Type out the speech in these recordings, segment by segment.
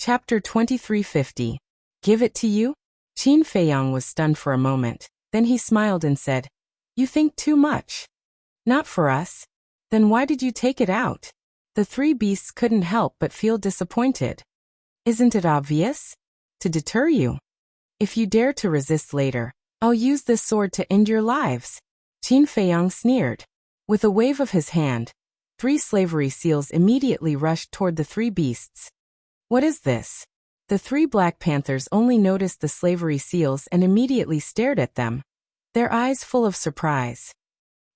Chapter 2350. Give it to you? Qin Feiyang was stunned for a moment. Then he smiled and said, "You think too much. Not for us. Then why did you take it out?" The three beasts couldn't help but feel disappointed. "Isn't it obvious? To deter you. If you dare to resist later, I'll use this sword to end your lives." Qin Feiyang sneered. With a wave of his hand, 3 slavery seals immediately rushed toward the three beasts. "What is this?" The 3 Black Panthers only noticed the slavery seals and immediately stared at them, their eyes full of surprise.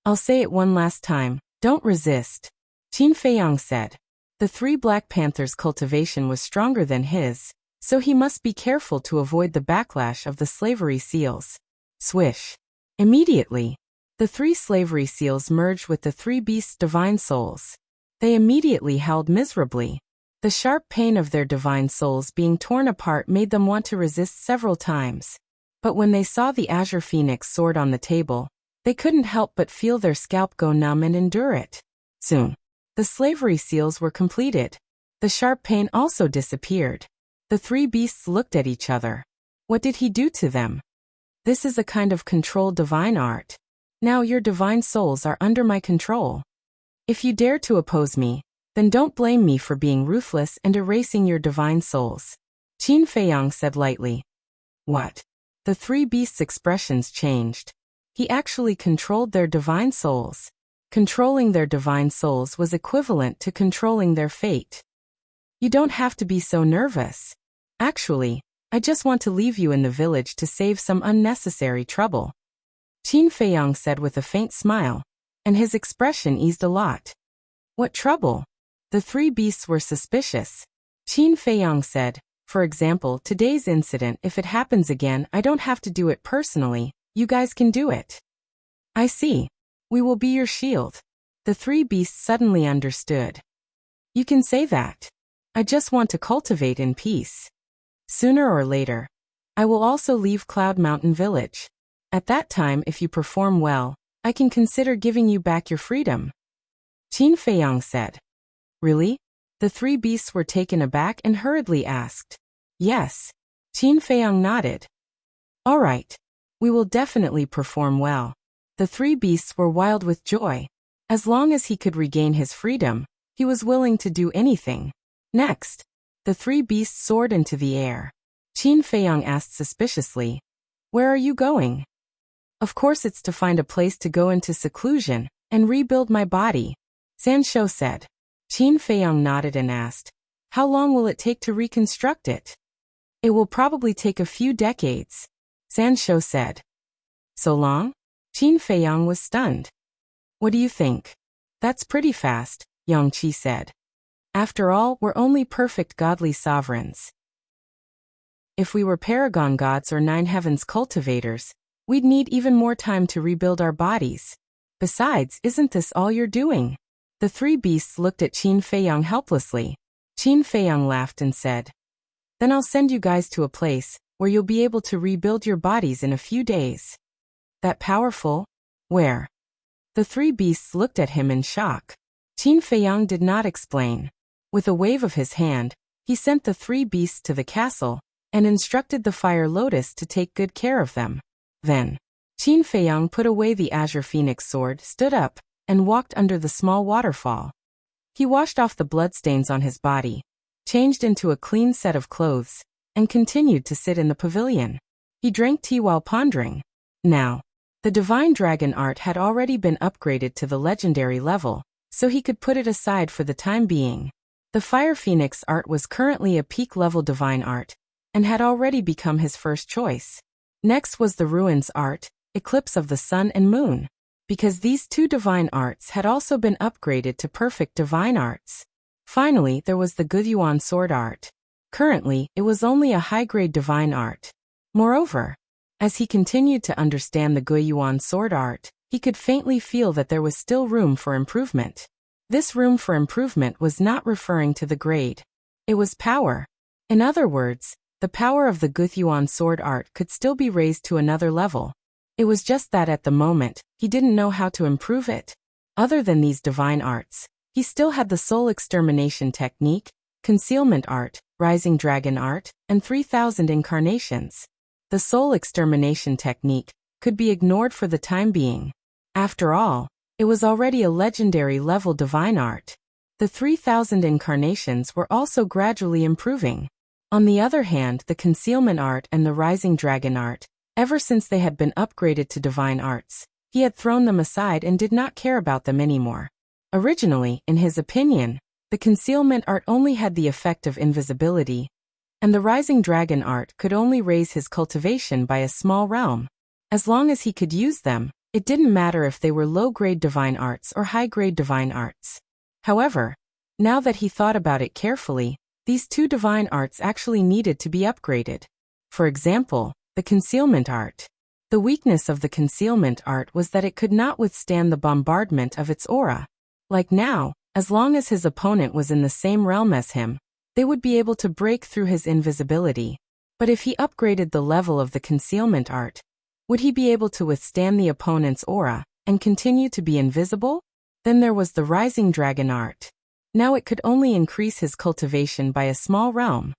"I'll say it one last time, don't resist," Qin Feiyang said. The 3 Black Panthers' cultivation was stronger than his, so he must be careful to avoid the backlash of the slavery seals. Swish! Immediately, the 3 slavery seals merged with the 3 beasts' divine souls. They immediately howled miserably. The sharp pain of their divine souls being torn apart made them want to resist several times. But when they saw the Azure Phoenix sword on the table, they couldn't help but feel their scalp go numb and endure it. Soon, the slavery seals were completed. The sharp pain also disappeared. The 3 beasts looked at each other. What did he do to them? This is a kind of controlled divine art. Now your divine souls are under my control. If you dare to oppose me, then don't blame me for being ruthless and erasing your divine souls, Qin Feiyang said lightly. What? The 3 beasts' expressions changed. He actually controlled their divine souls. Controlling their divine souls was equivalent to controlling their fate. You don't have to be so nervous. Actually, I just want to leave you in the village to save some unnecessary trouble, Qin Feiyang said with a faint smile, and his expression eased a lot. What trouble? The 3 beasts were suspicious. Qin Feiyang said, for example, today's incident, if it happens again, I don't have to do it personally, you guys can do it. I see. We will be your shield. The 3 beasts suddenly understood. You can say that. I just want to cultivate in peace. Sooner or later, I will also leave Cloud Mountain Village. At that time, if you perform well, I can consider giving you back your freedom, Qin Feiyang said. Really? The 3 beasts were taken aback and hurriedly asked. Yes. Qin Feiyang nodded. All right. We will definitely perform well. The 3 beasts were wild with joy. As long as he could regain his freedom, he was willing to do anything. Next, the 3 beasts soared into the air. Qin Feiyang asked suspiciously, Where are you going? Of course it's to find a place to go into seclusion and rebuild my body, Sanshou said. Qin Feiyang nodded and asked, How long will it take to reconstruct it? It will probably take a few decades, Sanshou said. So long? Qin Feiyang was stunned. What do you think? That's pretty fast, Yang Qi said. After all, we're only perfect godly sovereigns. If we were paragon gods or 9 heavens cultivators, we'd need even more time to rebuild our bodies. Besides, isn't this all you're doing? The 3 beasts looked at Qin Feiyang helplessly. Qin Feiyang laughed and said, Then I'll send you guys to a place where you'll be able to rebuild your bodies in a few days. That powerful? Where? The 3 beasts looked at him in shock. Qin Feiyang did not explain. With a wave of his hand, he sent the 3 beasts to the castle and instructed the Fire Lotus to take good care of them. Then, Qin Feiyang put away the Azure Phoenix sword, stood up, and walked under the small waterfall. He washed off the bloodstains on his body, changed into a clean set of clothes, and continued to sit in the pavilion. He drank tea while pondering. Now, the divine dragon art had already been upgraded to the legendary level, so he could put it aside for the time being. The Fire Phoenix art was currently a peak-level divine art, and had already become his first choice. Next was the Ruins art, Eclipse of the Sun and Moon, because these 2 divine arts had also been upgraded to perfect divine arts. Finally, there was the Guyuan sword art. Currently, it was only a high-grade divine art. Moreover, as he continued to understand the Guyuan sword art, he could faintly feel that there was still room for improvement. This room for improvement was not referring to the grade. It was power. In other words, the power of the Guyuan sword art could still be raised to another level. It was just that at the moment, he didn't know how to improve it. Other than these divine arts, he still had the soul extermination technique, concealment art, rising dragon art, and 3,000 incarnations. The soul extermination technique could be ignored for the time being. After all, it was already a legendary level divine art. The 3,000 incarnations were also gradually improving. On the other hand, the concealment art and the rising dragon art, ever since they had been upgraded to divine arts, he had thrown them aside and did not care about them anymore. Originally, in his opinion, the concealment art only had the effect of invisibility, and the rising dragon art could only raise his cultivation by a small realm. As long as he could use them, it didn't matter if they were low-grade divine arts or high-grade divine arts. However, now that he thought about it carefully, these two divine arts actually needed to be upgraded. For example, the concealment art. The weakness of the concealment art was that it could not withstand the bombardment of its aura. Like now, as long as his opponent was in the same realm as him, they would be able to break through his invisibility. But if he upgraded the level of the concealment art, would he be able to withstand the opponent's aura and continue to be invisible? Then there was the rising dragon art. Now it could only increase his cultivation by a small realm.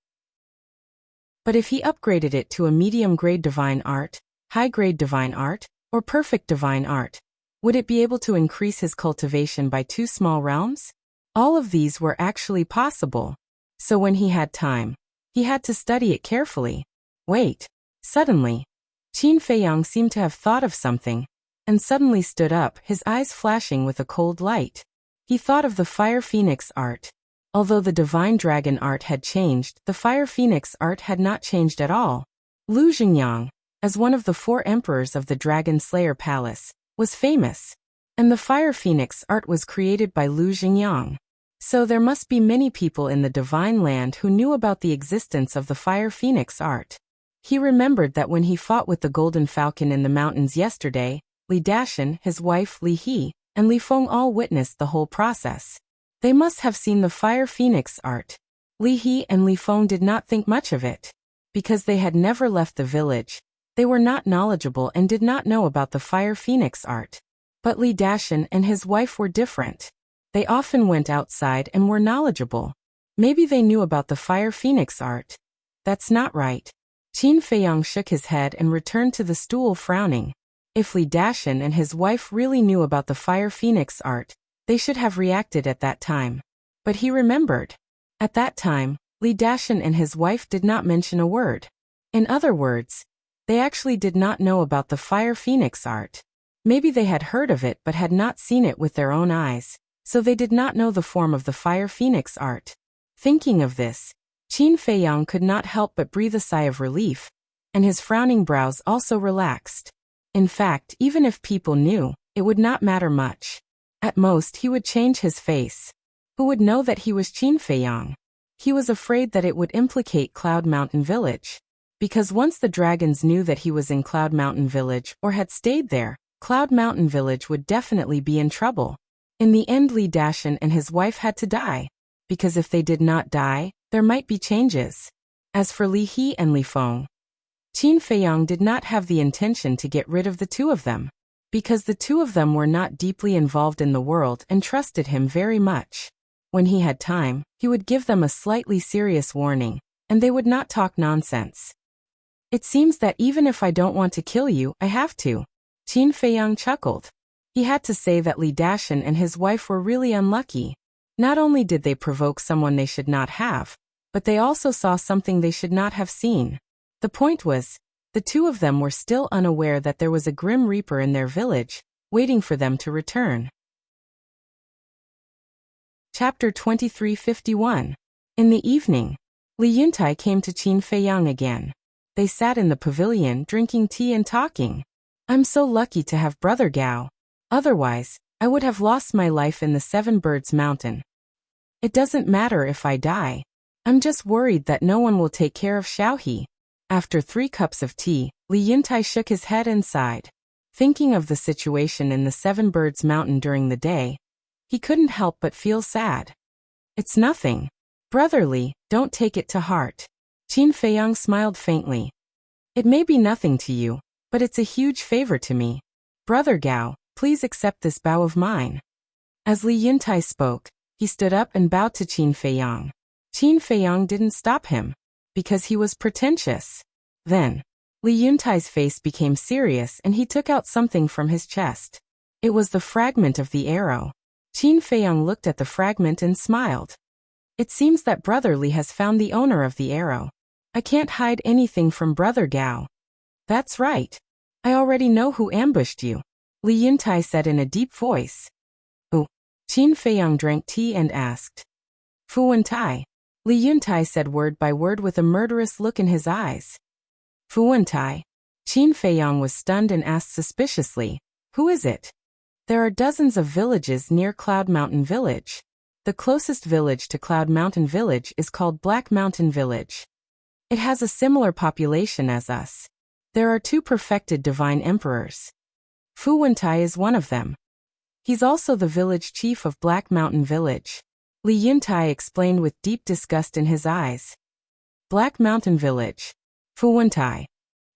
But if he upgraded it to a medium-grade divine art, high-grade divine art, or perfect divine art, would it be able to increase his cultivation by 2 small realms? All of these were actually possible. So when he had time, he had to study it carefully. Wait. Suddenly, Qin Feiyang seemed to have thought of something, and suddenly stood up, his eyes flashing with a cold light. He thought of the Fire Phoenix art. Although the Divine Dragon art had changed, the Fire Phoenix art had not changed at all. Lu Xingyang, as one of the 4 emperors of the Dragon Slayer Palace, was famous, and the Fire Phoenix art was created by Lu Xingyang. So there must be many people in the Divine Land who knew about the existence of the Fire Phoenix art. He remembered that when he fought with the Golden Falcon in the mountains yesterday, Li Dashan, his wife Li He, and Li Feng all witnessed the whole process. They must have seen the Fire Phoenix art. Li He and Li Feng did not think much of it. Because they had never left the village, they were not knowledgeable and did not know about the Fire Phoenix art. But Li Dashan and his wife were different. They often went outside and were knowledgeable. Maybe they knew about the Fire Phoenix art. That's not right. Qin Feiyang shook his head and returned to the stool frowning. If Li Dashan and his wife really knew about the Fire Phoenix art, they should have reacted at that time. But he remembered. At that time, Li Dashan and his wife did not mention a word. In other words, they actually did not know about the Fire Phoenix art. Maybe they had heard of it but had not seen it with their own eyes, so they did not know the form of the Fire Phoenix art. Thinking of this, Qin Feiyang could not help but breathe a sigh of relief, and his frowning brows also relaxed. In fact, even if people knew, it would not matter much. At most, he would change his face. Who would know that he was Qin Feiyang? He was afraid that it would implicate Cloud Mountain Village. Because once the dragons knew that he was in Cloud Mountain Village or had stayed there, Cloud Mountain Village would definitely be in trouble. In the end, Li Dashan and his wife had to die. Because if they did not die, there might be changes. As for Li He and Li Feng, Qin Feiyang did not have the intention to get rid of the two of them. Because the two of them were not deeply involved in the world and trusted him very much. When he had time, he would give them a slightly serious warning, and they would not talk nonsense. It seems that even if I don't want to kill you, I have to. Qin Feiyang chuckled. He had to say that Li Dashan and his wife were really unlucky. Not only did they provoke someone they should not have, but they also saw something they should not have seen. The point was, the two of them were still unaware that there was a Grim Reaper in their village, waiting for them to return. Chapter 2351. In the evening, Li Yuntai came to Qin Feiyang again. They sat in the pavilion drinking tea and talking. I'm so lucky to have Brother Gao. Otherwise, I would have lost my life in the Seven Birds Mountain. It doesn't matter if I die. I'm just worried that no one will take care of Xiaohe. After 3 cups of tea, Li Yuntai shook his head and sighed. Thinking of the situation in the Seven Birds Mountain during the day, he couldn't help but feel sad. It's nothing. Brother Li, don't take it to heart. Qin Feiyang smiled faintly. It may be nothing to you, but it's a huge favor to me. Brother Gao, please accept this bow of mine. As Li Yuntai spoke, he stood up and bowed to Qin Feiyang. Qin Feiyang didn't stop him, because he was pretentious. Then, Li Yuntai's face became serious and he took out something from his chest. It was the fragment of the arrow. Qin Feiyang looked at the fragment and smiled. It seems that Brother Li has found the owner of the arrow. I can't hide anything from Brother Gao. That's right. I already know who ambushed you, Li Yuntai said in a deep voice. Oh. Qin Feiyang drank tea and asked. Fu Wentai. Li Yuntai said word by word with a murderous look in his eyes. Fu Wentai. Qin Feiyang was stunned and asked suspiciously, who is it? There are dozens of villages near Cloud Mountain Village. The closest village to Cloud Mountain Village is called Black Mountain Village. It has a similar population as us. There are 2 perfected divine emperors. Fu Wentai is one of them. He's also the village chief of Black Mountain Village. Li Yuntai explained with deep disgust in his eyes. Black Mountain Village. Fu Wentai.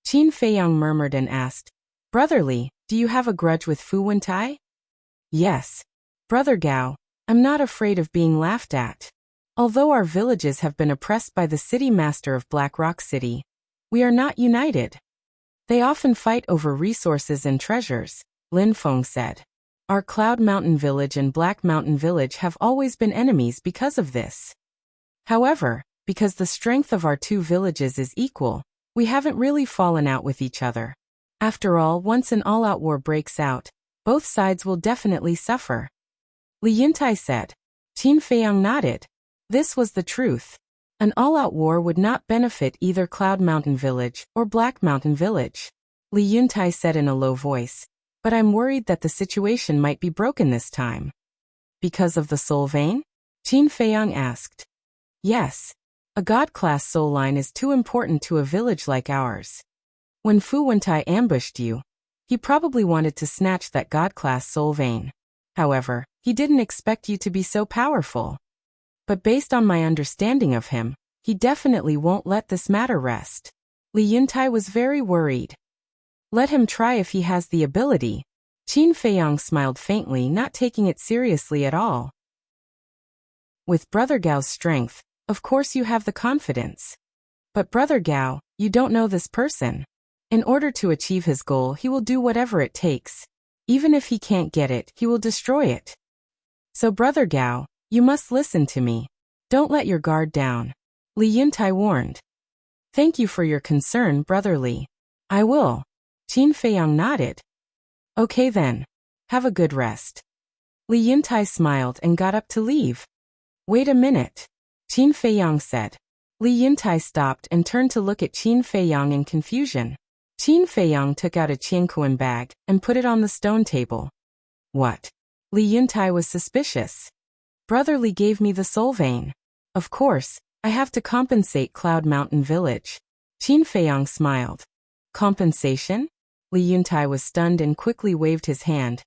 Qin Feiyang murmured and asked, Brother Li, do you have a grudge with Fu Wentai? Yes. Brother Gao, I'm not afraid of being laughed at. Although our villages have been oppressed by the city master of Black Rock City, we are not united. They often fight over resources and treasures, Lin Feng said. Our Cloud Mountain Village and Black Mountain Village have always been enemies because of this. However, because the strength of our 2 villages is equal, we haven't really fallen out with each other. After all, once an all-out war breaks out, both sides will definitely suffer. Li Yuntai said. Qin Feiyang nodded. This was the truth. An all-out war would not benefit either Cloud Mountain Village or Black Mountain Village. Li Yuntai said in a low voice, but I'm worried that the situation might be broken this time. Because of the soul vein? Qin Feiyang asked. Yes. A god-class soul line is too important to a village like ours. When Fu Wentai ambushed you, he probably wanted to snatch that god-class soul vein. However, he didn't expect you to be so powerful. But based on my understanding of him, he definitely won't let this matter rest. Li Yuntai was very worried. Let him try if he has the ability. Qin Feiyang smiled faintly, not taking it seriously at all. With Brother Gao's strength, of course you have the confidence. But Brother Gao, you don't know this person. In order to achieve his goal, he will do whatever it takes. Even if he can't get it, he will destroy it. So Brother Gao, you must listen to me. Don't let your guard down. Li Yuntai warned. Thank you for your concern, Brother Li. I will. Qin Feiyang nodded. Okay then. Have a good rest. Li Yuntai smiled and got up to leave. Wait a minute. Qin Feiyang said. Li Yuntai stopped and turned to look at Qin Feiyang in confusion. Qin Feiyang took out a qiankuan bag and put it on the stone table. What? Li Yuntai was suspicious. Brother Li gave me the soul vein. Of course, I have to compensate Cloud Mountain Village. Qin Feiyang smiled. Compensation? Li Yuntai was stunned and quickly waved his hand.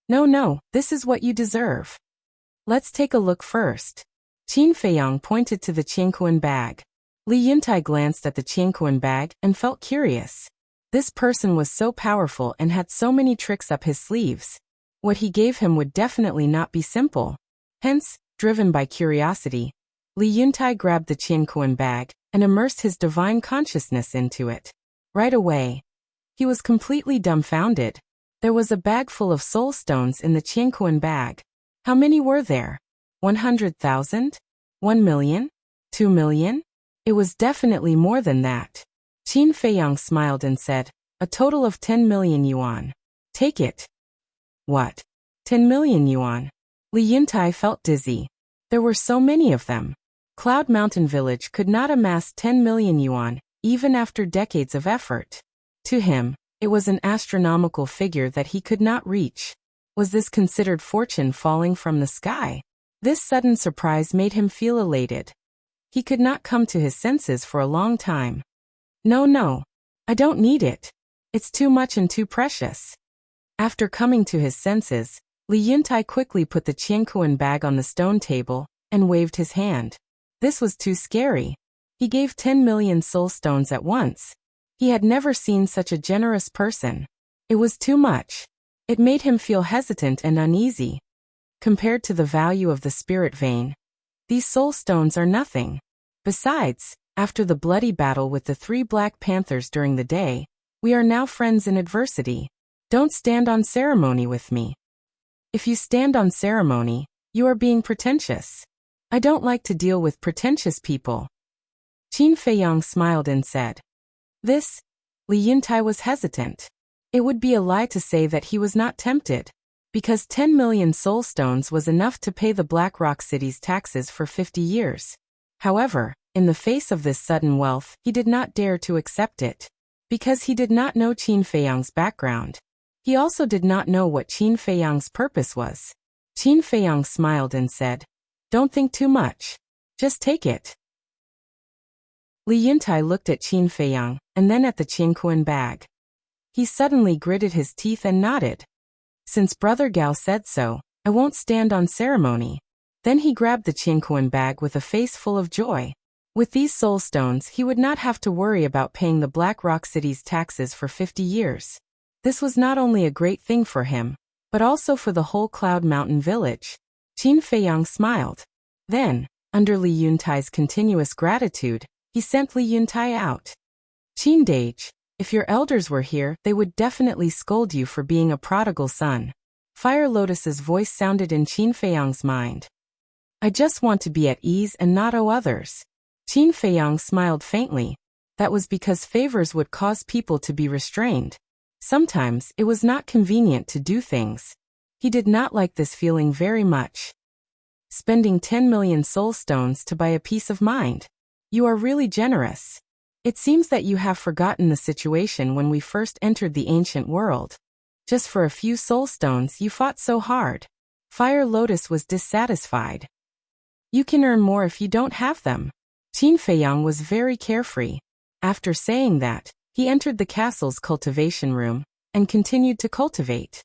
No, this is what you deserve. Let's take a look first. Qin Feiyang pointed to the qiankuan bag. Li Yuntai glanced at the qiankuan bag and felt curious. This person was so powerful and had so many tricks up his sleeves. What he gave him would definitely not be simple. Hence, driven by curiosity, Li Yuntai grabbed the qiankuan bag and immersed his divine consciousness into it. Right away, he was completely dumbfounded. There was a bag full of soul stones in the qiankuan bag. How many were there? 100,000? 1 million? 2 million? It was definitely more than that. Qin Feiyang smiled and said, a total of 10 million yuan. Take it. What? 10 million yuan? Li Yuntai felt dizzy. There were so many of them. Cloud Mountain Village could not amass 10 million yuan, even after decades of effort. To him, it was an astronomical figure that he could not reach. Was this considered fortune falling from the sky? This sudden surprise made him feel elated. He could not come to his senses for a long time. No, I don't need it. It's too much and too precious. After coming to his senses, Li Yuntai quickly put the qiankuan bag on the stone table and waved his hand. This was too scary. He gave 10 million soul stones at once. He had never seen such a generous person. It was too much. It made him feel hesitant and uneasy. Compared to the value of the spirit vein, These soul stones are nothing. Besides, after the bloody battle with the 3 Black Panthers during the day, we are now friends in adversity. Don't stand on ceremony with me. If you stand on ceremony, you are being pretentious. I don't like to deal with pretentious people. Qin Feiyang smiled and said. This? Li Yuntai was hesitant. It would be a lie to say that he was not tempted, because 10 million soul stones was enough to pay the Black Rock City's taxes for 50 years. However, in the face of this sudden wealth, he did not dare to accept it, because he did not know Qin Feiyang's background. He also did not know what Qin Feiyang's purpose was. Qin Feiyang smiled and said, "Don't think too much. Just take it." Li Yuntai looked at Qin Feiyang, and then at the Qinquan bag. He suddenly gritted his teeth and nodded. Since Brother Gao said so, I won't stand on ceremony. Then he grabbed the Qinquan bag with a face full of joy. With these soul stones, he would not have to worry about paying the Black Rock City's taxes for 50 years. This was not only a great thing for him, but also for the whole Cloud Mountain village. Qin Feiyang smiled. Then, under Li Yuntai's continuous gratitude, he sent Li Yuntai out. Qin Dage, if your elders were here, they would definitely scold you for being a prodigal son. Fire Lotus's voice sounded in Qin Feiyang's mind. I just want to be at ease and not owe others. Qin Feiyang smiled faintly. That was because favors would cause people to be restrained. Sometimes it was not convenient to do things. He did not like this feeling very much. Spending 10 million soul stones to buy a peace of mind. You are really generous. It seems that you have forgotten the situation when we first entered the ancient world. Just for a few soul stones you fought so hard. Fire Lotus was dissatisfied. You can earn more if you don't have them. Qin Feiyang was very carefree. After saying that, he entered the castle's cultivation room and continued to cultivate.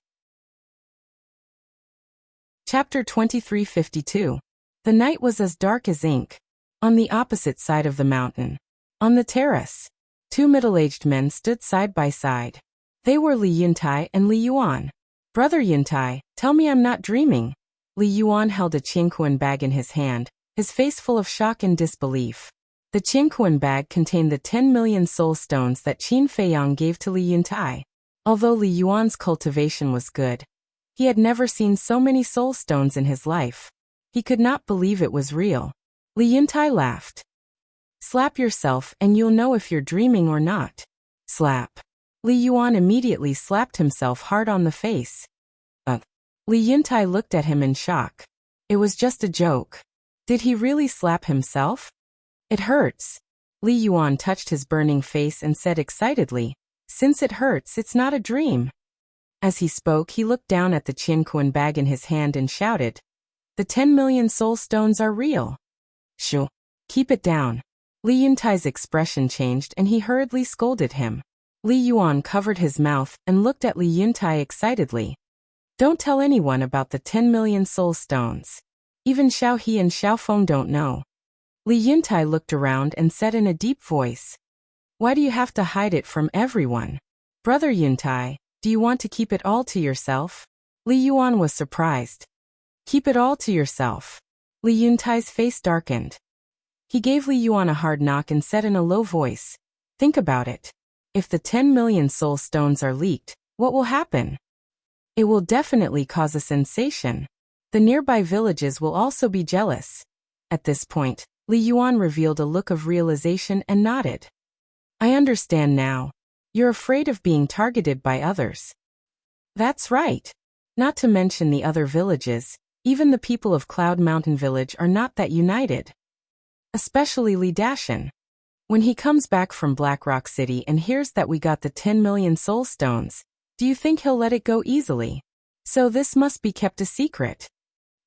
Chapter 2352. The night was as dark as ink. On the opposite side of the mountain, on the terrace, 2 middle-aged men stood side by side. They were Li Yuntai and Li Yuan. Brother Yuntai, tell me I'm not dreaming. Li Yuan held a Qinquan bag in his hand, his face full of shock and disbelief. The Qinquan bag contained the 10 million soul stones that Qin Feiyang gave to Li Yuntai. Although Li Yuan's cultivation was good, he had never seen so many soul stones in his life. He could not believe it was real. Li Yuntai laughed. Slap yourself and you'll know if you're dreaming or not. Slap. Li Yuan immediately slapped himself hard on the face. Li Yuntai looked at him in shock. It was just a joke. Did he really slap himself? It hurts. Li Yuan touched his burning face and said excitedly, since it hurts, it's not a dream. As he spoke, he looked down at the Qinquan bag in his hand and shouted, the 10 million soul stones are real. Shoo. Keep it down. Li Yuntai's expression changed and he hurriedly scolded him. Li Yuan covered his mouth and looked at Li Yuntai excitedly. Don't tell anyone about the 10 million soul stones. Even Xiao He and Xiao Feng don't know. Li Yuntai looked around and said in a deep voice, why do you have to hide it from everyone? Brother Yuntai, do you want to keep it all to yourself? Li Yuan was surprised. Keep it all to yourself. Li Yuntai's face darkened. He gave Li Yuan a hard knock and said in a low voice, think about it. If the 10 million soul stones are leaked, what will happen? It will definitely cause a sensation. The nearby villages will also be jealous. At this point, Li Yuan revealed a look of realization and nodded. I understand now. You're afraid of being targeted by others. That's right. Not to mention the other villages, even the people of Cloud Mountain Village are not that united. Especially Li Dashan. When he comes back from Black Rock City and hears that we got the 10 million soul stones, do you think he'll let it go easily? So this must be kept a secret.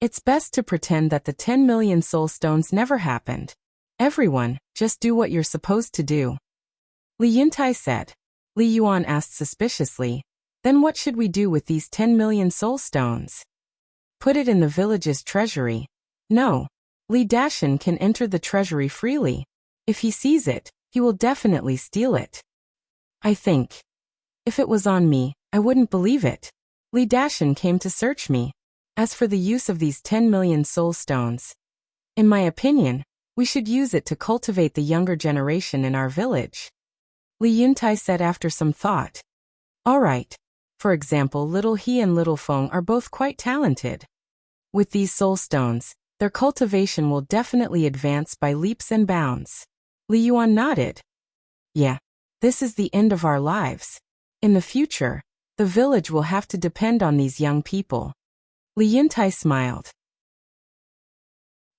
It's best to pretend that the 10 million soul stones never happened. Everyone, just do what you're supposed to do. Li Yuntai said. Li Yuan asked suspiciously, then what should we do with these 10 million soul stones? Put it in the village's treasury. No. Li Dashan can enter the treasury freely. If he sees it, he will definitely steal it. I think. If it was on me, I wouldn't believe it. Li Dashan came to search me. As for the use of these 10 million soul stones, In my opinion, we should use it to cultivate the younger generation in our village. Li Yuntai said after some thought. All right. For example, Little He and Little Feng are both quite talented. With these soul stones, their cultivation will definitely advance by leaps and bounds. Li Yuan nodded. Yeah. This is the end of our lives. In the future, the village will have to depend on these young people. Li Yuntai smiled.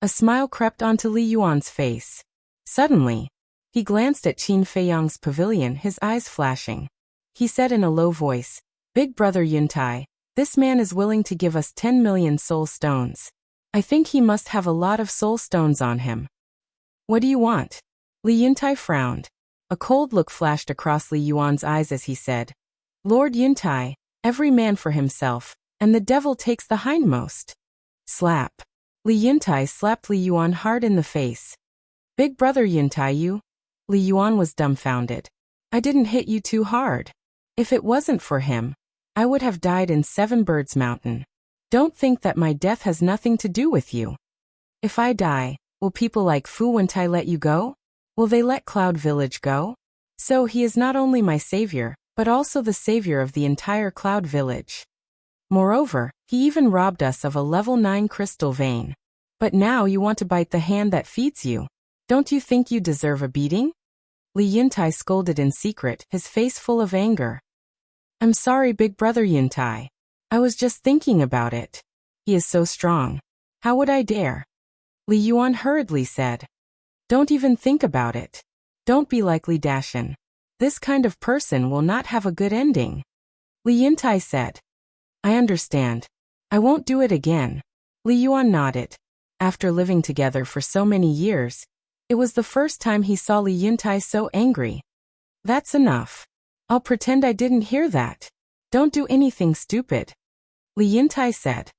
A smile crept onto Li Yuan's face. Suddenly, he glanced at Qin Feiyang's pavilion, his eyes flashing. He said in a low voice, Big brother Yuntai, this man is willing to give us 10 million soul stones. I think he must have a lot of soul stones on him. What do you want? Li Yuntai frowned. A cold look flashed across Li Yuan's eyes as he said, Lord Yuntai, every man for himself, and the devil takes the hindmost. Slap. Li Yuntai slapped Li Yuan hard in the face. Big brother Yuntai, you? Li Yuan was dumbfounded. I didn't hit you too hard. If it wasn't for him, I would have died in Seven Birds Mountain. Don't think that my death has nothing to do with you. If I die, will people like Fu Wentai let you go? Will they let Cloud Village go? So he is not only my savior, but also the savior of the entire Cloud Village. Moreover, he even robbed us of a level 9 crystal vein. But now you want to bite the hand that feeds you. Don't you think you deserve a beating? Li Yuntai scolded in secret, his face full of anger. I'm sorry, big brother Yuntai. I was just thinking about it. He is so strong. How would I dare? Li Yuan hurriedly said. Don't even think about it. Don't be like Li Dashan. This kind of person will not have a good ending. Li Yuntai said. I understand. I won't do it again. Li Yuan nodded. After living together for so many years, it was the first time he saw Li Yuntai so angry. That's enough. I'll pretend I didn't hear that. Don't do anything stupid. Li Yuntai said.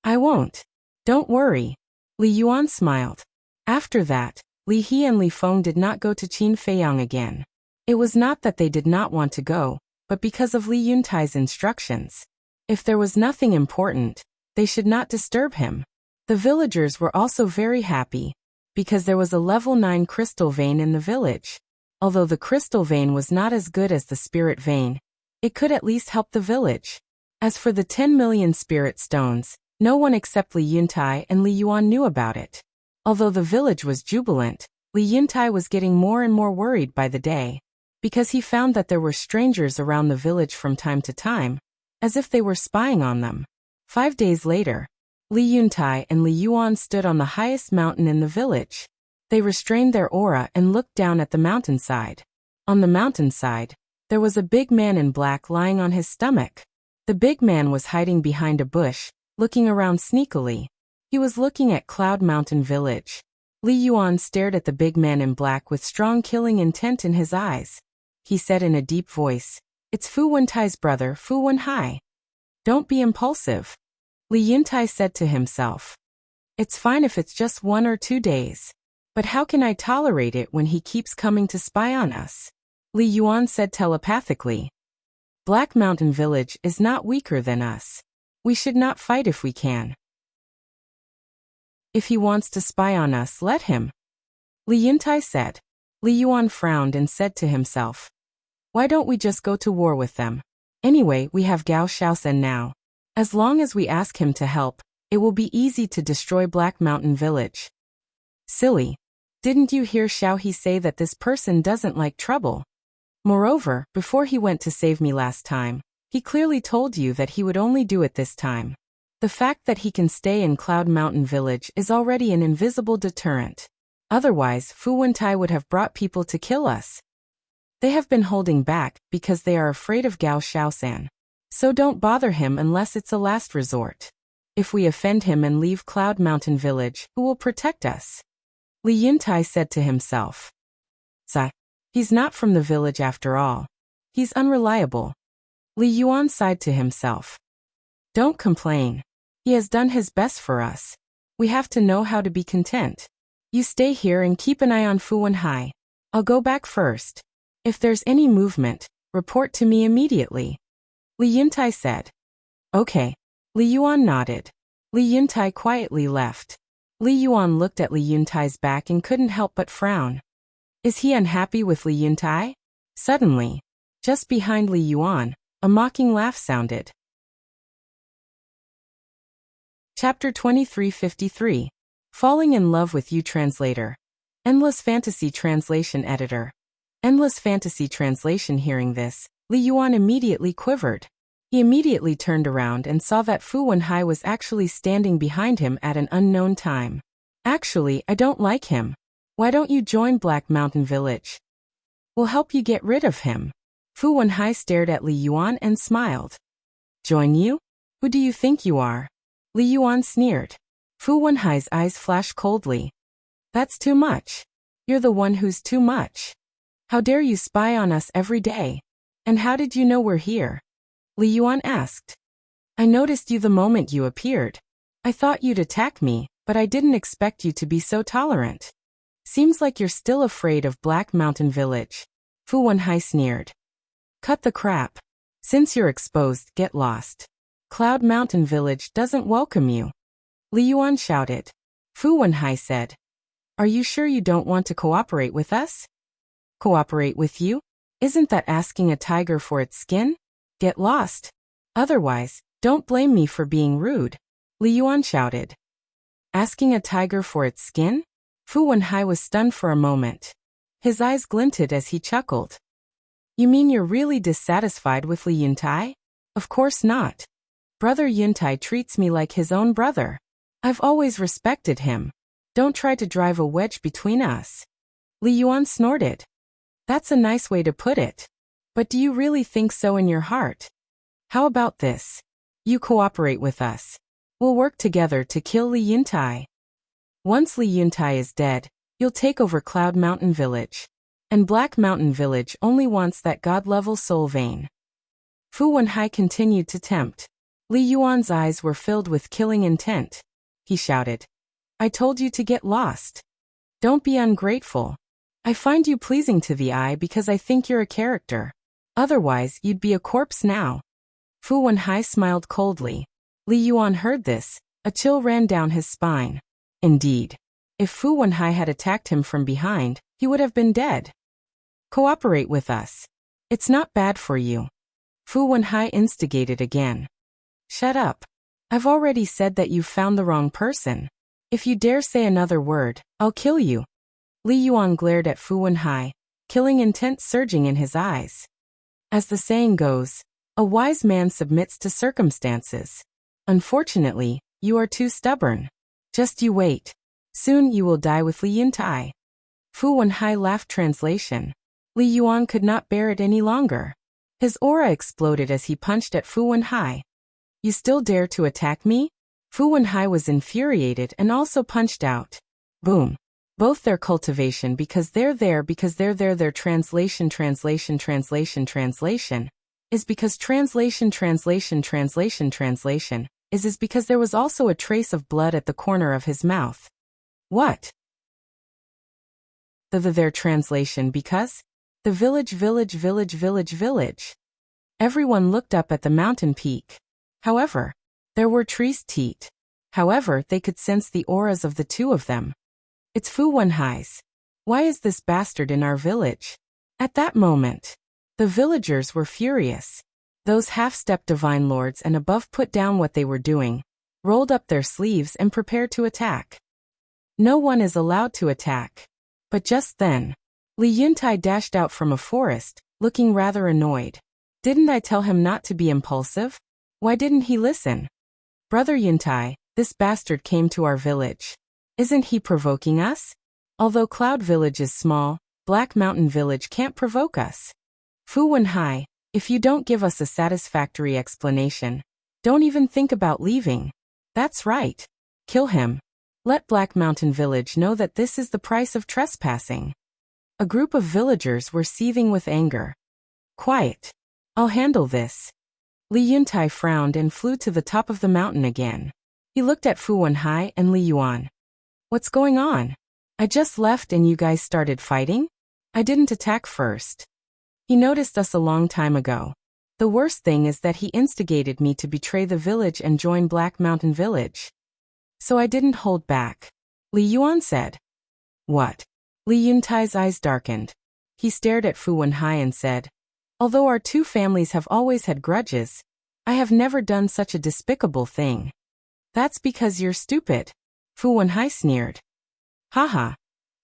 I won't. Don't worry. Li Yuan smiled. After that, Li He and Li Feng did not go to Qin Feiyang again. It was not that they did not want to go, but because of Li Yuntai's instructions. If there was nothing important, they should not disturb him. The villagers were also very happy, because there was a level 9 crystal vein in the village. Although the crystal vein was not as good as the spirit vein, it could at least help the village. As for the 10 million spirit stones, no one except Li Yuntai and Li Yuan knew about it. Although the village was jubilant, Li Yuntai was getting more and more worried by the day, because he found that there were strangers around the village from time to time, as if they were spying on them. 5 days later, Li Yuntai and Li Yuan stood on the highest mountain in the village. They restrained their aura and looked down at the mountainside. On the mountainside, there was a big man in black lying on his stomach. The big man was hiding behind a bush, looking around sneakily. He was looking at Cloud Mountain Village. Li Yuan stared at the big man in black with strong killing intent in his eyes. He said in a deep voice, It's Fu Wentai's brother, Fu Wenhai. Don't be impulsive. Li Yuntai said to himself. It's fine if it's just 1 or 2 days. But how can I tolerate it when he keeps coming to spy on us? Li Yuan said telepathically. Black Mountain Village is not weaker than us. We should not fight if we can. If he wants to spy on us, let him. Li Yuntai said. Li Yuan frowned and said to himself. Why don't we just go to war with them? Anyway, we have Gao Shaosen now. As long as we ask him to help, it will be easy to destroy Black Mountain Village. Silly. Didn't you hear Xiao He say that this person doesn't like trouble? Moreover, before he went to save me last time, he clearly told you that he would only do it this time. The fact that he can stay in Cloud Mountain Village is already an invisible deterrent. Otherwise, Fu Wentai would have brought people to kill us. They have been holding back because they are afraid of Gao Shaosan. So don't bother him unless it's a last resort. If we offend him and leave Cloud Mountain Village, who will protect us? Li Yuntai said to himself. Zai. He's not from the village after all. He's unreliable. Li Yuan sighed to himself. Don't complain. He has done his best for us. We have to know how to be content. You stay here and keep an eye on Fu Wenhai. I'll go back first. If there's any movement, report to me immediately. Li Yuntai said. Okay. Li Yuan nodded. Li Yuntai quietly left. Li Yuan looked at Li Yuntai's back and couldn't help but frown. Is he unhappy with Li Yuntai? Suddenly, just behind Li Yuan, a mocking laugh sounded. Chapter 2353. Falling in Love with You. Translator. Endless Fantasy Translation Editor. Endless Fantasy Translation. Hearing this, Li Yuan immediately quivered. He immediately turned around and saw that Fu Wenhai was actually standing behind him at an unknown time. Actually, I don't like him. Why don't you join Black Mountain Village? We'll help you get rid of him. Fu Wenhai stared at Li Yuan and smiled. Join you? Who do you think you are? Li Yuan sneered. Fu Wenhai's eyes flashed coldly. That's too much. You're the one who's too much. How dare you spy on us every day? And how did you know we're here? Li Yuan asked. I noticed you the moment you appeared. I thought you'd attack me, but I didn't expect you to be so tolerant. Seems like you're still afraid of Black Mountain Village. Fu Wenhai sneered. Cut the crap. Since you're exposed, get lost. Cloud Mountain Village doesn't welcome you. Li Yuan shouted. Fu Wenhai said. Are you sure you don't want to cooperate with us? Cooperate with you? Isn't that asking a tiger for its skin? Get lost. Otherwise, don't blame me for being rude. Li Yuan shouted. Asking a tiger for its skin? Fu Wenhai was stunned for a moment. His eyes glinted as he chuckled. You mean you're really dissatisfied with Li Yuntai? Of course not. Brother Yuntai treats me like his own brother. I've always respected him. Don't try to drive a wedge between us. Li Yuan snorted. That's a nice way to put it. But do you really think so in your heart? How about this? You cooperate with us. We'll work together to kill Li Yuntai. Once Li Yuntai is dead, you'll take over Cloud Mountain Village. And Black Mountain Village only wants that god-level soul vein. Fu Wenhai continued to tempt. Li Yuan's eyes were filled with killing intent. He shouted. I told you to get lost. Don't be ungrateful. I find you pleasing to the eye because I think you're a character. Otherwise, you'd be a corpse now. Fu Wenhai smiled coldly. Li Yuan heard this. A chill ran down his spine. Indeed. If Fu Wenhai had attacked him from behind, he would have been dead. Cooperate with us. It's not bad for you. Fu Wenhai instigated again. Shut up. I've already said that you've found the wrong person. If you dare say another word, I'll kill you. Li Yuan glared at Fu Wenhai, killing intent surging in his eyes. As the saying goes, a wise man submits to circumstances. Unfortunately, you are too stubborn. Just you wait. Soon you will die with Li Yuntai. Fu Wenhai laughed. Translation. Li Yuan could not bear it any longer. His aura exploded as he punched at Fu Wenhai. You still dare to attack me? Fu Wenhai was infuriated and also punched out. Boom. Both their cultivation because they're there their translation is because translation is because there was also a trace of blood at the corner of his mouth. What? Their translation because? The village. Everyone looked up at the mountain peak. However, there were trees teat. However, they could sense the auras of the two of them. It's Fu Wenhai's. Why is this bastard in our village? At that moment, the villagers were furious. Those half-step divine lords and above put down what they were doing, rolled up their sleeves and prepared to attack. No one is allowed to attack. But just then, Li Yuntai dashed out from a forest, looking rather annoyed. Didn't I tell him not to be impulsive? Why didn't he listen? Brother Yuntai, this bastard came to our village. Isn't he provoking us? Although Cloud Village is small, Black Mountain Village can't provoke us. Fu Wenhai, if you don't give us a satisfactory explanation, don't even think about leaving. That's right. Kill him. Let Black Mountain Village know that this is the price of trespassing. A group of villagers were seething with anger. Quiet. I'll handle this. Li Yuntai frowned and flew to the top of the mountain again. He looked at Fu Wenhai and Li Yuan. What's going on? I just left and you guys started fighting? I didn't attack first. He noticed us a long time ago. The worst thing is that he instigated me to betray the village and join Black Mountain Village. So I didn't hold back. Li Yuan said. What? Li Yuntai's eyes darkened. He stared at Fu Wenhai and said, although our two families have always had grudges, I have never done such a despicable thing. That's because you're stupid, Fu Wenhai sneered. Haha.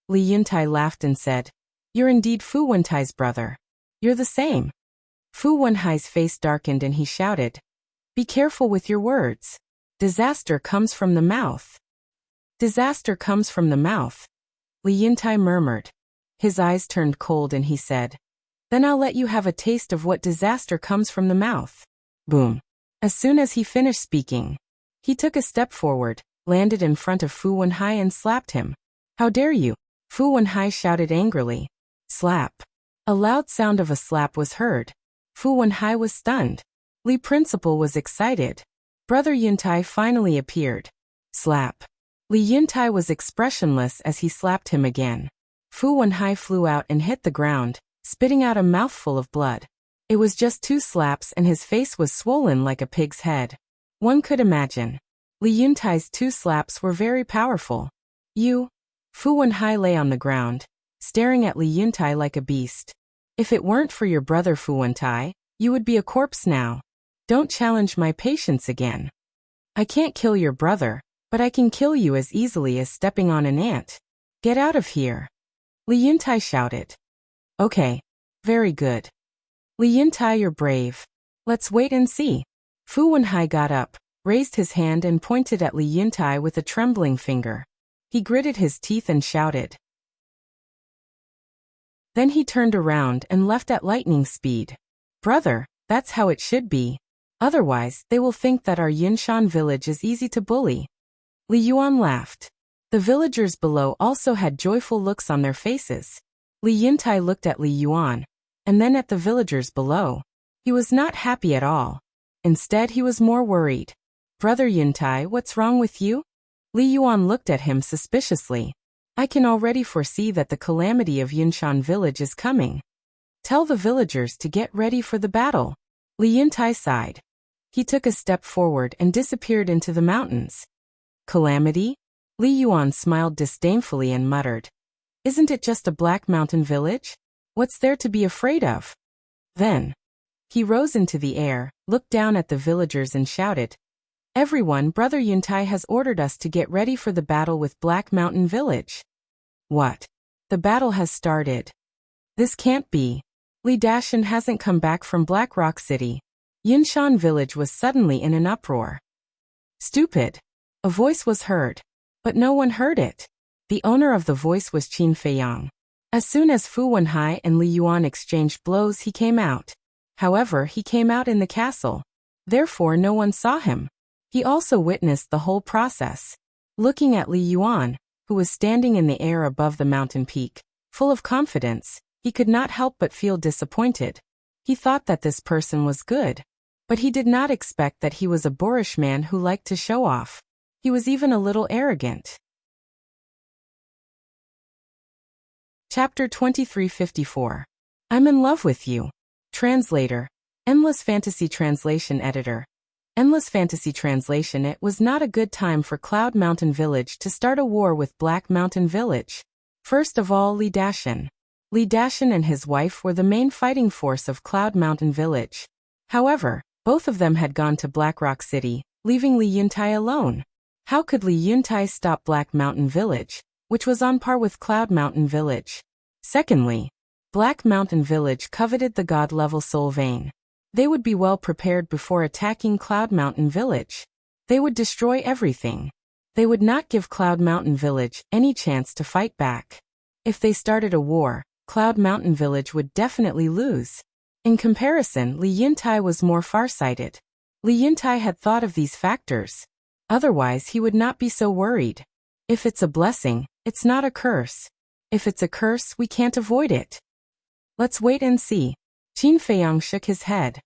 Li Yuntai laughed and said, you're indeed Fu Wentai's brother. You're the same. Fu Wenhai's face darkened and he shouted, be careful with your words. Disaster comes from the mouth. Disaster comes from the mouth. Li Yuntai murmured. His eyes turned cold and he said, then I'll let you have a taste of what disaster comes from the mouth. Boom. As soon as he finished speaking, he took a step forward, landed in front of Fu Wenhai and slapped him. How dare you? Fu Wenhai shouted angrily. Slap. A loud sound of a slap was heard. Fu Wenhai was stunned. Li Principal was excited. Brother Yuntai finally appeared. Slap. Li Yuntai was expressionless as he slapped him again. Fu Wenhai flew out and hit the ground, spitting out a mouthful of blood. It was just 2 slaps and his face was swollen like a pig's head. One could imagine. Li Yuntai's 2 slaps were very powerful. You? Fu Wenhai lay on the ground, staring at Li Yuntai like a beast. If it weren't for your brother Fu Wentai, you would be a corpse now. Don't challenge my patience again. I can't kill your brother, but I can kill you as easily as stepping on an ant. Get out of here. Li Yuntai shouted. Okay. Very good. Li Yuntai, you're brave. Let's wait and see. Fu Wenhai got up, raised his hand and pointed at Li Yuntai with a trembling finger. He gritted his teeth and shouted. Then he turned around and left at lightning speed. Brother, that's how it should be. Otherwise, they will think that our Yinshan village is easy to bully. Li Yuan laughed. The villagers below also had joyful looks on their faces. Li Yuntai looked at Li Yuan, and then at the villagers below. He was not happy at all. Instead, he was more worried. Brother Yuntai, what's wrong with you? Li Yuan looked at him suspiciously. I can already foresee that the calamity of Yinshan village is coming. Tell the villagers to get ready for the battle. Li Yuntai sighed. He took a step forward and disappeared into the mountains. Calamity? Li Yuan smiled disdainfully and muttered. Isn't it just a black mountain village? What's there to be afraid of? Then, he rose into the air, looked down at the villagers and shouted, everyone, Brother Yuntai has ordered us to get ready for the battle with Black Mountain Village. What? The battle has started. This can't be. Li Dashan hasn't come back from Black Rock City. Yinshan Village was suddenly in an uproar. Stupid. A voice was heard. But no one heard it. The owner of the voice was Qin Feiyang. As soon as Fu Wenhai and Li Yuan exchanged blows, he came out. However, he came out in the castle. Therefore, no one saw him. He also witnessed the whole process. Looking at Li Yuan, who was standing in the air above the mountain peak, full of confidence, he could not help but feel disappointed. He thought that this person was good. But he did not expect that he was a boorish man who liked to show off. He was even a little arrogant. Chapter 2354. I'm in love with you. Translator. Endless Fantasy Translation Editor. Endless Fantasy Translation. It was not a good time for Cloud Mountain Village to start a war with Black Mountain Village. First of all, Li Dashan. Li Dashan and his wife were the main fighting force of Cloud Mountain Village. However, both of them had gone to Black Rock City, leaving Li Yuntai alone. How could Li Yuntai stop Black Mountain Village, which was on par with Cloud Mountain Village? Secondly, Black Mountain Village coveted the god-level soul vein. They would be well prepared before attacking Cloud Mountain Village. They would destroy everything. They would not give Cloud Mountain Village any chance to fight back. If they started a war, Cloud Mountain Village would definitely lose. In comparison, Li Yuntai was more farsighted. Li Yuntai had thought of these factors. Otherwise, he would not be so worried. If it's a blessing, it's not a curse. If it's a curse, we can't avoid it. Let's wait and see. Qin Feiyang shook his head.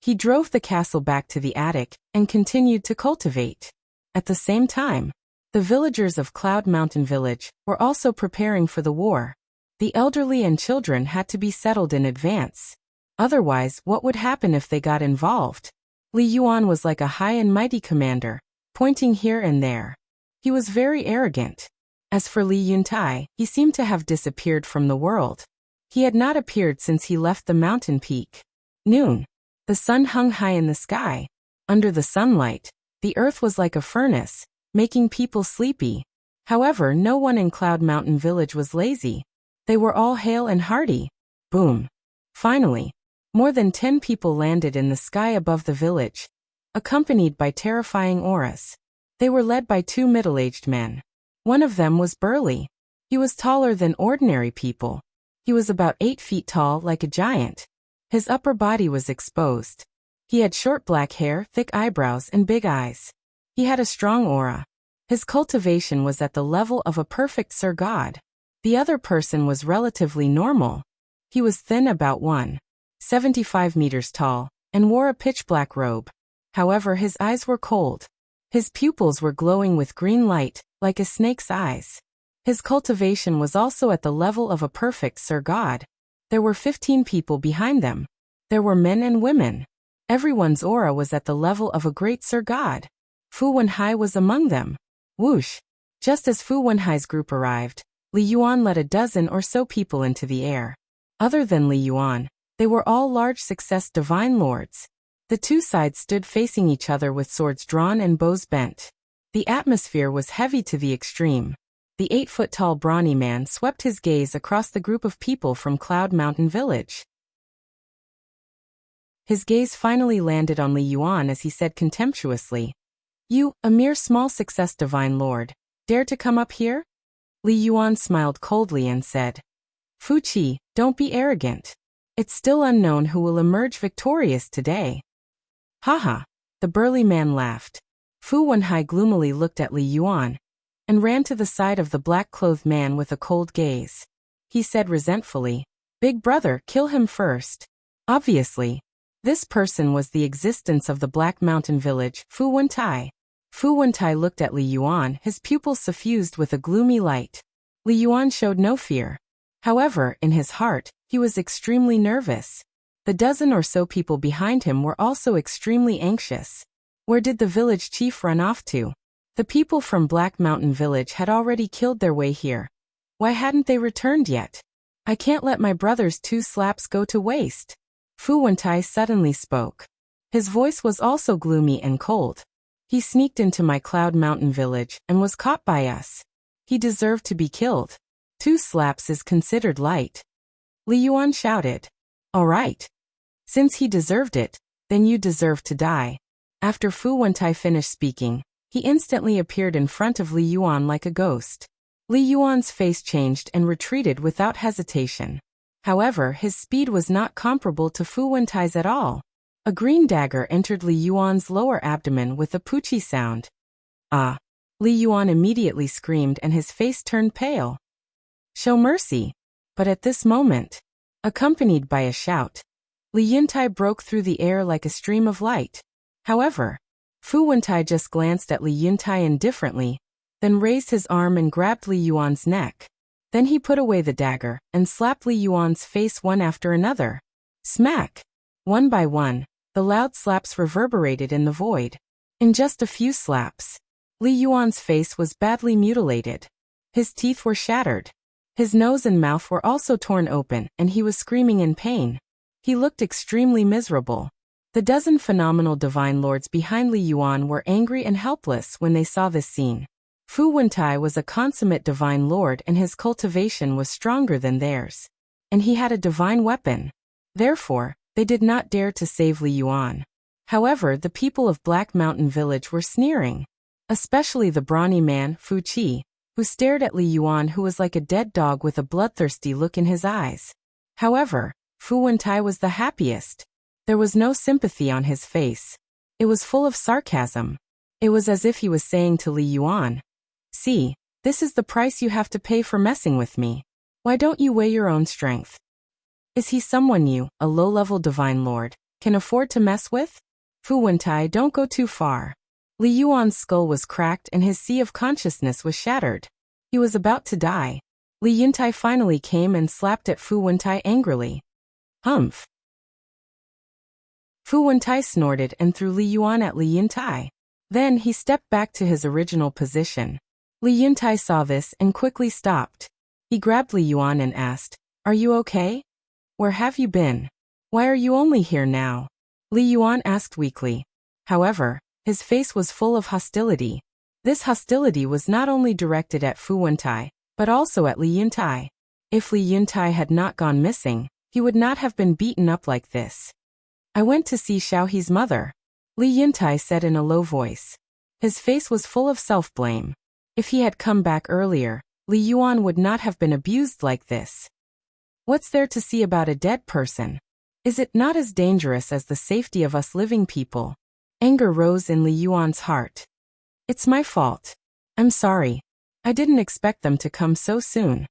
He drove the castle back to the attic and continued to cultivate. At the same time, the villagers of Cloud Mountain Village were also preparing for the war. The elderly and children had to be settled in advance. Otherwise, what would happen if they got involved? Li Yuan was like a high and mighty commander, pointing here and there. He was very arrogant. As for Li Yuntai, he seemed to have disappeared from the world. He had not appeared since he left the mountain peak. Noon. The sun hung high in the sky. Under the sunlight, the earth was like a furnace, making people sleepy. However, no one in Cloud Mountain Village was lazy. They were all hale and hearty. Boom. Finally, more than 10 people landed in the sky above the village, accompanied by terrifying auras. They were led by 2 middle-aged men. One of them was burly. He was taller than ordinary people. He was about 8 feet tall, like a giant. His upper body was exposed. He had short black hair, thick eyebrows, and big eyes. He had a strong aura. His cultivation was at the level of a perfect Sir God. The other person was relatively normal. He was thin, about 1.75 meters tall, and wore a pitch-black robe. However, his eyes were cold. His pupils were glowing with green light, like a snake's eyes. His cultivation was also at the level of a perfect Sir God. There were 15 people behind them. There were men and women. Everyone's aura was at the level of a great Sir God. Fu Wenhai was among them. Whoosh! Just as Fu Wenhai's group arrived, Li Yuan led a dozen or so people into the air. Other than Li Yuan, they were all large success divine lords. The 2 sides stood facing each other with swords drawn and bows bent. The atmosphere was heavy to the extreme. The 8-foot-tall brawny man swept his gaze across the group of people from Cloud Mountain Village. His gaze finally landed on Li Yuan as he said contemptuously, "You, a mere small success divine lord, dare to come up here?" Li Yuan smiled coldly and said, "Fu Qi, don't be arrogant. It's still unknown who will emerge victorious today." Haha, the burly man laughed. Fu Wenhai gloomily looked at Li Yuan and ran to the side of the black-clothed man with a cold gaze. He said resentfully, "Big brother, kill him first." Obviously, this person was the existence of the Black Mountain Village, Fu Wentai. Fu Wentai looked at Li Yuan, his pupils suffused with a gloomy light. Li Yuan showed no fear. However, in his heart, he was extremely nervous. The dozen or so people behind him were also extremely anxious. Where did the village chief run off to? The people from Black Mountain Village had already killed their way here. Why hadn't they returned yet? I can't let my brother's 2 slaps go to waste. Fu Wentai suddenly spoke. His voice was also gloomy and cold. He sneaked into my Cloud Mountain Village and was caught by us. He deserved to be killed. 2 slaps is considered light. Li Yuan shouted. All right. Since he deserved it, then you deserve to die. After Fu Wentai finished speaking, he instantly appeared in front of Li Yuan like a ghost. Li Yuan's face changed and retreated without hesitation. However, his speed was not comparable to Fu Wentai's at all. A green dagger entered Li Yuan's lower abdomen with a poochie sound. Ah! Li Yuan immediately screamed and his face turned pale. Show mercy! But at this moment, accompanied by a shout, Li Yuntai broke through the air like a stream of light. However, Fu Wentai just glanced at Li Yuntai indifferently, then raised his arm and grabbed Li Yuan's neck. Then he put away the dagger and slapped Li Yuan's face one after another. Smack! One by one, the loud slaps reverberated in the void. In just a few slaps, Li Yuan's face was badly mutilated. His teeth were shattered. His nose and mouth were also torn open and he was screaming in pain. He looked extremely miserable. The dozen phenomenal divine lords behind Li Yuan were angry and helpless when they saw this scene. Fu Wentai was a consummate divine lord and his cultivation was stronger than theirs. And he had a divine weapon. Therefore, they did not dare to save Li Yuan. However, the people of Black Mountain Village were sneering. Especially the brawny man, Fu Qi, who stared at Li Yuan, who was like a dead dog with a bloodthirsty look in his eyes. However, Fu Wentai was the happiest. There was no sympathy on his face. It was full of sarcasm. It was as if he was saying to Li Yuan, "See, this is the price you have to pay for messing with me. Why don't you weigh your own strength? Is he someone you, a low-level divine lord, can afford to mess with? Fu Wentai, don't go too far." Li Yuan's skull was cracked and his sea of consciousness was shattered. He was about to die. Li Yuntai finally came and slapped at Fu Wentai angrily. Humph! Fu Wentai snorted and threw Li Yuan at Li Yuntai. Then he stepped back to his original position. Li Yuntai saw this and quickly stopped. He grabbed Li Yuan and asked, "Are you okay? Where have you been? Why are you only here now?" Li Yuan asked weakly. However, his face was full of hostility. This hostility was not only directed at Fu Wentai, but also at Li Yuntai. If Li Yuntai had not gone missing, he would not have been beaten up like this. "I went to see Xiaohe's mother," Li Yuntai said in a low voice. His face was full of self-blame. If he had come back earlier, Li Yuan would not have been abused like this. What's there to see about a dead person? Is it not as dangerous as the safety of us living people? Anger rose in Li Yuan's heart. "It's my fault. I'm sorry. I didn't expect them to come so soon,"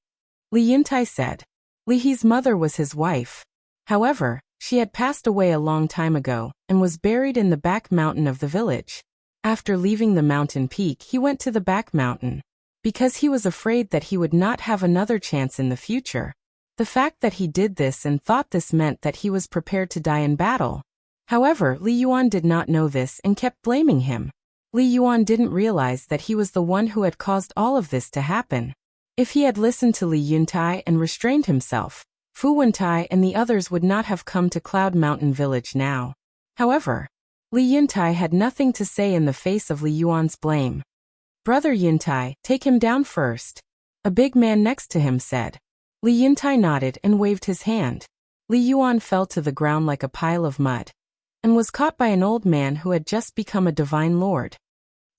Li Yuntai said. Li He's mother was his wife. However, she had passed away a long time ago, and was buried in the back mountain of the village. After leaving the mountain peak, he went to the back mountain, because he was afraid that he would not have another chance in the future. The fact that he did this and thought this meant that he was prepared to die in battle. However, Li Yuan did not know this and kept blaming him. Li Yuan didn't realize that he was the one who had caused all of this to happen. If he had listened to Li Yuntai and restrained himself, Fu Wentai and the others would not have come to Cloud Mountain Village now. However, Li Yuntai had nothing to say in the face of Li Yuan's blame. "Brother Yuntai, take him down first," a big man next to him said. Li Yuntai nodded and waved his hand. Li Yuan fell to the ground like a pile of mud, and was caught by an old man who had just become a divine lord.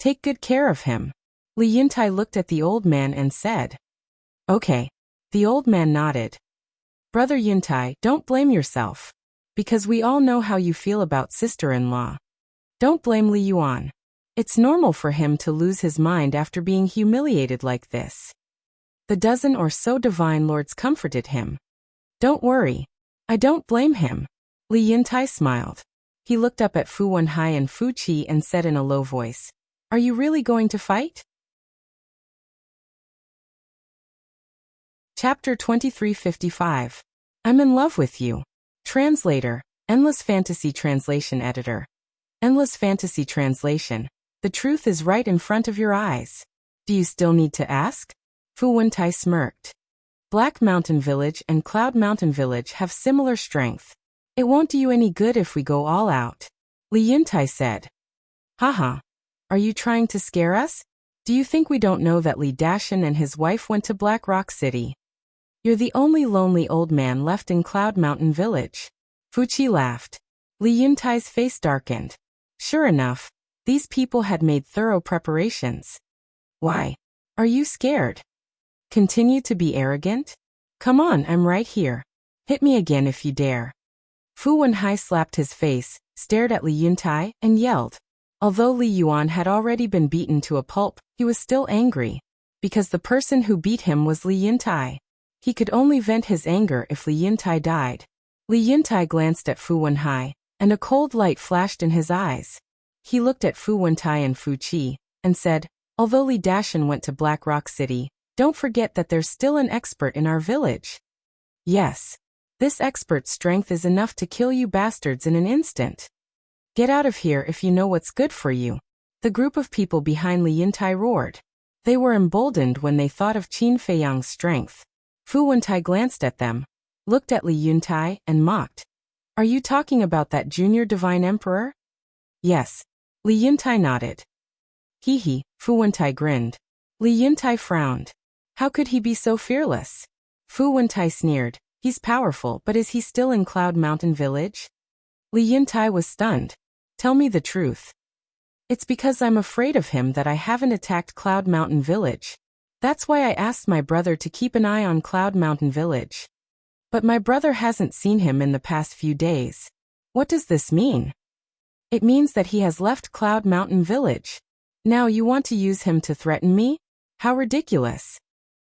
"Take good care of him." Li Yuntai looked at the old man and said. "Okay." The old man nodded. "Brother Yuntai, don't blame yourself, because we all know how you feel about sister-in-law. Don't blame Li Yuan. It's normal for him to lose his mind after being humiliated like this." The dozen or so divine lords comforted him. "Don't worry. I don't blame him." Li Yuntai smiled. He looked up at Fu Wenhai and Fu Qi and said in a low voice, "Are you really going to fight?" Chapter 2355. I'm in love with you. Translator, Endless Fantasy Translation Editor. Endless Fantasy Translation. The truth is right in front of your eyes. Do you still need to ask? Fu Wentai smirked. Black Mountain Village and Cloud Mountain Village have similar strength. It won't do you any good if we go all out, Li Yuntai said. Haha. Are you trying to scare us? Do you think we don't know that Li Dashan and his wife went to Black Rock City? You're the only lonely old man left in Cloud Mountain Village. Fu Qi laughed. Li Yuntai's face darkened. Sure enough, these people had made thorough preparations. Why? Are you scared? Continue to be arrogant? Come on, I'm right here. Hit me again if you dare. Fu Wenhai slapped his face, stared at Li Yuntai, and yelled. Although Li Yuan had already been beaten to a pulp, he was still angry, because the person who beat him was Li Yuntai. He could only vent his anger if Li Yuntai died. Li Yuntai glanced at Fu Wenhai, and a cold light flashed in his eyes. He looked at Fu Wentai and Fu Qi, and said, although Li Dashan went to Black Rock City, don't forget that there's still an expert in our village. Yes. This expert's strength is enough to kill you bastards in an instant. Get out of here if you know what's good for you. The group of people behind Li Yuntai roared. They were emboldened when they thought of Qin Feiyang's strength. Fu Wentai glanced at them, looked at Li Yuntai, and mocked. Are you talking about that junior divine emperor? Yes. Li Yuntai nodded. Hee, Fu Wentai grinned. Li Yuntai frowned. How could he be so fearless? Fu Wentai sneered. He's powerful, but is he still in Cloud Mountain Village? Li Yuntai was stunned. Tell me the truth. It's because I'm afraid of him that I haven't attacked Cloud Mountain Village. That's why I asked my brother to keep an eye on Cloud Mountain Village. But my brother hasn't seen him in the past few days. What does this mean? It means that he has left Cloud Mountain Village. Now you want to use him to threaten me? How ridiculous.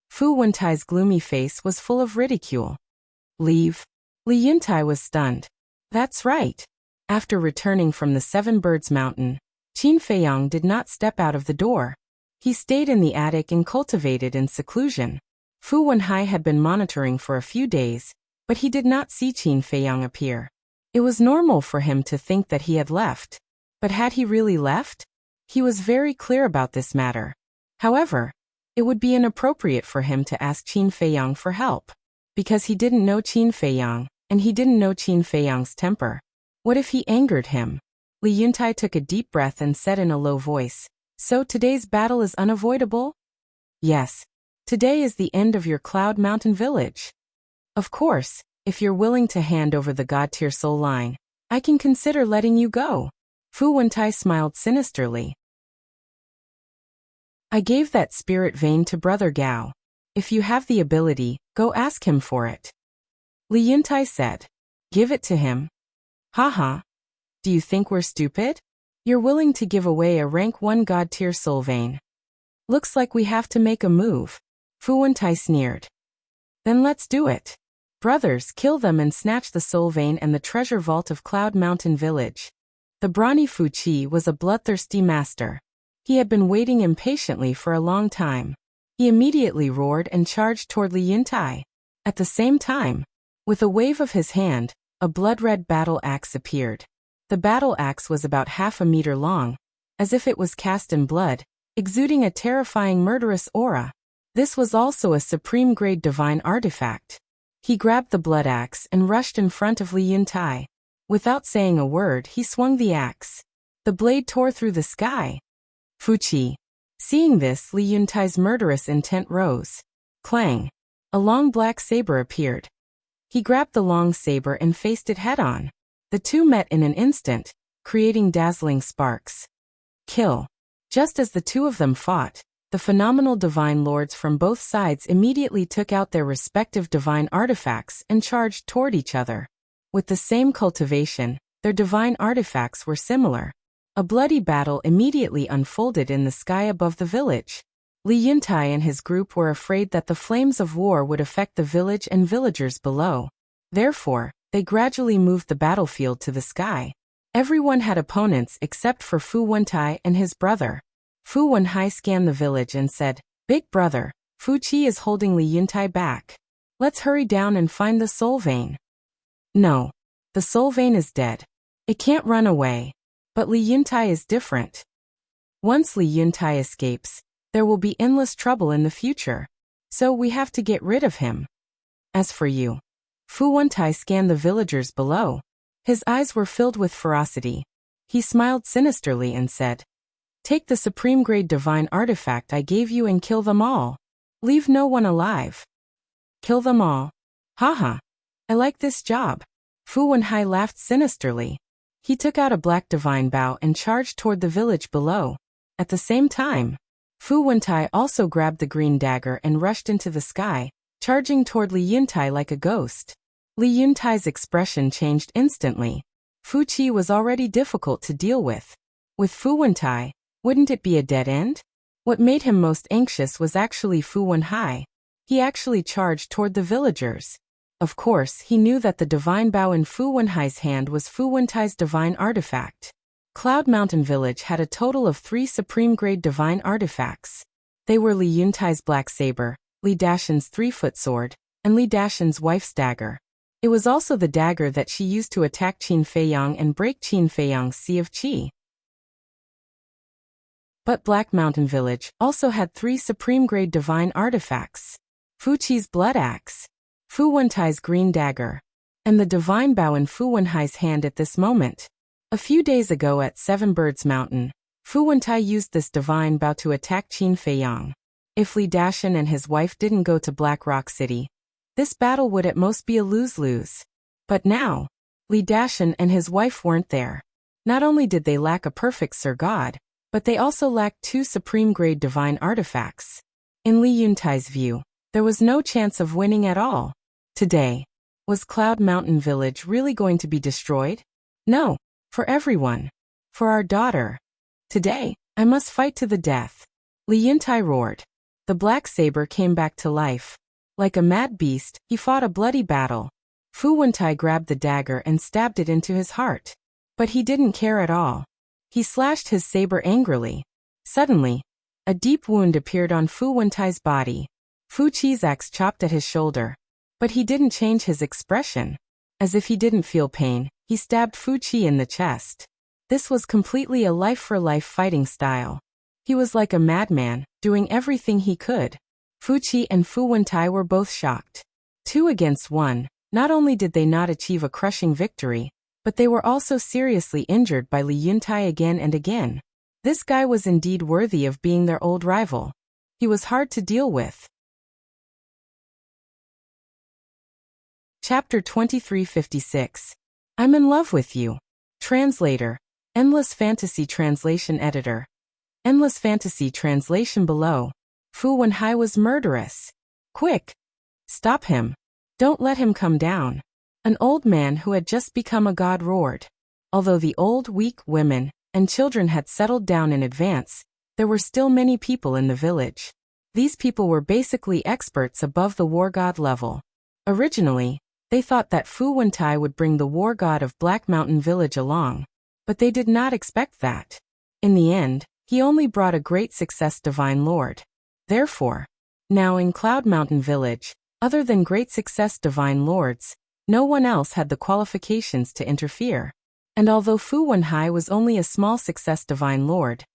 Fu Wentai's gloomy face was full of ridicule. Leave? Li Yuntai was stunned. That's right. After returning from the Seven Birds Mountain, Qin Feiyang did not step out of the door. He stayed in the attic and cultivated in seclusion. Fu Wenhai had been monitoring for a few days, but he did not see Qin Feiyang appear. It was normal for him to think that he had left. But had he really left? He was very clear about this matter. However, It would be inappropriate for him to ask Qin Feiyang for help, because he didn't know Qin Feiyang, and he didn't know Qin Feiyang's temper. What if he angered him? Li Yuntai took a deep breath and said in a low voice, "So today's battle is unavoidable?" "Yes. Today is the end of your Cloud Mountain village. Of course, if you're willing to hand over the God-tier soul line, I can consider letting you go." Fu Wentai smiled sinisterly. "I gave that spirit vein to Brother Gao. If you have the ability, go ask him for it." Li Yuntai said. "Give it to him? Haha. Do you think we're stupid? You're willing to give away a rank 1 God-tier soul vein. Looks like we have to make a move." Fu Wentai sneered. "Then let's do it. Brothers, kill them and snatch the soul vein and the treasure vault of Cloud Mountain Village." The brawny Fu Qi was a bloodthirsty master. He had been waiting impatiently for a long time. He immediately roared and charged toward Li Yuntai. At the same time, with a wave of his hand, a blood-red battle axe appeared. The battle axe was about 1/2 meter long, as if it was cast in blood, exuding a terrifying murderous aura. This was also a supreme-grade divine artifact. He grabbed the blood axe and rushed in front of Li Yuntai. Without saying a word, he swung the axe. The blade tore through the sky. Fu Qi. Seeing this, Li Yuntai's murderous intent rose. Clang! A long black saber appeared. He grabbed the long saber and faced it head-on. The two met in an instant, creating dazzling sparks. Kill! Just as the two of them fought, the phenomenal divine lords from both sides immediately took out their respective divine artifacts and charged toward each other. With the same cultivation, their divine artifacts were similar. A bloody battle immediately unfolded in the sky above the village. Li Yuntai and his group were afraid that the flames of war would affect the village and villagers below. Therefore, they gradually moved the battlefield to the sky. Everyone had opponents except for Fu Wentai and his brother. Fu Wenhai scanned the village and said, "Big brother, Fu Qi is holding Li Yuntai back. Let's hurry down and find the soul vein." "No. The soul vein is dead. It can't run away. But Li Yuntai is different. Once Li Yuntai escapes, there will be endless trouble in the future. So we have to get rid of him. As for you." Fu Wentai scanned the villagers below. His eyes were filled with ferocity. He smiled sinisterly and said, "Take the supreme-grade divine artifact I gave you and kill them all. Leave no one alive." "Kill them all? Haha. I like this job." Fu Wenhai laughed sinisterly. He took out a black divine bow and charged toward the village below. At the same time, Fu Wentai also grabbed the green dagger and rushed into the sky, charging toward Li Yuntai like a ghost. Li Yuntai's expression changed instantly. Fu Qi was already difficult to deal with. With Fu Wentai, wouldn't it be a dead end? What made him most anxious was actually Fu Wenhai. He actually charged toward the villagers. Of course, he knew that the divine bow in Fu Wenhai's hand was Fu Wentai's divine artifact. Cloud Mountain Village had a total of 3 supreme-grade divine artifacts. They were Li Yuntai's black saber, Li Dashan's 3-foot sword, and Li Dashan's wife's dagger. It was also the dagger that she used to attack Qin Feiyang and break Qin Feiyang's Sea of Qi. But Black Mountain Village also had 3 supreme-grade divine artifacts. Fu Qi's blood axe, Fu Wentai's green dagger, and the divine bow in Fu Wenhai's hand at this moment. A few days ago at Seven Birds Mountain, Fu Wentai used this divine bow to attack Qin Feiyang. If Li Dashan and his wife didn't go to Black Rock City, this battle would at most be a lose-lose. But now, Li Dashan and his wife weren't there. Not only did they lack a perfect Sir God, but they also lacked 2 supreme-grade divine artifacts. In Li Yuntai's view, there was no chance of winning at all. Today, was Cloud Mountain Village really going to be destroyed? No, for everyone. For our daughter. Today, I must fight to the death. Li Yuntai roared. The black saber came back to life. Like a mad beast, he fought a bloody battle. Fu Wentai grabbed the dagger and stabbed it into his heart. But he didn't care at all. He slashed his saber angrily. Suddenly, a deep wound appeared on Fu Wentai's body. Fu Qi's axe chopped at his shoulder. But he didn't change his expression. As if he didn't feel pain, he stabbed Fu Qi in the chest. This was completely a life-for-life fighting style. He was like a madman, doing everything he could. Fu Qi and Fu Wentai were both shocked. 2 against 1, not only did they not achieve a crushing victory, but they were also seriously injured by Li Yuntai again and again. This guy was indeed worthy of being their old rival. He was hard to deal with. Chapter 2356. I'm in love with you. Translator. Endless Fantasy Translation Editor. Endless Fantasy Translation below. Fu Wenhai was murderous. Quick! Stop him. Don't let him come down. An old man who had just become a god roared. Although the old, weak women and children had settled down in advance, there were still many people in the village. These people were basically experts above the war god level. Originally, they thought that Fu Wentai would bring the war god of Black Mountain Village along, but they did not expect that. In the end, he only brought a great success Divine Lord. Therefore, now in Cloud Mountain Village, other than great success Divine Lords, no one else had the qualifications to interfere. And although Fu Wenhai was only a small success Divine Lord,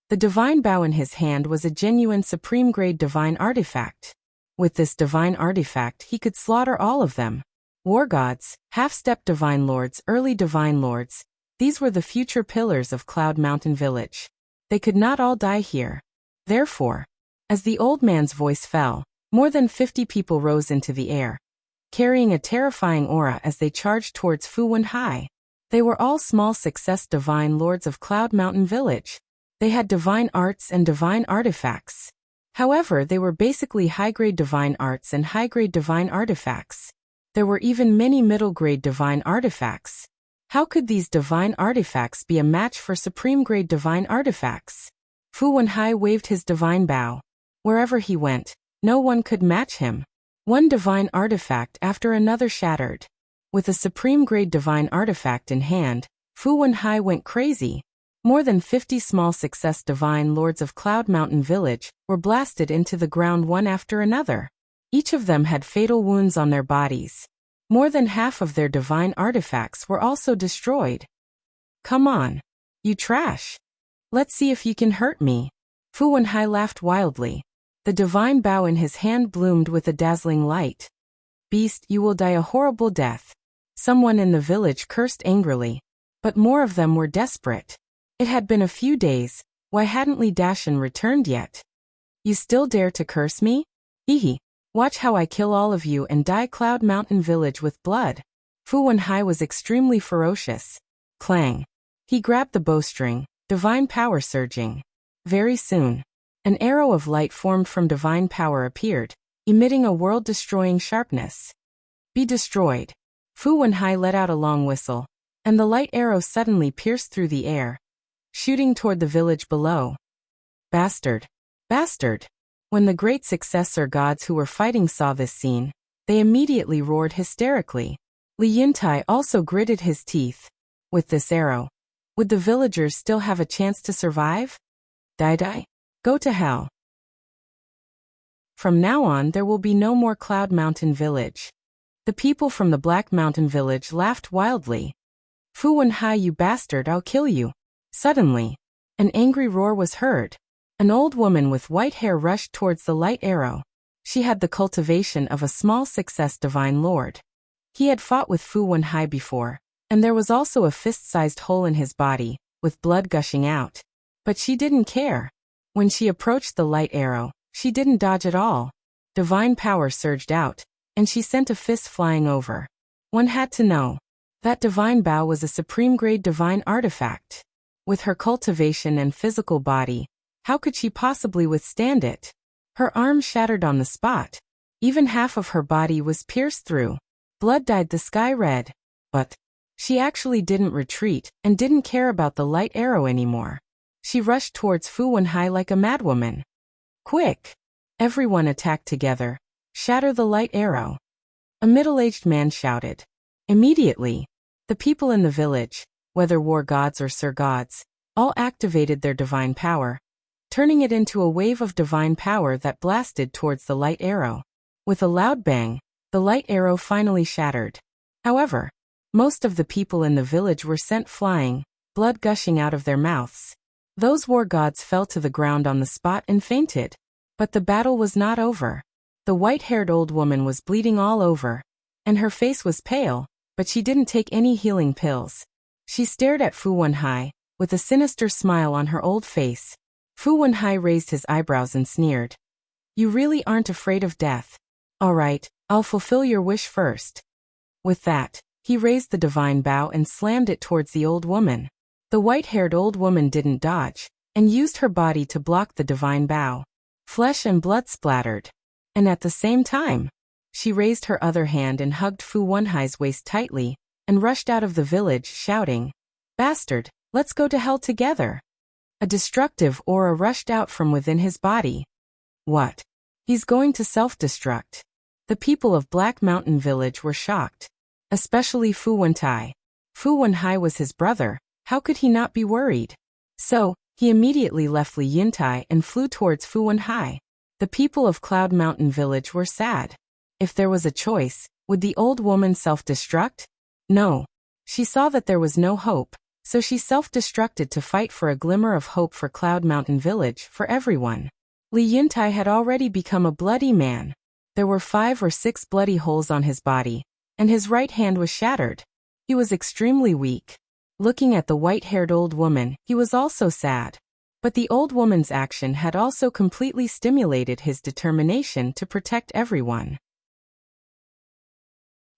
the divine bow in his hand was a genuine supreme-grade divine artifact. With this divine artifact he could slaughter all of them. War gods, half-step divine lords, early divine lords, these were the future pillars of Cloud Mountain Village. They could not all die here. Therefore, as the old man's voice fell, more than 50 people rose into the air, carrying a terrifying aura as they charged towards Fu Wenhai. They were all small success divine lords of Cloud Mountain Village. They had divine arts and divine artifacts. However, they were basically high-grade divine arts and high-grade divine artifacts. There were even many middle-grade divine artifacts. How could these divine artifacts be a match for supreme-grade divine artifacts? Fu Wenhai waved his divine bow. Wherever he went, no one could match him. One divine artifact after another shattered. With a supreme-grade divine artifact in hand, Fu Wenhai went crazy. More than 50 small success divine lords of Cloud Mountain Village were blasted into the ground one after another. Each of them had fatal wounds on their bodies. More than half of their divine artifacts were also destroyed. Come on. You trash. Let's see if you can hurt me. Fu Wenhai laughed wildly. The divine bow in his hand bloomed with a dazzling light. Beast, you will die a horrible death. Someone in the village cursed angrily. But more of them were desperate. It had been a few days. Why hadn't Li Dashan returned yet? You still dare to curse me? Hehe. Watch how I kill all of you and dye Cloud Mountain Village with blood. Fu Wenhai was extremely ferocious. Clang. He grabbed the bowstring, divine power surging. Very soon, an arrow of light formed from divine power appeared, emitting a world-destroying sharpness. Be destroyed. Fu Wenhai let out a long whistle, and the light arrow suddenly pierced through the air, shooting toward the village below. Bastard! Bastard! When the great successor gods who were fighting saw this scene, they immediately roared hysterically. Li Yuntai also gritted his teeth. With this arrow, would the villagers still have a chance to survive? Die. Go to hell. From now on there will be no more Cloud Mountain Village. The people from the Black Mountain Village laughed wildly. Fu Wenhai, you bastard, I'll kill you. Suddenly, an angry roar was heard. An old woman with white hair rushed towards the light arrow. She had the cultivation of a small success divine lord. He had fought with Fu Wenhai before, and there was also a fist-sized hole in his body, with blood gushing out. But she didn't care. When she approached the light arrow, she didn't dodge at all. Divine power surged out, and she sent a fist flying over. One had to know. That divine bow was a supreme-grade divine artifact. With her cultivation and physical body, how could she possibly withstand it? Her arm shattered on the spot. Even half of her body was pierced through. Blood dyed the sky red. But she actually didn't retreat and didn't care about the light arrow anymore. She rushed towards Fu Wenhai like a madwoman. Quick! Everyone attacked together. Shatter the light arrow. A middle-aged man shouted. Immediately, the people in the village, whether war gods or sir gods, all activated their divine power, turning it into a wave of divine power that blasted towards the light arrow. With a loud bang, the light arrow finally shattered. However, most of the people in the village were sent flying, blood gushing out of their mouths. Those war gods fell to the ground on the spot and fainted. But the battle was not over. The white-haired old woman was bleeding all over, and her face was pale, but she didn't take any healing pills. She stared at Fu Wenhai, with a sinister smile on her old face. Fu Wenhai raised his eyebrows and sneered. You really aren't afraid of death. All right, I'll fulfill your wish first. With that, he raised the divine bow and slammed it towards the old woman. The white-haired old woman didn't dodge, and used her body to block the divine bow. Flesh and blood splattered. And at the same time, she raised her other hand and hugged Fu Wenhai's waist tightly, and rushed out of the village shouting, Bastard, let's go to hell together. A destructive aura rushed out from within his body. What? He's going to self-destruct. The people of Black Mountain Village were shocked. Especially Fu Wentai. Fu Wenhai was his brother, how could he not be worried? So, he immediately left Li Yuntai and flew towards Fu Wenhai. The people of Cloud Mountain Village were sad. If there was a choice, would the old woman self-destruct? No. She saw that there was no hope, so she self-destructed to fight for a glimmer of hope for Cloud Mountain Village for everyone. Li Yuntai had already become a bloody man. There were 5 or 6 bloody holes on his body, and his right hand was shattered. He was extremely weak. Looking at the white-haired old woman, he was also sad. But the old woman's action had also completely stimulated his determination to protect everyone.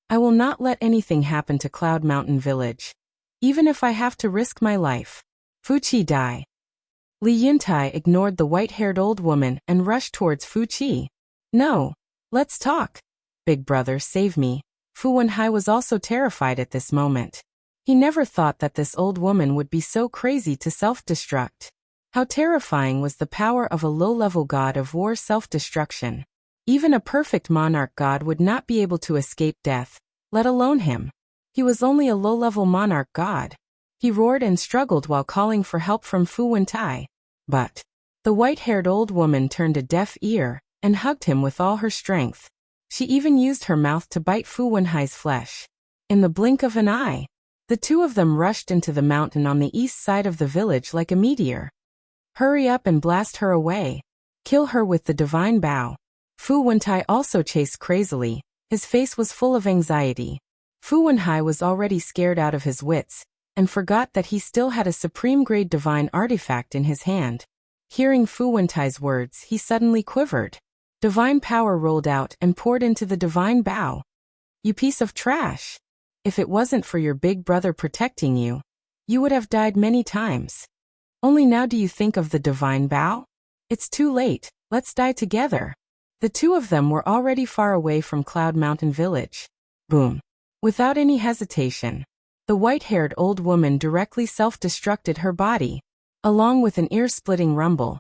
I will not let anything happen to Cloud Mountain Village. Even if I have to risk my life. Fu Qi die. Li Yuntai ignored the white-haired old woman and rushed towards Fu Qi. No. Let's talk. Big brother, save me. Fu Wenhai was also terrified at this moment. He never thought that this old woman would be so crazy to self-destruct. How terrifying was the power of a low-level god of war self-destruction. Even a perfect monarch god would not be able to escape death, let alone him. He was only a low-level monarch god. He roared and struggled while calling for help from Fu Wentai. But the white-haired old woman turned a deaf ear and hugged him with all her strength. She even used her mouth to bite Fu Wenhai's flesh. In the blink of an eye, the two of them rushed into the mountain on the east side of the village like a meteor. Hurry up and blast her away. Kill her with the divine bow. Fu Wentai also chased crazily. His face was full of anxiety. Fu Wenhai was already scared out of his wits, and forgot that he still had a supreme-grade divine artifact in his hand. Hearing Fu Wentai's words, he suddenly quivered. Divine power rolled out and poured into the divine bow. You piece of trash! If it wasn't for your big brother protecting you, you would have died many times. Only now do you think of the divine bow? It's too late, let's die together. The two of them were already far away from Cloud Mountain Village. Boom. Without any hesitation, the white-haired old woman directly self-destructed her body, along with an ear-splitting rumble.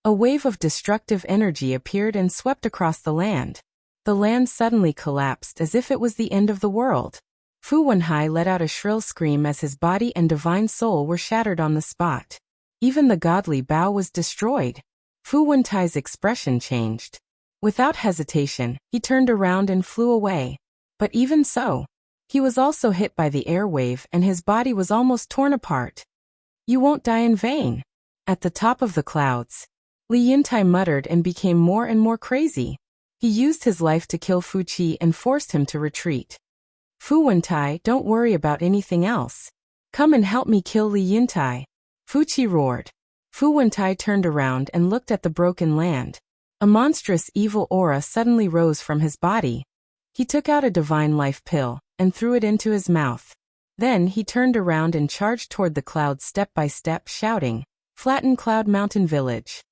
A wave of destructive energy appeared and swept across the land. The land suddenly collapsed as if it was the end of the world. Fu Wenhai let out a shrill scream as his body and divine soul were shattered on the spot. Even the godly bow was destroyed. Fu Wentai's expression changed. Without hesitation, he turned around and flew away. But even so, he was also hit by the air wave and his body was almost torn apart. You won't die in vain. At the top of the clouds, Li Yuntai muttered and became more and more crazy. He used his life to kill Fu Qi and forced him to retreat. Fu Wentai, don't worry about anything else. Come and help me kill Li Yuntai. Fu Qi roared. Fu Wentai turned around and looked at the broken land. A monstrous evil aura suddenly rose from his body. He took out a divine life pill and threw it into his mouth. Then he turned around and charged toward the clouds step by step, shouting, "Flatten Cloud Mountain Village."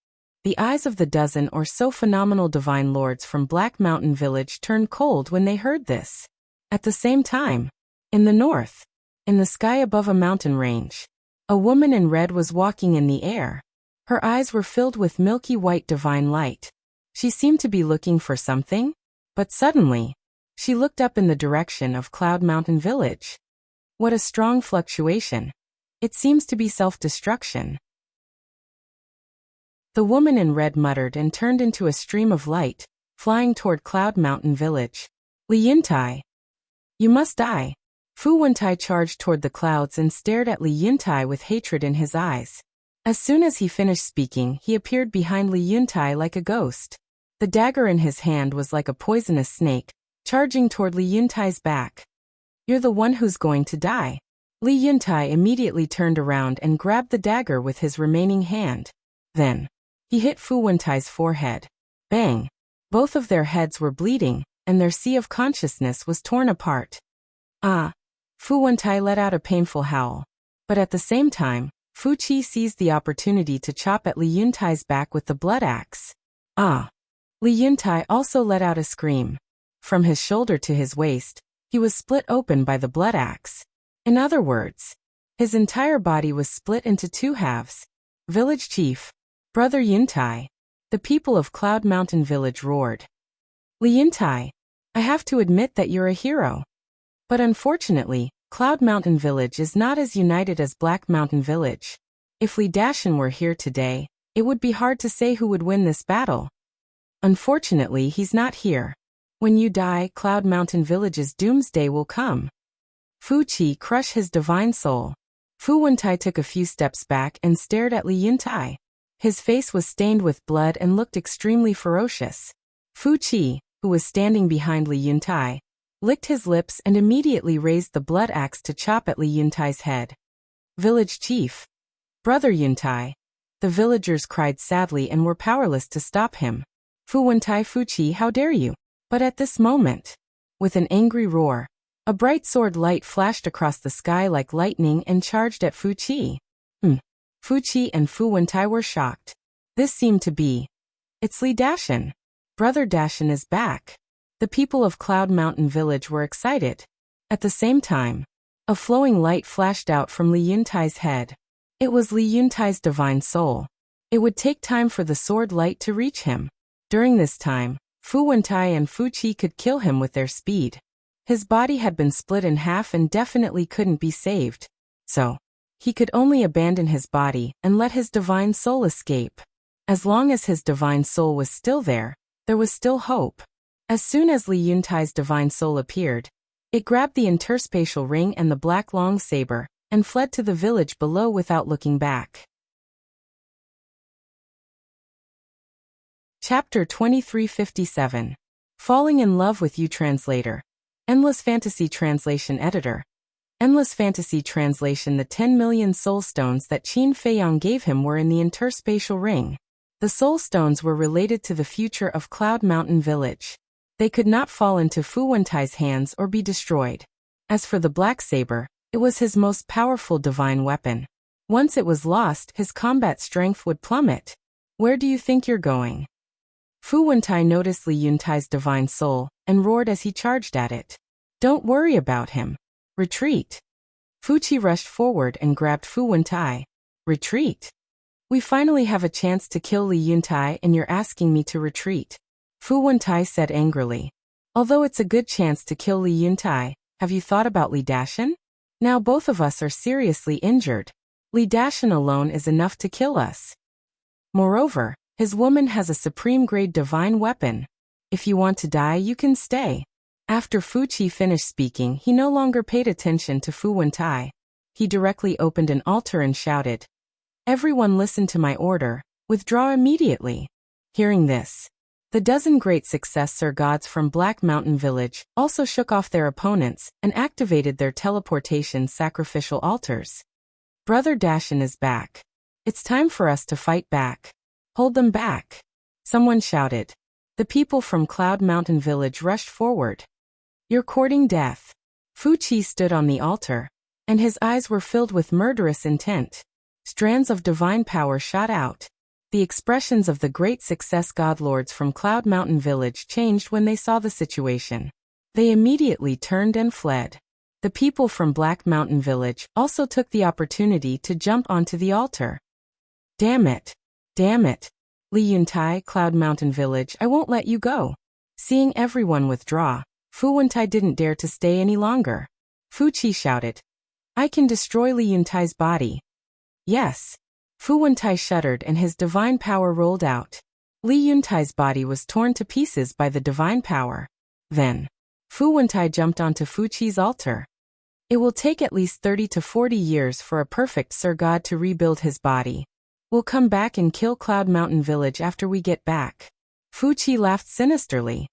The eyes of the dozen or so phenomenal divine lords from Black Mountain Village turned cold when they heard this. At the same time, in the north, in the sky above a mountain range, a woman in red was walking in the air. Her eyes were filled with milky white divine light. She seemed to be looking for something, but suddenly, she looked up in the direction of Cloud Mountain Village. What a strong fluctuation. It seems to be self-destruction. The woman in red muttered and turned into a stream of light, flying toward Cloud Mountain Village. Li Yuntai. You must die. Fu Wentai charged toward the clouds and stared at Li Yuntai with hatred in his eyes. As soon as he finished speaking, he appeared behind Li Yuntai like a ghost. The dagger in his hand was like a poisonous snake, charging toward Li Yuntai's back. "You're the one who's going to die." Li Yuntai immediately turned around and grabbed the dagger with his remaining hand. Then, he hit Fu Wentai's forehead. Bang! Both of their heads were bleeding, and their sea of consciousness was torn apart. Ah! Fu Wentai let out a painful howl. But at the same time, Fu Qi seized the opportunity to chop at Li Yuntai's back with the blood axe. Ah! Li Yuntai also let out a scream. From his shoulder to his waist, he was split open by the blood axe. In other words, his entire body was split into two halves. Village chief, Brother Yuntai. The people of Cloud Mountain Village roared. "Li Yuntai, I have to admit that you're a hero. But unfortunately, Cloud Mountain Village is not as united as Black Mountain Village. If Li Dashan were here today, it would be hard to say who would win this battle. Unfortunately, he's not here. When you die, Cloud Mountain Village's doomsday will come." Fu Qi crushed his divine soul. Fu Wentai took a few steps back and stared at Li Yuntai. His face was stained with blood and looked extremely ferocious. Fu Qi, who was standing behind Li Yuntai, licked his lips and immediately raised the blood axe to chop at Li Yuntai's head. "Village chief, Brother Yuntai." The villagers cried sadly and were powerless to stop him. "Fu Wentai, Fu Qi, how dare you?" But at this moment, with an angry roar, a bright sword light flashed across the sky like lightning and charged at Fu Qi. Fu Qi and Fu Wentai were shocked. This seemed to be, "It's Li Dashan. Brother Dashan is back." The people of Cloud Mountain Village were excited. At the same time, a flowing light flashed out from Li Yuntai's head. It was Li Yuntai's divine soul. It would take time for the sword light to reach him. During this time, Fu Wentai and Fu Qi could kill him with their speed. His body had been split in half and definitely couldn't be saved. So, he could only abandon his body and let his divine soul escape. As long as his divine soul was still there was still hope. As soon as Li Yuntai's divine soul appeared, it grabbed the interspatial ring and the black long saber, and fled to the village below without looking back. Chapter 2357. Falling in Love with You. Translator. Endless Fantasy Translation Editor. Endless Fantasy Translation. The 10 million soul stones that Qin Feiyang gave him were in the interspatial ring. The soul stones were related to the future of Cloud Mountain Village. They could not fall into Fu Wentai's hands or be destroyed. As for the black saber, it was his most powerful divine weapon. Once it was lost, his combat strength would plummet. "Where do you think you're going?" Fu Wentai noticed Li Yuntai's divine soul, and roared as he charged at it. "Don't worry about him. Retreat." Fu Qi rushed forward and grabbed Fu Wentai. "Retreat? We finally have a chance to kill Li Yuntai and you're asking me to retreat," Fu Wentai said angrily. "Although it's a good chance to kill Li Yuntai, have you thought about Li Dashan? Now both of us are seriously injured. Li Dashan alone is enough to kill us. Moreover, his woman has a supreme-grade divine weapon. If you want to die, you can stay." After Fu Qi finished speaking, he no longer paid attention to Fu Wentai. He directly opened an altar and shouted, "Everyone listen to my order, withdraw immediately." Hearing this, the dozen great successor gods from Black Mountain Village also shook off their opponents and activated their teleportation sacrificial altars. "Brother Dashan is back. It's time for us to fight back. Hold them back," someone shouted. The people from Cloud Mountain Village rushed forward. "You're courting death." Fu Qi stood on the altar, and his eyes were filled with murderous intent. Strands of divine power shot out. The expressions of the great success godlords from Cloud Mountain Village changed when they saw the situation. They immediately turned and fled. The people from Black Mountain Village also took the opportunity to jump onto the altar. "Damn it! Damn it! Li Yuntai, Cloud Mountain Village, I won't let you go." Seeing everyone withdraw, Fu Wentai didn't dare to stay any longer. Fu Qi shouted, "I can destroy Li Yuntai's body." "Yes." Fu Wentai shuddered and his divine power rolled out. Li Yuntai's body was torn to pieces by the divine power. Then, Fu Wentai jumped onto Fu Qi's altar. It will take at least 30 to 40 years for a perfect Sir God to rebuild his body. We'll come back and kill Cloud Mountain Village after we get back. Fu Qi laughed sinisterly.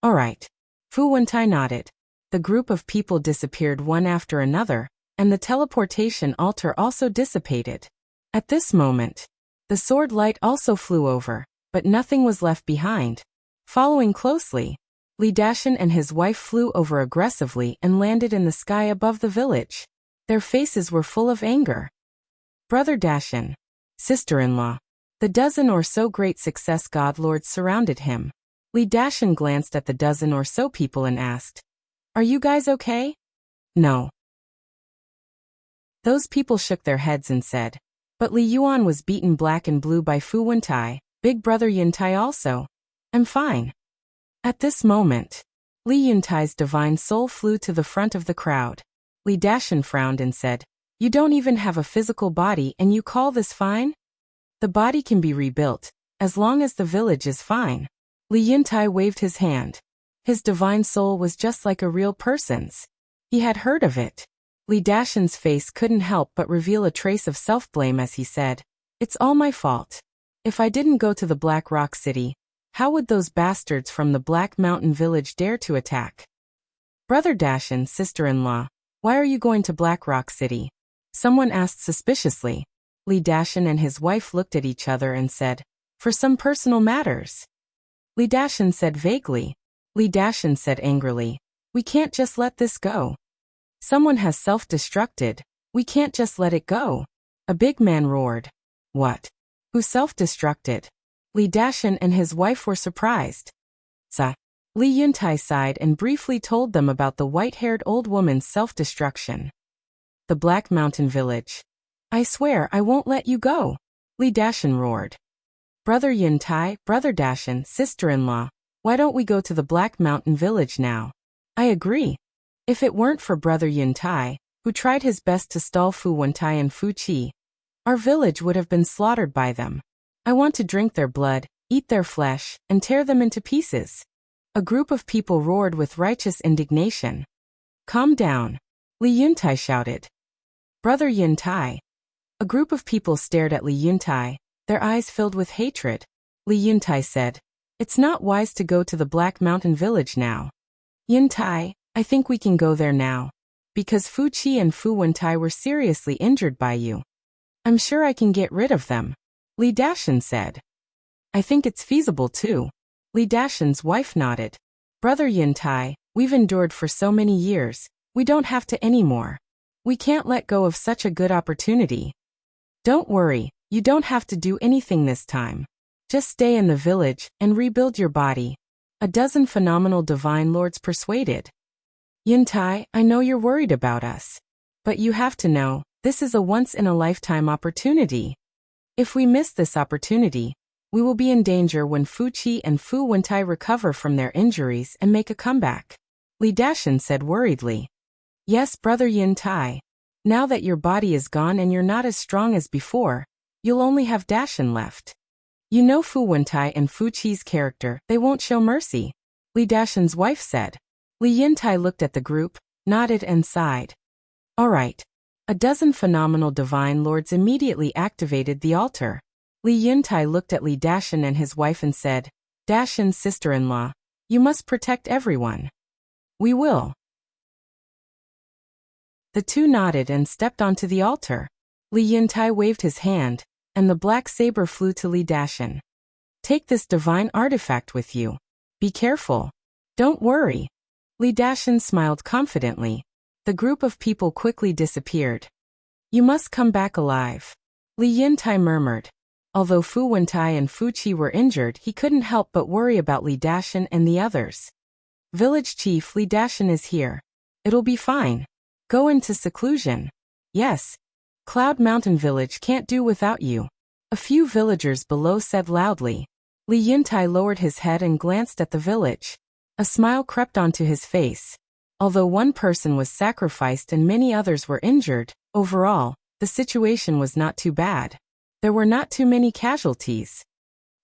All right. Fu Wentai nodded. The group of people disappeared one after another, and the teleportation altar also dissipated. At this moment, the sword light also flew over, but nothing was left behind. Following closely, Li Dashan and his wife flew over aggressively and landed in the sky above the village. Their faces were full of anger. Brother Dashan, sister-in-law. The dozen or so great success god lords surrounded him. Li Dashan glanced at the dozen or so people and asked, "Are you guys okay?" "No." Those people shook their heads and said, "But Li Yuan was beaten black and blue by Fu Wentai, Big Brother Yuntai also. I'm fine." At this moment, Li Yuntai's divine soul flew to the front of the crowd. Li Dashan frowned and said, "You don't even have a physical body and you call this fine?" "The body can be rebuilt, as long as the village is fine." Li Yuntai waved his hand. His divine soul was just like a real person's. He had heard of it. Li Dashan's face couldn't help but reveal a trace of self-blame as he said, "It's all my fault. If I didn't go to the Black Rock City, how would those bastards from the Black Mountain Village dare to attack?" "Brother Dashan, sister-in-law, why are you going to Black Rock City?" someone asked suspiciously. Li Dashan and his wife looked at each other and said, "For some personal matters." Li Dashan said vaguely. Li Dashan said angrily, "We can't just let this go. Someone has self-destructed. We can't just let it go." A big man roared. "What? Who self-destructed?" Li Dashan and his wife were surprised. Li Yuntai sighed and briefly told them about the white-haired old woman's self-destruction. "The Black Mountain Village. I swear I won't let you go," Li Dashan roared. "Brother Yuntai, Brother Dashan, sister-in-law, why don't we go to the Black Mountain Village now?" "I agree. If it weren't for Brother Yuntai, who tried his best to stall Fu Wentai and Fu Qi, our village would have been slaughtered by them. I want to drink their blood, eat their flesh, and tear them into pieces." A group of people roared with righteous indignation. "Calm down," Li Yuntai shouted. "Brother Yuntai." A group of people stared at Li Yuntai, their eyes filled with hatred. Li Yuntai said, "It's not wise to go to the Black Mountain Village now. Yuntai, I think we can go there now, because Fu Qi and Fu Wentai were seriously injured by you. I'm sure I can get rid of them," Li Dashan said. "I think it's feasible too." Li Dashan's wife nodded. "Brother Yuntai, we've endured for so many years, we don't have to anymore. We can't let go of such a good opportunity." "Don't worry, you don't have to do anything this time. Just stay in the village and rebuild your body," a dozen phenomenal divine lords persuaded. "Yuntai, I know you're worried about us. But you have to know, this is a once-in-a-lifetime opportunity. If we miss this opportunity, we will be in danger when Fu Qi and Fu Wentai recover from their injuries and make a comeback," Li Dashan said worriedly. "Yes, Brother Yuntai. Now that your body is gone and you're not as strong as before, you'll only have Dashan left. You know Fu Wentai and Fu Qi's character, they won't show mercy," Li Dashan's wife said. Li Yuntai looked at the group, nodded and sighed. "All right." A dozen phenomenal divine lords immediately activated the altar. Li Yuntai looked at Li Dashan and his wife and said, "Dashan's sister-in-law, you must protect everyone." "We will." The two nodded and stepped onto the altar. Li Yuntai waved his hand, and the black saber flew to Li Dashan. "Take this divine artifact with you. Be careful. Don't worry." Li Dashan smiled confidently. The group of people quickly disappeared. "You must come back alive," Li Yuntai murmured. Although Fu Wentai and Fu Qi were injured, he couldn't help but worry about Li Dashan and the others. "Village Chief, Li Dashan is here. It'll be fine. Go into seclusion." "Yes. Cloud Mountain Village can't do without you," a few villagers below said loudly. Li Yuntai lowered his head and glanced at the village. A smile crept onto his face. Although one person was sacrificed and many others were injured, overall, the situation was not too bad. There were not too many casualties.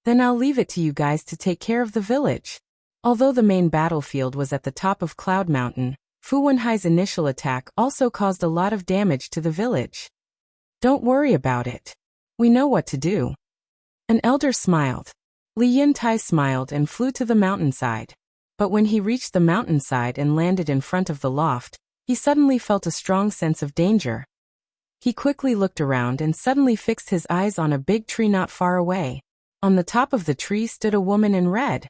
"Then I'll leave it to you guys to take care of the village." Although the main battlefield was at the top of Cloud Mountain, Fu Wenhai's initial attack also caused a lot of damage to the village. "Don't worry about it. We know what to do. An elder smiled. Li Yintai smiled and flew to the mountainside. But when he reached the mountainside and landed in front of the loft, he suddenly felt a strong sense of danger. He quickly looked around and suddenly fixed his eyes on a big tree not far away. On the top of the tree stood a woman in red.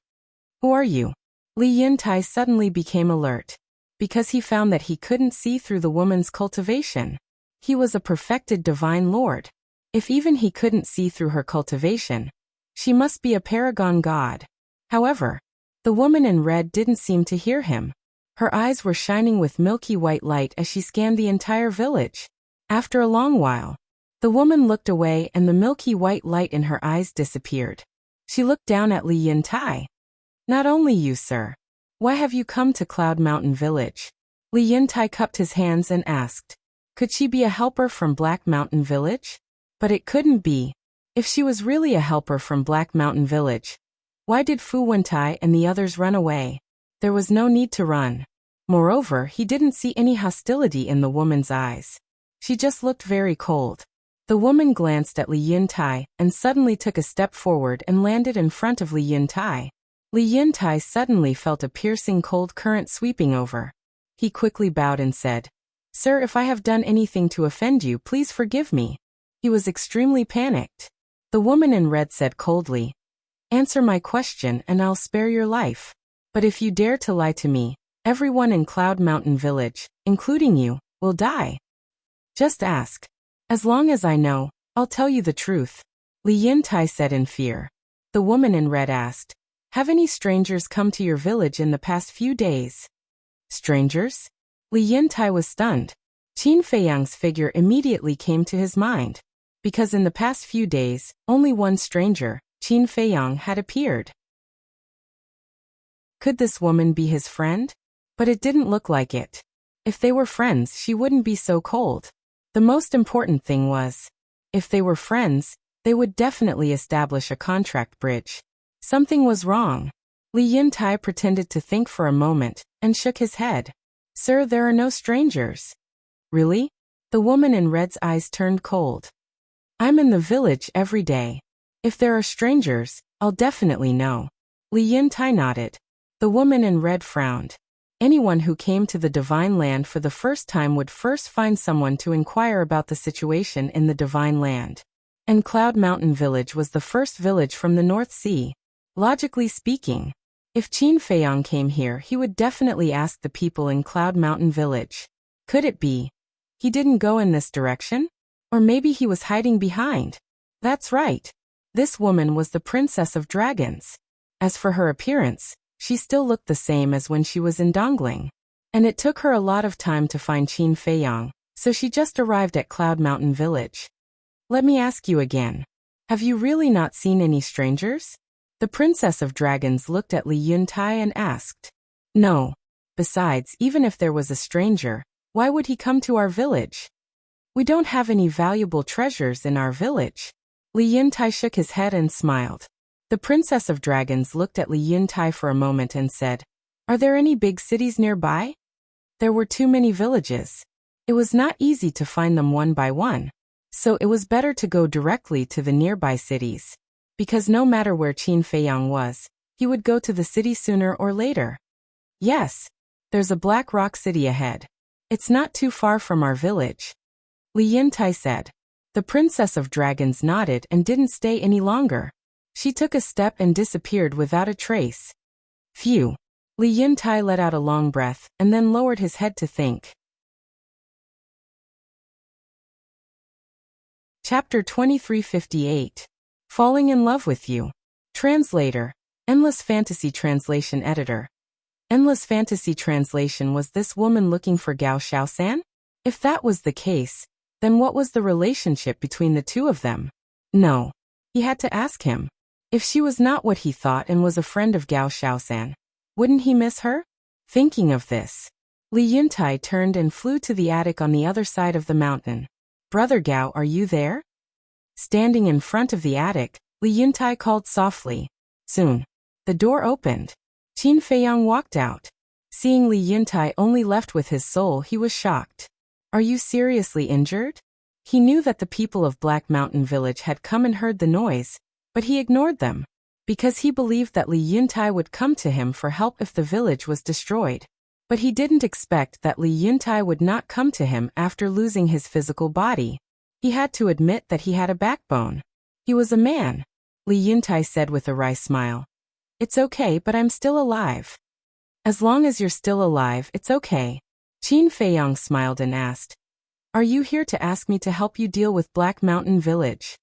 Who are you? Li Yintai suddenly became alert, because he found that he couldn't see through the woman's cultivation. He was a perfected divine lord. If even he couldn't see through her cultivation, she must be a paragon god. However, the woman in red didn't seem to hear him. Her eyes were shining with milky white light as she scanned the entire village. After a long while, the woman looked away and the milky white light in her eyes disappeared. She looked down at Li Yintai. Not only you, sir. Why have you come to Cloud Mountain Village? Li Yintai cupped his hands and asked. Could she be a helper from Black Mountain Village? But it couldn't be. If she was really a helper from Black Mountain Village, why did Fu Wentai and the others run away? There was no need to run. Moreover, he didn't see any hostility in the woman's eyes. She just looked very cold. The woman glanced at Li Yintai and suddenly took a step forward and landed in front of Li Yintai. Li Yintai suddenly felt a piercing cold current sweeping over. He quickly bowed and said, Sir, if I have done anything to offend you, please forgive me. He was extremely panicked. The woman in red said coldly, Answer my question and I'll spare your life. But if you dare to lie to me, everyone in Cloud Mountain Village, including you, will die. Just ask. As long as I know, I'll tell you the truth. Li Yintai said in fear. The woman in red asked, Have any strangers come to your village in the past few days? Strangers? Li Yintai was stunned. Qin Feiyang's figure immediately came to his mind. Because in the past few days, only one stranger, Qin Feiyang, had appeared. Could this woman be his friend? But it didn't look like it. If they were friends, she wouldn't be so cold. The most important thing was, if they were friends, they would definitely establish a contract bridge. Something was wrong. Li Yintai pretended to think for a moment and shook his head. Sir, there are no strangers. Really? The woman in red's eyes turned cold. I'm in the village every day. If there are strangers, I'll definitely know. Li Yintai nodded. The woman in red frowned. Anyone who came to the Divine Land for the first time would first find someone to inquire about the situation in the Divine Land. And Cloud Mountain Village was the first village from the North Sea. Logically speaking, if Qin Feiyang came here, he would definitely ask the people in Cloud Mountain Village. Could it be he didn't go in this direction? Or maybe he was hiding behind. That's right. This woman was the Princess of Dragons. As for her appearance, she still looked the same as when she was in Dongling. And it took her a lot of time to find Qin Feiyang, so she just arrived at Cloud Mountain Village. Let me ask you again. Have you really not seen any strangers? The Princess of Dragons looked at Li Yintai and asked. No. Besides, even if there was a stranger, why would he come to our village? We don't have any valuable treasures in our village. Li Yintai shook his head and smiled. The Princess of Dragons looked at Li Yintai for a moment and said, Are there any big cities nearby? There were too many villages. It was not easy to find them one by one. So it was better to go directly to the nearby cities. Because no matter where Qin Feiyang was, he would go to the city sooner or later. Yes, there's a Black Rock city ahead. It's not too far from our village. Li Yintai said. The Princess of Dragons nodded and didn't stay any longer. She took a step and disappeared without a trace. Phew. Li Yintai let out a long breath and then lowered his head to think. Chapter 2358. Falling in Love with You. Translator. Endless Fantasy Translation Editor. Endless Fantasy Translation. Was this woman looking for Gao Xiaosan? If that was the case, then what was the relationship between the two of them? No. He had to ask him. If she was not what he thought and was a friend of Gao Xiaosan, wouldn't he miss her? Thinking of this, Li Yintai turned and flew to the attic on the other side of the mountain. Brother Gao, are you there? Standing in front of the attic, Li Yintai called softly. Soon. The door opened. Qin Feiyang walked out. Seeing Li Yintai only left with his soul, he was shocked. Are you seriously injured? He knew that the people of Black Mountain Village had come and heard the noise, but he ignored them, because he believed that Li Yuntai would come to him for help if the village was destroyed. But he didn't expect that Li Yuntai would not come to him after losing his physical body. He had to admit that he had a backbone. He was a man. Li Yuntai said with a wry smile. It's okay, but I'm still alive. As long as you're still alive, it's okay. Qin Feiyang smiled and asked, Are you here to ask me to help you deal with Black Mountain Village?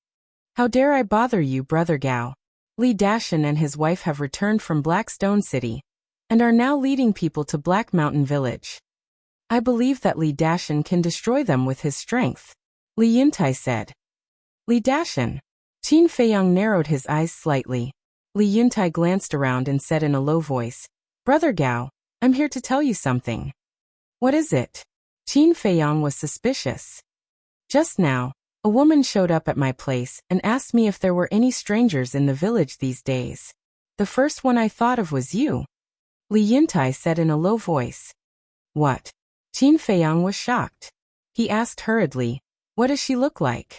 How dare I bother you, Brother Gao? Li Dashan and his wife have returned from Black Stone City, and are now leading people to Black Mountain Village. I believe that Li Dashan can destroy them with his strength, Li Yuntai said. Li Dashan? Qin Feiyang narrowed his eyes slightly. Li Yuntai glanced around and said in a low voice, Brother Gao, I'm here to tell you something. What is it? Qin Feiyang was suspicious. Just now, a woman showed up at my place and asked me if there were any strangers in the village these days. The first one I thought of was you, Li Yuntai said in a low voice. What? Qin Feiyang was shocked. He asked hurriedly, What does she look like?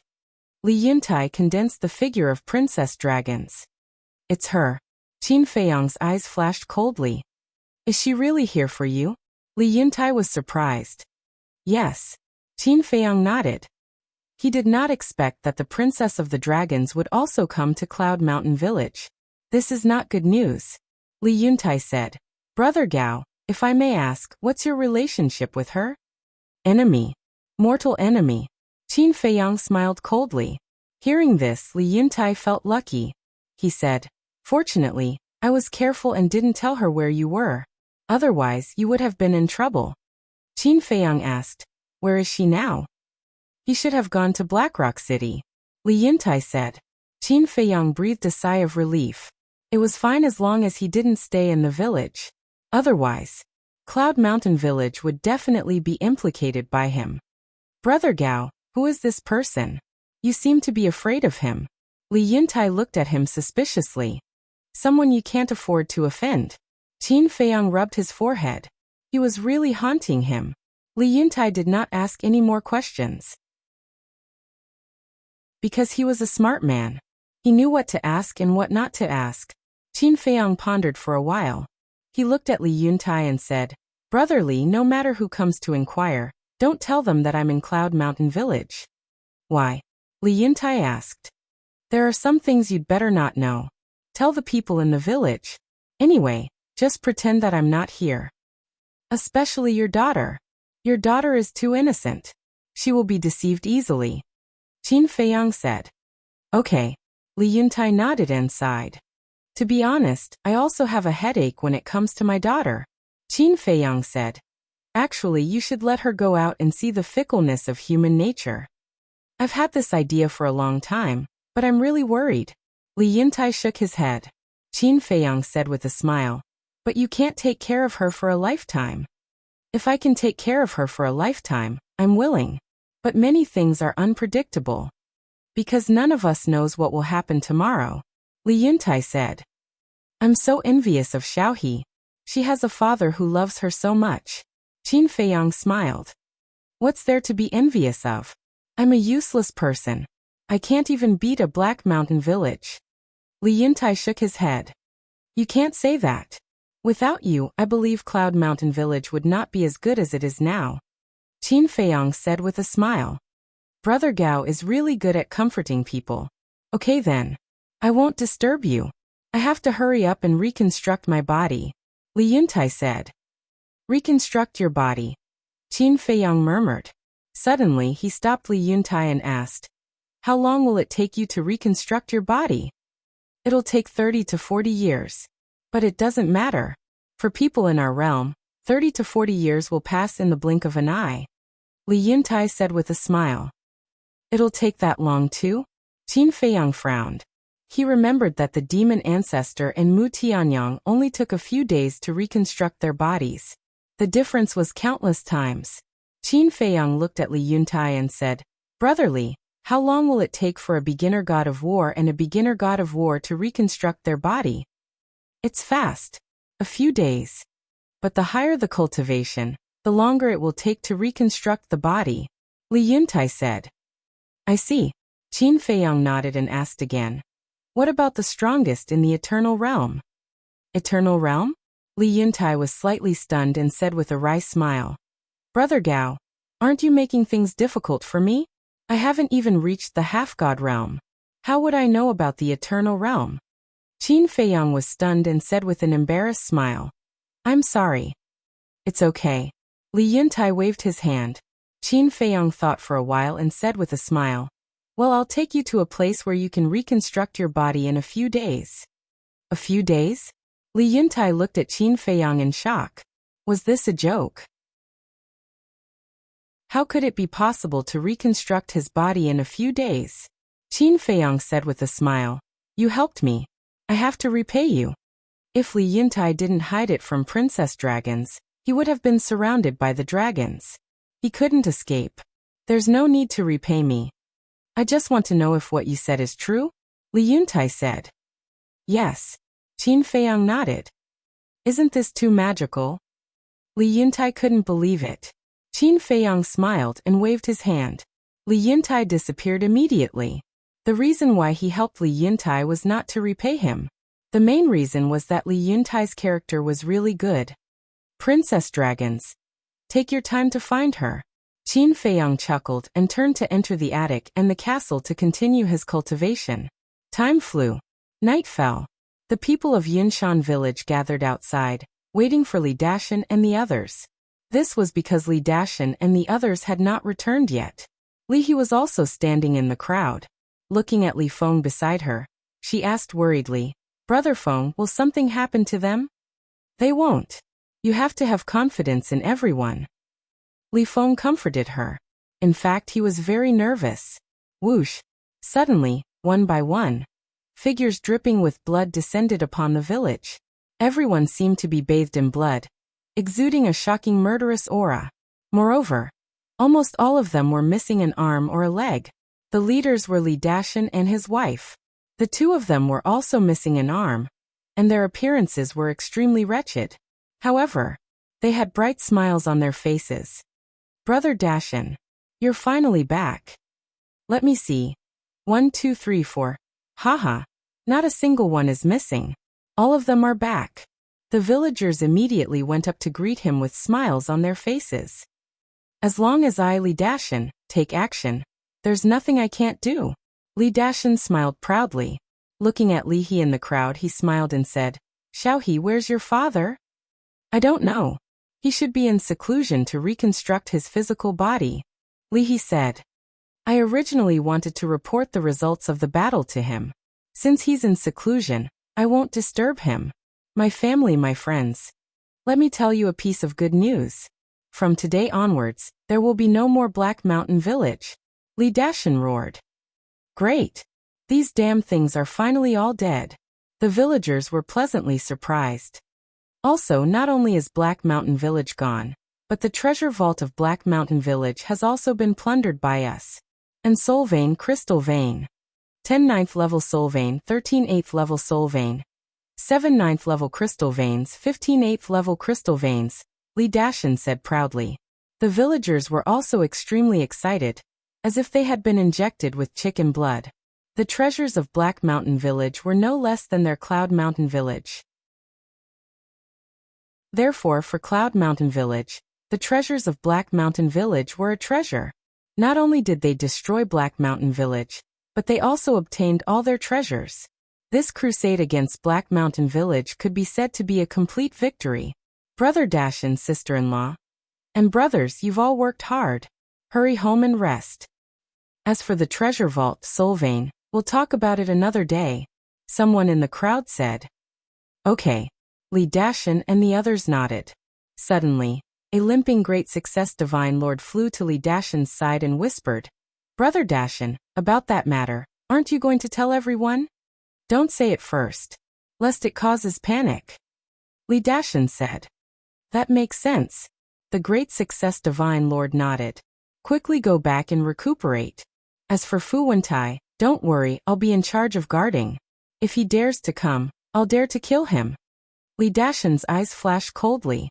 Li Yuntai condensed the figure of Princess Dragons. It's her. Qin Feiyang's eyes flashed coldly. Is she really here for you? Li Yuntai was surprised. Yes. Qin Feiyang nodded. He did not expect that the Princess of the Dragons would also come to Cloud Mountain Village. This is not good news, Li Yuntai said. Brother Gao, if I may ask, what's your relationship with her? Enemy. Mortal enemy. Qin Feiyang smiled coldly. Hearing this, Li Yuntai felt lucky. He said, Fortunately, I was careful and didn't tell her where you were. Otherwise, you would have been in trouble. Qin Feiyang asked, Where is she now? He should have gone to Blackrock City, Li Yuntai said. Qin Feiyang breathed a sigh of relief. It was fine as long as he didn't stay in the village. Otherwise, Cloud Mountain Village would definitely be implicated by him. Brother Gao, who is this person? You seem to be afraid of him. Li Yuntai looked at him suspiciously. Someone you can't afford to offend. Qin Feiyang rubbed his forehead. He was really haunting him. Li Yuntai did not ask any more questions. Because he was a smart man. He knew what to ask and what not to ask. Qin Feiyang pondered for a while. He looked at Li Yuntai and said, Brother Li, no matter who comes to inquire, don't tell them that I'm in Cloud Mountain Village. Why? Li Yuntai asked. There are some things you'd better not know. Tell the people in the village. Anyway, just pretend that I'm not here. Especially your daughter. Your daughter is too innocent. She will be deceived easily. Qin Feiyang said. Okay. Li Yuntai nodded and sighed. To be honest, I also have a headache when it comes to my daughter. Qin Feiyang said. Actually, you should let her go out and see the fickleness of human nature. I've had this idea for a long time, but I'm really worried. Li Yuntai shook his head. Qin Feiyang said with a smile. But you can't take care of her for a lifetime. If I can take care of her for a lifetime, I'm willing. But many things are unpredictable. Because none of us knows what will happen tomorrow, Li Yuntai said. I'm so envious of Xiaohe. She has a father who loves her so much. Qin Feiyang smiled. What's there to be envious of? I'm a useless person. I can't even beat a Black Mountain Village. Li Yuntai shook his head. You can't say that. Without you, I believe Cloud Mountain Village would not be as good as it is now. Qin Feiyang said with a smile. Brother Gao is really good at comforting people. Okay then. I won't disturb you. I have to hurry up and reconstruct my body, Li Yuntai said. Reconstruct your body, Qin Feiyang murmured. Suddenly he stopped Li Yuntai and asked, How long will it take you to reconstruct your body? It'll take 30 to 40 years. But it doesn't matter. For people in our realm, 30 to 40 years will pass in the blink of an eye, Li Yuntai said with a smile. It'll take that long too? Qin Feiyang frowned. He remembered that the demon ancestor and Mu Tianyang only took a few days to reconstruct their bodies. The difference was countless times. Qin Feiyang looked at Li Yuntai and said, Brother Li, how long will it take for a beginner god of war and a beginner god of war to reconstruct their body? It's fast. A few days. But the higher the cultivation, the longer it will take to reconstruct the body, Li Yuntai said. I see. Qin Feiyang nodded and asked again. What about the strongest in the Eternal Realm? Eternal Realm? Li Yuntai was slightly stunned and said with a wry smile. Brother Gao, aren't you making things difficult for me? I haven't even reached the half-god realm. How would I know about the Eternal Realm? Qin Feiyang was stunned and said with an embarrassed smile. I'm sorry. It's okay. Li Yuntai waved his hand. Qin Feiyang thought for a while and said with a smile. Well, I'll take you to a place where you can reconstruct your body in a few days. A few days? Li Yuntai looked at Qin Feiyang in shock. Was this a joke? How could it be possible to reconstruct his body in a few days? Qin Feiyang said with a smile. You helped me. I have to repay you. If Li Yuntai didn't hide it from princess dragons, he would have been surrounded by the dragons. He couldn't escape. There's no need to repay me. I just want to know if what you said is true? Li Yuntai said. Yes. Qin Feiyang nodded. Isn't this too magical? Li Yuntai couldn't believe it. Qin Feiyang smiled and waved his hand. Li Yuntai disappeared immediately. The reason why he helped Li Yuntai was not to repay him. The main reason was that Li Yuntai's character was really good. Princess dragons. Take your time to find her. Qin Feiyang chuckled and turned to enter the attic and the castle to continue his cultivation. Time flew. Night fell. The people of Yunshan village gathered outside, waiting for Li Dashan and the others. This was because Li Dashan and the others had not returned yet. Li He was also standing in the crowd. Looking at Li Feng beside her, she asked worriedly, Brother Feng, will something happen to them? They won't. You have to have confidence in everyone. Li Feng comforted her. In fact, he was very nervous. Whoosh! Suddenly, one by one, figures dripping with blood descended upon the village. Everyone seemed to be bathed in blood, exuding a shocking murderous aura. Moreover, almost all of them were missing an arm or a leg. The leaders were Li Dashan and his wife. The two of them were also missing an arm, and their appearances were extremely wretched. However, they had bright smiles on their faces. Brother Dashan, you're finally back. Let me see. 1, 2, 3, 4. Haha. Not a single one is missing. All of them are back. The villagers immediately went up to greet him with smiles on their faces. As long as I, Li Dashan, take action, there's nothing I can't do. Li Dashan smiled proudly. Looking at Li He in the crowd, he smiled and said, Xiao He, where's your father? I don't know. He should be in seclusion to reconstruct his physical body. Li He said. I originally wanted to report the results of the battle to him. Since he's in seclusion, I won't disturb him. My family, my friends. Let me tell you a piece of good news. From today onwards, there will be no more Black Mountain Village. Li Dashan roared. Great. These damn things are finally all dead. The villagers were pleasantly surprised. Also, not only is Black Mountain Village gone, but the treasure vault of Black Mountain Village has also been plundered by us. And Soul Vein, Crystal Vein. 10 9th level Soul Vein, 13 8th level Soul Vein. 7 9th level Crystal Veins, 15 8th level Crystal Veins, Li Dashan said proudly. The villagers were also extremely excited, as if they had been injected with chicken blood. The treasures of Black Mountain Village were no less than their Cloud Mountain Village. Therefore, for Cloud Mountain Village, the treasures of Black Mountain Village were a treasure. Not only did they destroy Black Mountain Village, but they also obtained all their treasures. This crusade against Black Mountain Village could be said to be a complete victory. Brother Dashan, sister-in-law. And brothers, you've all worked hard. Hurry home and rest. As for the treasure vault, Soul Vein, we'll talk about it another day. Someone in the crowd said. Okay. Li Dashan and the others nodded. Suddenly, a limping Great Success Divine Lord flew to Li Dashan's side and whispered, Brother Dashan, about that matter, aren't you going to tell everyone? Don't say it first, lest it causes panic. Li Dashan said. That makes sense. The Great Success Divine Lord nodded. Quickly go back and recuperate. As for Fu Wentai, don't worry, I'll be in charge of guarding. If he dares to come, I'll dare to kill him. Li Dashan's eyes flashed coldly.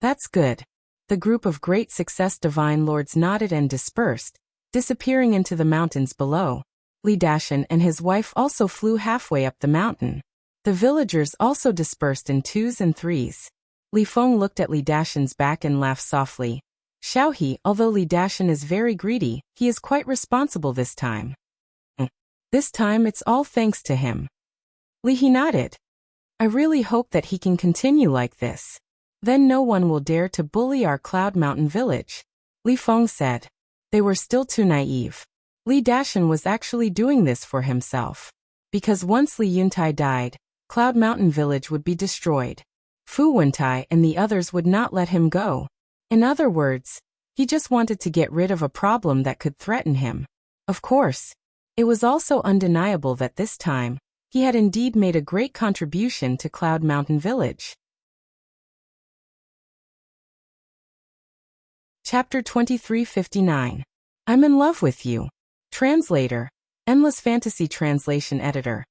That's good. The group of Great Success Divine Lords nodded and dispersed, disappearing into the mountains below. Li Dashan and his wife also flew halfway up the mountain. The villagers also dispersed in twos and threes. Li Feng looked at Li Dashan's back and laughed softly. Xiaohe, although Li Dashan is very greedy, he is quite responsible this time. This time it's all thanks to him. Li He nodded. I really hope that he can continue like this. Then no one will dare to bully our Cloud Mountain village. Li Feng said. They were still too naive. Li Dashan was actually doing this for himself. Because once Li Yuntai died, Cloud Mountain village would be destroyed. Fu Wentai and the others would not let him go. In other words, he just wanted to get rid of a problem that could threaten him. Of course, it was also undeniable that this time, he had indeed made a great contribution to Cloud Mountain village. Chapter 2359. I'm in love with you. Translator. Endless Fantasy Translation Editor.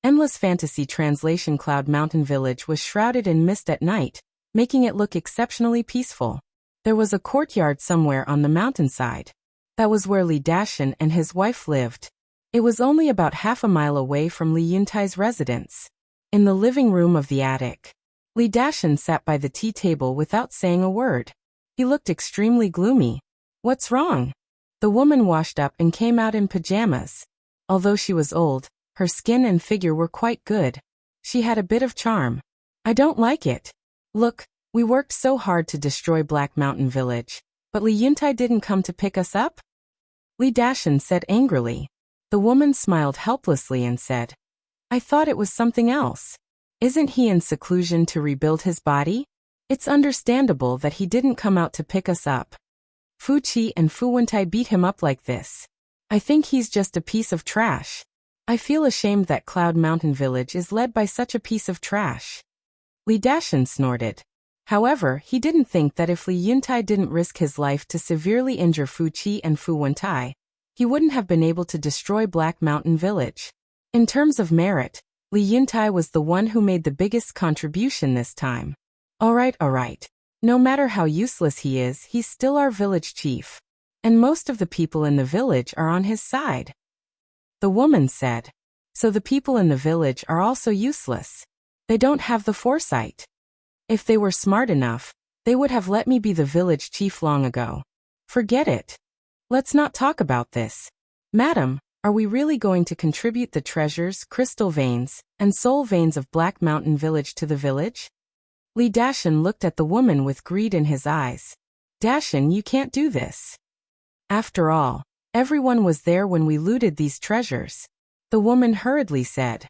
Endless Fantasy Translation. Cloud Mountain Village was shrouded in mist at night, making it look exceptionally peaceful. There was a courtyard somewhere on the mountainside. That was where Li Dashan and his wife lived. It was only about half a mile away from Li Yuntai's residence. In the living room of the attic, Li Dashan sat by the tea table without saying a word. He looked extremely gloomy. What's wrong? The woman washed up and came out in pajamas. Although she was old, her skin and figure were quite good. She had a bit of charm. I don't like it. Look, we worked so hard to destroy Black Mountain Village, but Li Yuntai didn't come to pick us up? Li Dashan said angrily. The woman smiled helplessly and said, I thought it was something else. Isn't he in seclusion to rebuild his body? It's understandable that he didn't come out to pick us up. Fu Qi and Fu Wentai beat him up like this. I think he's just a piece of trash. I feel ashamed that Cloud Mountain Village is led by such a piece of trash. Li Dashan snorted. However, he didn't think that if Li Yuntai didn't risk his life to severely injure Fu Qi and Fu Wentai, he wouldn't have been able to destroy Black Mountain Village. In terms of merit, Li Yuntai was the one who made the biggest contribution this time. Alright. No matter how useless he is, he's still our village chief. And most of the people in the village are on his side. The woman said. So the people in the village are also useless. They don't have the foresight. If they were smart enough, they would have let me be the village chief long ago. Forget it. Let's not talk about this. Madam, are we really going to contribute the treasures, crystal veins, and soul veins of Black Mountain Village to the village? Li Dashan looked at the woman with greed in his eyes. Dashan, you can't do this. After all, everyone was there when we looted these treasures. The woman hurriedly said.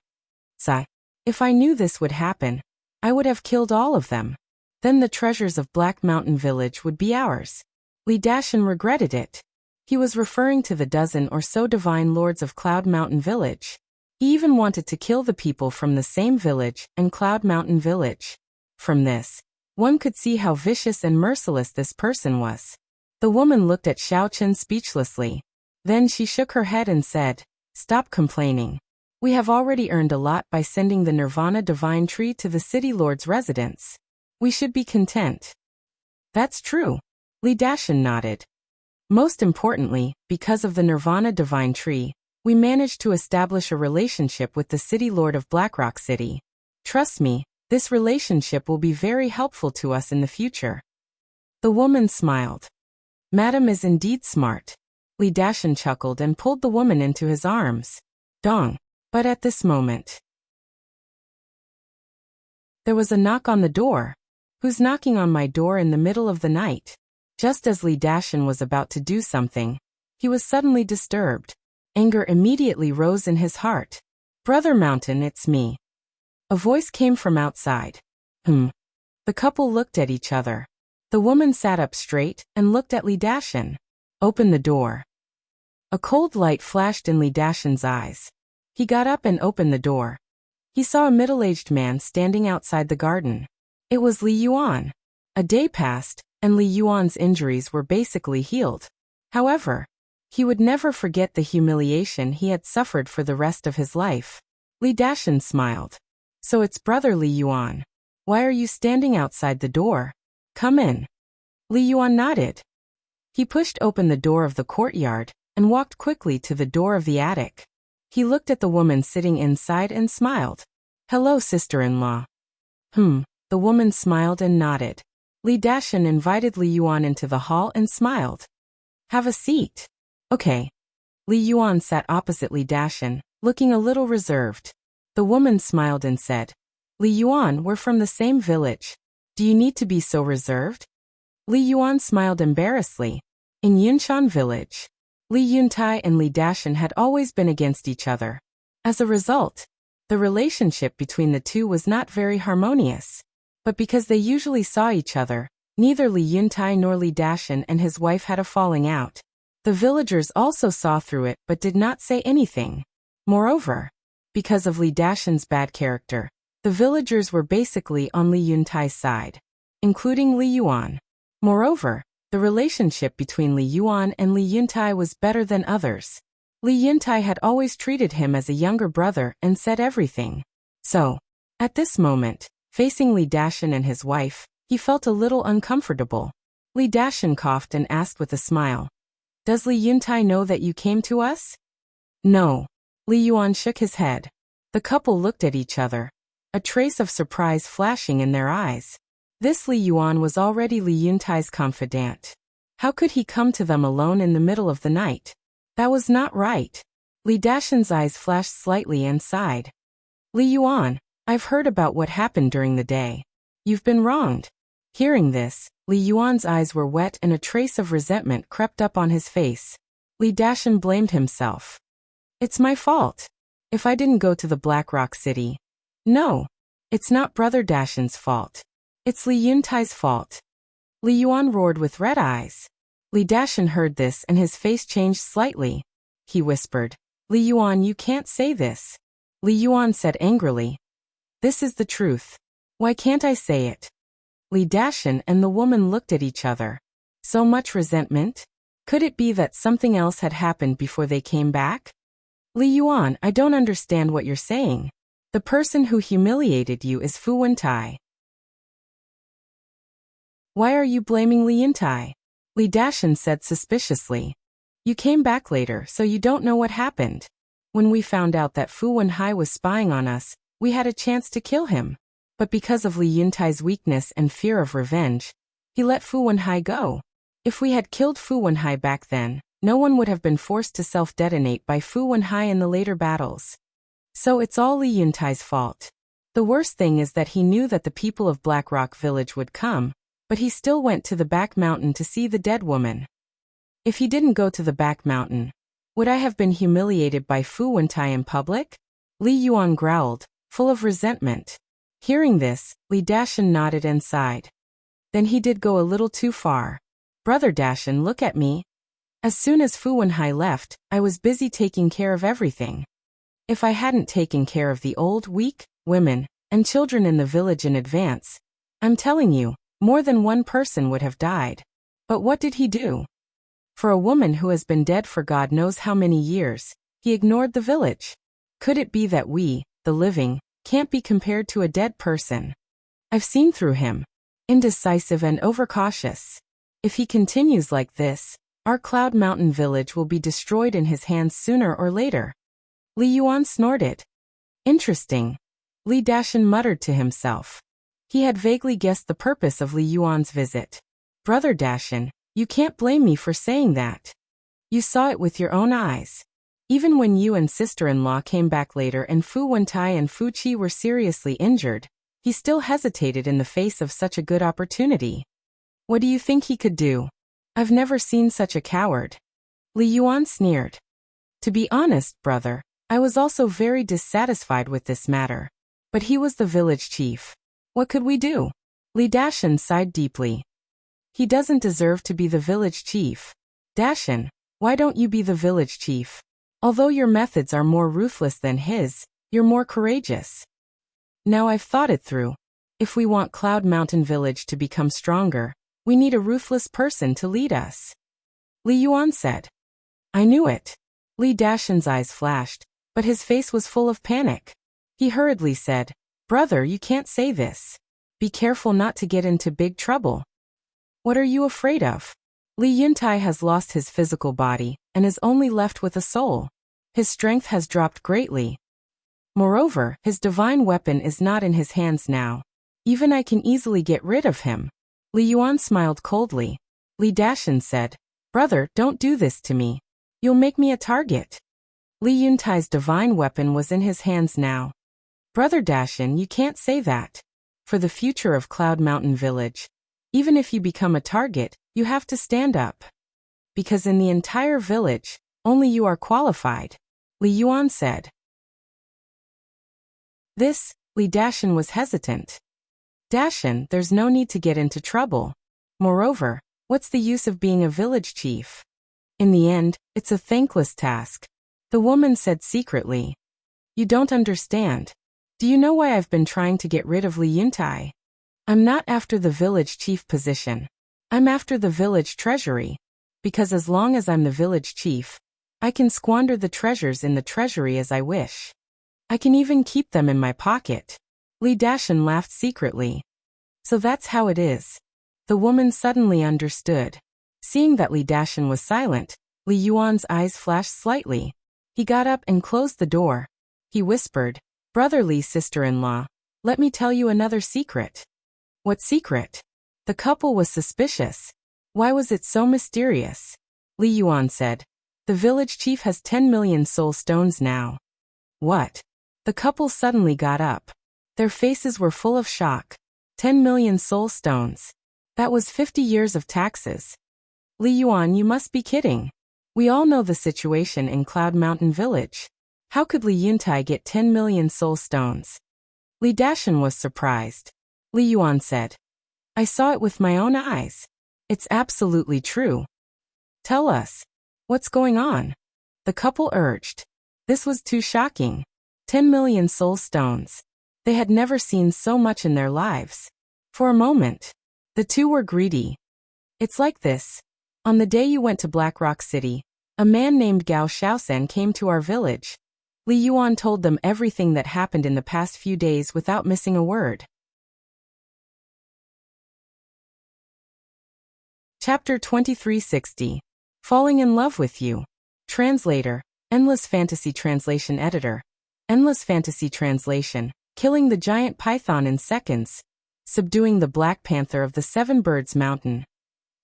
Sigh. If I knew this would happen, I would have killed all of them. Then the treasures of Black Mountain Village would be ours. Li Dashan regretted it. He was referring to the dozen or so divine lords of Cloud Mountain Village. He even wanted to kill the people from the same village and Cloud Mountain Village. From this, one could see how vicious and merciless this person was. The woman looked at Xiao Chen speechlessly. Then she shook her head and said, Stop complaining. We have already earned a lot by sending the Nirvana Divine Tree to the City Lord's residence. We should be content. That's true. Li Dashan nodded. Most importantly, because of the Nirvana Divine Tree, we managed to establish a relationship with the City Lord of Blackrock City. Trust me, this relationship will be very helpful to us in the future. The woman smiled. Madam is indeed smart. Li Dashan chuckled and pulled the woman into his arms. Dong. But at this moment, there was a knock on the door. Who's knocking on my door in the middle of the night? Just as Li Dashan was about to do something, he was suddenly disturbed. Anger immediately rose in his heart. Brother Mountain, it's me. A voice came from outside. The couple looked at each other. The woman sat up straight and looked at Li Dashan. Open the door. A cold light flashed in Li Dashan's eyes. He got up and opened the door. He saw a middle-aged man standing outside the garden. It was Li Yuan. A day passed, and Li Yuan's injuries were basically healed. However, he would never forget the humiliation he had suffered for the rest of his life. Li Dashan smiled. So it's Brother Li Yuan. Why are you standing outside the door? Come in. Li Yuan nodded. He pushed open the door of the courtyard, and walked quickly to the door of the attic. He looked at the woman sitting inside and smiled. "Hello, sister-in-law." The woman smiled and nodded. Li Dashan invited Li Yuan into the hall and smiled. "Have a seat." "Okay." Li Yuan sat opposite Li Dashan, looking a little reserved. The woman smiled and said, "Li Yuan, we're from the same village. Do you need to be so reserved?" Li Yuan smiled embarrassedly. In Yunshan village, Li Yuntai and Li Dashan had always been against each other. As a result, the relationship between the two was not very harmonious. But because they usually saw each other, neither Li Yuntai nor Li Dashan and his wife had a falling out. The villagers also saw through it but did not say anything. Moreover, because of Li Dashan's bad character, the villagers were basically on Li Yuntai's side, including Li Yuan. Moreover, the relationship between Li Yuan and Li Yuntai was better than others. Li Yuntai had always treated him as a younger brother and said everything. So, at this moment, facing Li Dashan and his wife, he felt a little uncomfortable. Li Dashan coughed and asked with a smile, "Does Li Yuntai know that you came to us?" "No." Li Yuan shook his head. The couple looked at each other, a trace of surprise flashing in their eyes. This Li Yuan was already Li Yuntai's confidant. How could he come to them alone in the middle of the night? That was not right. Li Dashan's eyes flashed slightly and sighed. "Li Yuan, I've heard about what happened during the day. You've been wronged." Hearing this, Li Yuan's eyes were wet and a trace of resentment crept up on his face. Li Dashan blamed himself. "It's my fault. If I didn't go to the Black Rock City." "No. It's not Brother Dashan's fault. It's Li Yuntai's fault." Li Yuan roared with red eyes. Li Dashan heard this and his face changed slightly. He whispered, "Li Yuan, you can't say this." Li Yuan said angrily, "This is the truth. Why can't I say it?" Li Dashan and the woman looked at each other. So much resentment? Could it be that something else had happened before they came back? "Li Yuan, I don't understand what you're saying. The person who humiliated you is Fu Wentai. Why are you blaming Li Yuntai?" Li Dashan said suspiciously. "You came back later, so you don't know what happened. When we found out that Fu Wenhai was spying on us, we had a chance to kill him. But because of Li Yuntai's weakness and fear of revenge, he let Fu Wenhai go. If we had killed Fu Wenhai back then, no one would have been forced to self-detonate by Fu Wenhai in the later battles. So it's all Li Yuntai's fault. The worst thing is that he knew that the people of Black Rock Village would come, but he still went to the back mountain to see the dead woman. If he didn't go to the back mountain, would I have been humiliated by Fu Wentai in public?" Li Yuan growled, full of resentment. Hearing this, Li Dashan nodded and sighed. "Then he did go a little too far. Brother Dashan, look at me. As soon as Fu Wenhai left, I was busy taking care of everything. If I hadn't taken care of the old, weak, women, and children in the village in advance, I'm telling you, more than one person would have died. But what did he do? For a woman who has been dead for God knows how many years, he ignored the village. Could it be that we, the living, can't be compared to a dead person? I've seen through him. Indecisive and overcautious. If he continues like this, our Cloud Mountain village will be destroyed in his hands sooner or later." Li Yuan snorted. "Interesting." Li Dashan muttered to himself. He had vaguely guessed the purpose of Li Yuan's visit. "Brother Dashan, you can't blame me for saying that. You saw it with your own eyes. Even when you and sister-in-law came back later and Fu Wentai and Fu Qi were seriously injured, he still hesitated in the face of such a good opportunity. What do you think he could do? I've never seen such a coward." Li Yuan sneered. "To be honest, brother, I was also very dissatisfied with this matter. But he was the village chief. What could we do?" Li Dashan sighed deeply. "He doesn't deserve to be the village chief. Dashan, why don't you be the village chief? Although your methods are more ruthless than his, you're more courageous." "Now I've thought it through. If we want Cloud Mountain Village to become stronger, we need a ruthless person to lead us," Li Yuan said. "I knew it." Li Dashan's eyes flashed, but his face was full of panic. He hurriedly said, "Brother, you can't say this. Be careful not to get into big trouble." "What are you afraid of?" Li Yuntai has lost his physical body and is only left with a soul. His strength has dropped greatly. Moreover, his divine weapon is not in his hands now. Even I can easily get rid of him. Li Yuan smiled coldly. Li Dashan said, "Brother, don't do this to me. You'll make me a target." Li Yuntai's divine weapon was in his hands now. "Brother Dashan, you can't say that. For the future of Cloud Mountain Village, even if you become a target, you have to stand up. Because in the entire village, only you are qualified," Li Yuan said. Li Dashan was hesitant. "Dashan, there's no need to get into trouble. Moreover, what's the use of being a village chief? In the end, it's a thankless task," the woman said secretly. "You don't understand. Do you know why I've been trying to get rid of Li Yuntai? I'm not after the village chief position. I'm after the village treasury. Because as long as I'm the village chief, I can squander the treasures in the treasury as I wish. I can even keep them in my pocket." Li Dashan laughed secretly. "So that's how it is." The woman suddenly understood. Seeing that Li Dashan was silent, Li Yuan's eyes flashed slightly. He got up and closed the door. He whispered, "Brother Li, sister-in-law, let me tell you another secret." "What secret?" The couple was suspicious. Why was it so mysterious? Li Yuan said, "The village chief has 10 million soul stones now." "What?" The couple suddenly got up. Their faces were full of shock. 10 million soul stones. That was 50 years of taxes. "Li Yuan, you must be kidding. We all know the situation in Cloud Mountain Village. How could Li Yuntai get 10 million soul stones?" Li Dashan was surprised. Li Yuan said, "I saw it with my own eyes. It's absolutely true." "Tell us. What's going on?" the couple urged. This was too shocking. 10 million soul stones. They had never seen so much in their lives. For a moment, the two were greedy. "It's like this. On the day you went to Black Rock City, a man named Gao Shaosan came to our village. Li Yuan told them everything that happened in the past few days without missing a word." Chapter 2360. Falling in Love with You. Translator, Endless Fantasy Translation Editor. Endless Fantasy Translation, killing the giant python in seconds, subduing the Black Panther of the Seven Birds Mountain,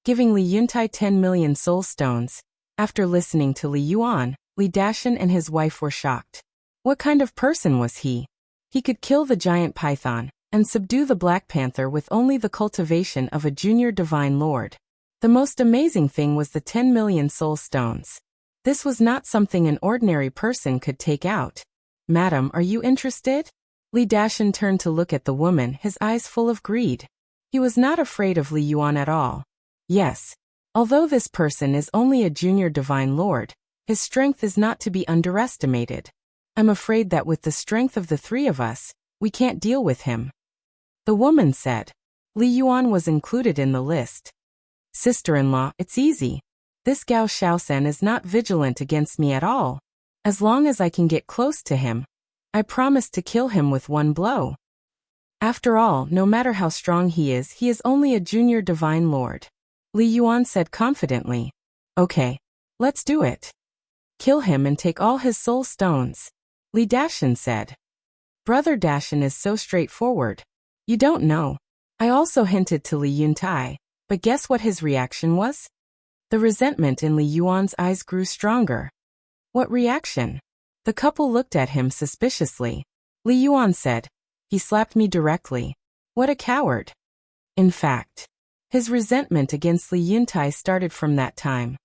giving Li Yuntai 10 million soul stones. After listening to Li Yuan, Li Dashan and his wife were shocked. What kind of person was he? He could kill the giant python and subdue the Black Panther with only the cultivation of a junior divine lord. The most amazing thing was the 10 million soul stones. This was not something an ordinary person could take out. "Madam, are you interested?" Li Dashan turned to look at the woman, his eyes full of greed. He was not afraid of Li Yuan at all. "Yes. Although this person is only a junior divine lord, his strength is not to be underestimated. I'm afraid that with the strength of the three of us, we can't deal with him," the woman said. Li Yuan was included in the list. "Sister-in-law, it's easy. This Gao Shaosan is not vigilant against me at all. As long as I can get close to him, I promise to kill him with one blow. After all, no matter how strong he is only a junior divine lord," Li Yuan said confidently. "Okay, let's do it. Kill him and take all his soul stones," Li Dashan said. "Brother Dashan is so straightforward. You don't know. I also hinted to Li Yuntai, but guess what his reaction was?" The resentment in Li Yuan's eyes grew stronger. "What reaction?" The couple looked at him suspiciously. Li Yuan said, "He slapped me directly. What a coward." In fact, his resentment against Li Yuntai started from that time.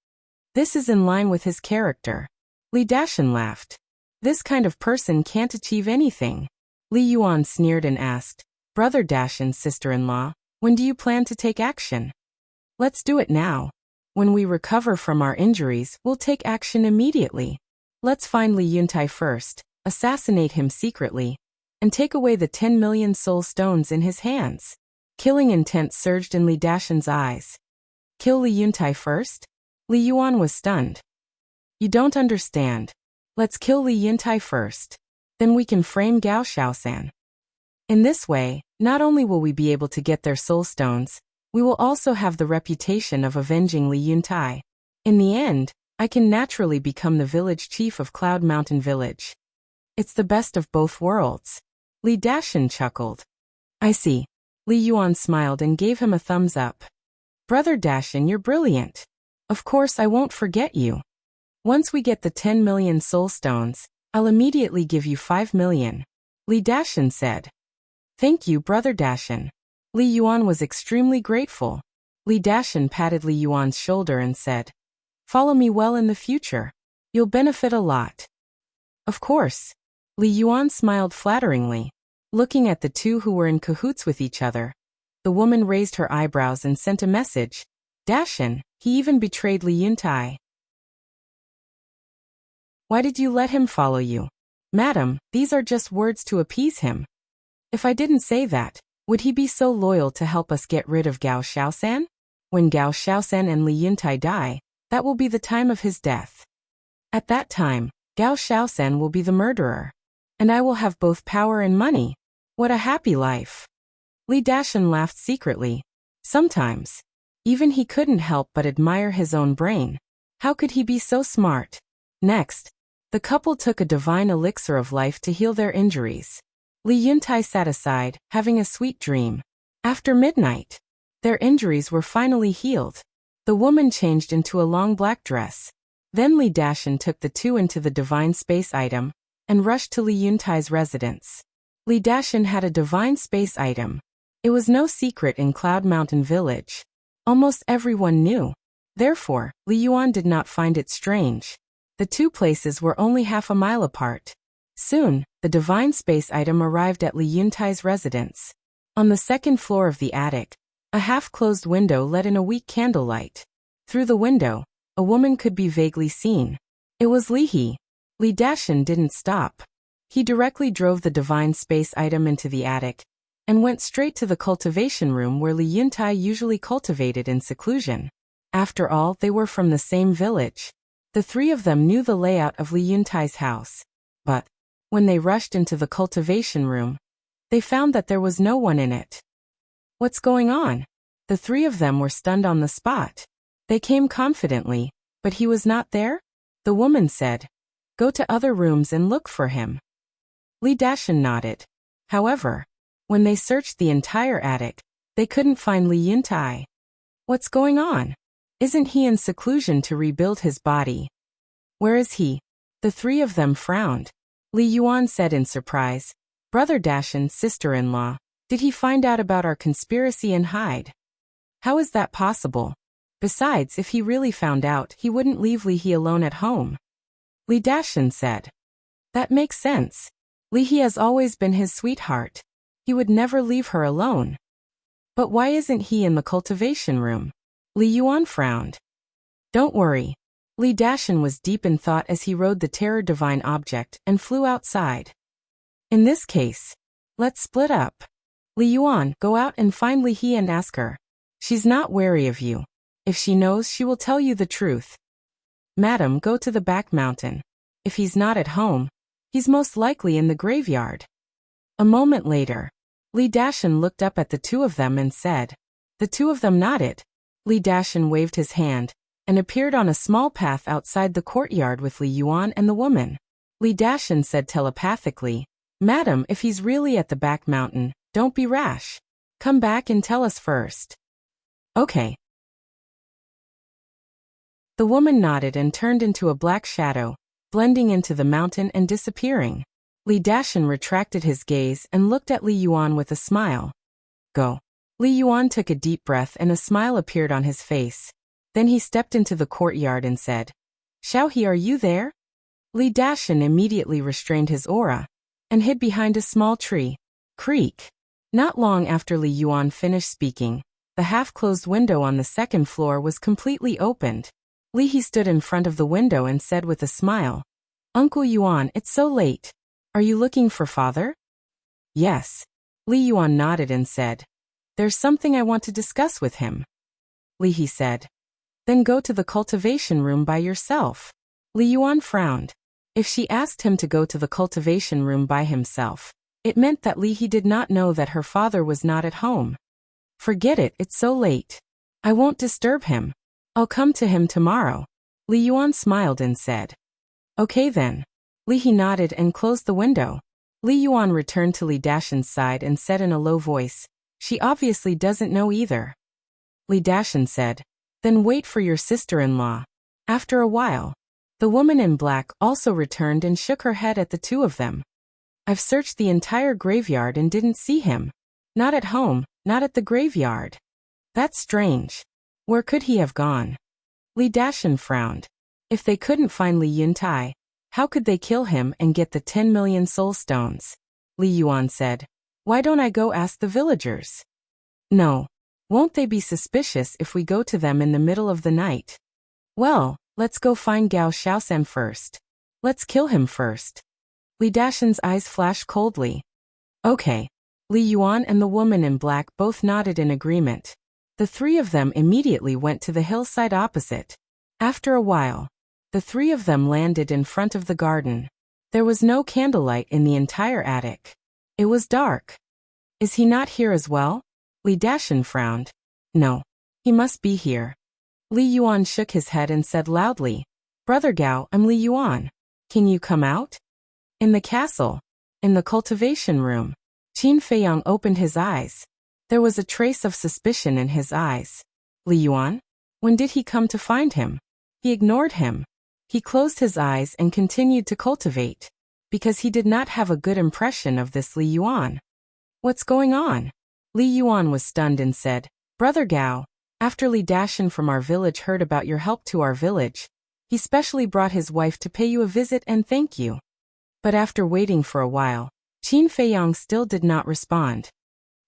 This is in line with his character. Li Dashan laughed. "This kind of person can't achieve anything." Li Yuan sneered and asked, "Brother Dashan's sister-in-law, when do you plan to take action?" "Let's do it now. When we recover from our injuries, we'll take action immediately. Let's find Li Yuntai first, assassinate him secretly, and take away the 10 million soul stones in his hands." Killing intent surged in Li Dashan's eyes. "Kill Li Yuntai first?" Li Yuan was stunned. "You don't understand. Let's kill Li Yuntai first. Then we can frame Gao Shaosan. In this way, not only will we be able to get their soul stones, We will also have the reputation of avenging Li Yuntai. In the end, I can naturally become the village chief of Cloud Mountain Village. It's the best of both worlds. Li Dashan chuckled. I see. Li Yuan smiled and gave him a thumbs up. Brother Dashan, you're brilliant. Of course I won't forget you. Once we get the 10 million soul stones, I'll immediately give you 5 million. Li Dashan said. Thank you, Brother Dashan. Li Yuan was extremely grateful. Li Dashan patted Li Yuan's shoulder and said, Follow me well in the future. You'll benefit a lot. Of course. Li Yuan smiled flatteringly. Looking at the two who were in cahoots with each other, the woman raised her eyebrows and sent a message. Dashan, he even betrayed Li Yuntai. Why did you let him follow you? Madam, these are just words to appease him. If I didn't say that, would he be so loyal to help us get rid of Gao Xiaosan? When Gao Xiaosan and Li Yuntai die, that will be the time of his death. At that time, Gao Xiaosan will be the murderer. And I will have both power and money. What a happy life. Li Dashan laughed secretly. Sometimes, even he couldn't help but admire his own brain. How could he be so smart? Next, the couple took a divine elixir of life to heal their injuries. Li Yuntai sat aside, having a sweet dream. After midnight, their injuries were finally healed. The woman changed into a long black dress. Then Li Dashan took the two into the divine space item and rushed to Li Yuntai's residence. Li Dashan had a divine space item. It was no secret in Cloud Mountain Village. Almost everyone knew. Therefore, Li Yuan did not find it strange. The two places were only half a mile apart. Soon, the divine space item arrived at Li Yuntai's residence. On the second floor of the attic, a half-closed window let in a weak candlelight. Through the window, a woman could be vaguely seen. It was Li He. Li Dashan didn't stop. He directly drove the divine space item into the attic and went straight to the cultivation room where Li Yuntai usually cultivated in seclusion. After all, they were from the same village. The three of them knew the layout of Li Yuntai's house. But, when they rushed into the cultivation room, they found that there was no one in it. What's going on? The three of them were stunned on the spot. They came confidently, but he was not there? The woman said, Go to other rooms and look for him. Li Dashan nodded. However, when they searched the entire attic, they couldn't find Li Yuntai. What's going on? Isn't he in seclusion to rebuild his body? Where is he? The three of them frowned. Li Yuan said in surprise, Brother Dashan, sister-in-law, did he find out about our conspiracy and hide? How is that possible? Besides, if he really found out, he wouldn't leave Li He alone at home. Li Dashan said. That makes sense. Li He has always been his sweetheart. He would never leave her alone. But why isn't he in the cultivation room? Li Yuan frowned. Don't worry. Li Dashan was deep in thought as he rode the terror divine object and flew outside. In this case, let's split up. Li Yuan, go out and find Li He and ask her. She's not wary of you. If she knows, she will tell you the truth. Madam, go to the back mountain. If he's not at home, he's most likely in the graveyard. A moment later, Li Dashan looked up at the two of them and said. The two of them nodded. Li Dashan waved his hand and appeared on a small path outside the courtyard with Li Yuan and the woman. Li Dashan said telepathically, Madam, if he's really at the back mountain, don't be rash. Come back and tell us first. Okay. The woman nodded and turned into a black shadow, blending into the mountain and disappearing. Li Dashan retracted his gaze and looked at Li Yuan with a smile. Go. Li Yuan took a deep breath and a smile appeared on his face. Then he stepped into the courtyard and said, Xiaohe, are you there? Li Dashan immediately restrained his aura and hid behind a small tree. Creak. Not long after Li Yuan finished speaking, the half-closed window on the second floor was completely opened. Li He stood in front of the window and said with a smile, Uncle Yuan, it's so late. Are you looking for father? Yes. Li Yuan nodded and said, There's something I want to discuss with him. Li He said, Then go to the cultivation room by yourself. Li Yuan frowned. If she asked him to go to the cultivation room by himself, it meant that Li He did not know that her father was not at home. Forget it, it's so late. I won't disturb him. I'll come to him tomorrow. Li Yuan smiled and said. Okay then. Li He nodded and closed the window. Li Yuan returned to Li Dashan's side and said in a low voice, she obviously doesn't know either. Li Dashan said, then wait for your sister-in-law. After a while, the woman in black also returned and shook her head at the two of them. I've searched the entire graveyard and didn't see him. Not at home, not at the graveyard. That's strange. Where could he have gone? Li Dashan frowned. If they couldn't find Li Yuntai, how could they kill him and get the 10 million soul stones? Li Yuan said. Why don't I go ask the villagers? No. Won't they be suspicious if we go to them in the middle of the night? Well, let's go find Gao Shaosan first. Let's kill him first. Li Dashan's eyes flashed coldly. Okay. Li Yuan and the woman in black both nodded in agreement. The three of them immediately went to the hillside opposite. After a while, the three of them landed in front of the garden. There was no candlelight in the entire attic. It was dark. Is he not here as well? Li Dashan frowned. No. He must be here. Li Yuan shook his head and said loudly, Brother Gao, I'm Li Yuan. Can you come out? In the castle. In the cultivation room. Qin Feiyang opened his eyes. There was a trace of suspicion in his eyes. Li Yuan? When did he come to find him? He ignored him. He closed his eyes and continued to cultivate, because he did not have a good impression of this Li Yuan. What's going on? Li Yuan was stunned and said, Brother Gao, after Li Dashan from our village heard about your help to our village, he specially brought his wife to pay you a visit and thank you. But after waiting for a while, Qin Feiyang still did not respond.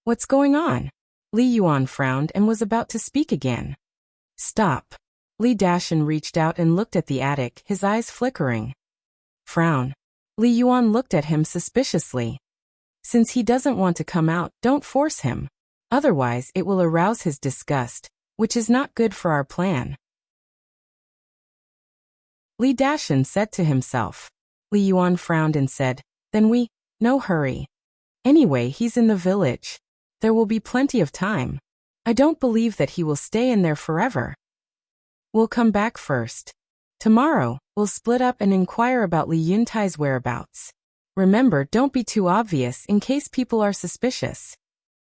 What's going on? Li Yuan frowned and was about to speak again. Stop. Li Dashan reached out and looked at the attic, his eyes flickering. Frown. Li Yuan looked at him suspiciously. Since he doesn't want to come out, don't force him. Otherwise, it will arouse his disgust, which is not good for our plan. Li Dashan said to himself. Li Yuan frowned and said, then no hurry. Anyway, he's in the village. There will be plenty of time. I don't believe that he will stay in there forever. We'll come back first. Tomorrow, we'll split up and inquire about Li Yuntai's whereabouts. Remember, don't be too obvious in case people are suspicious.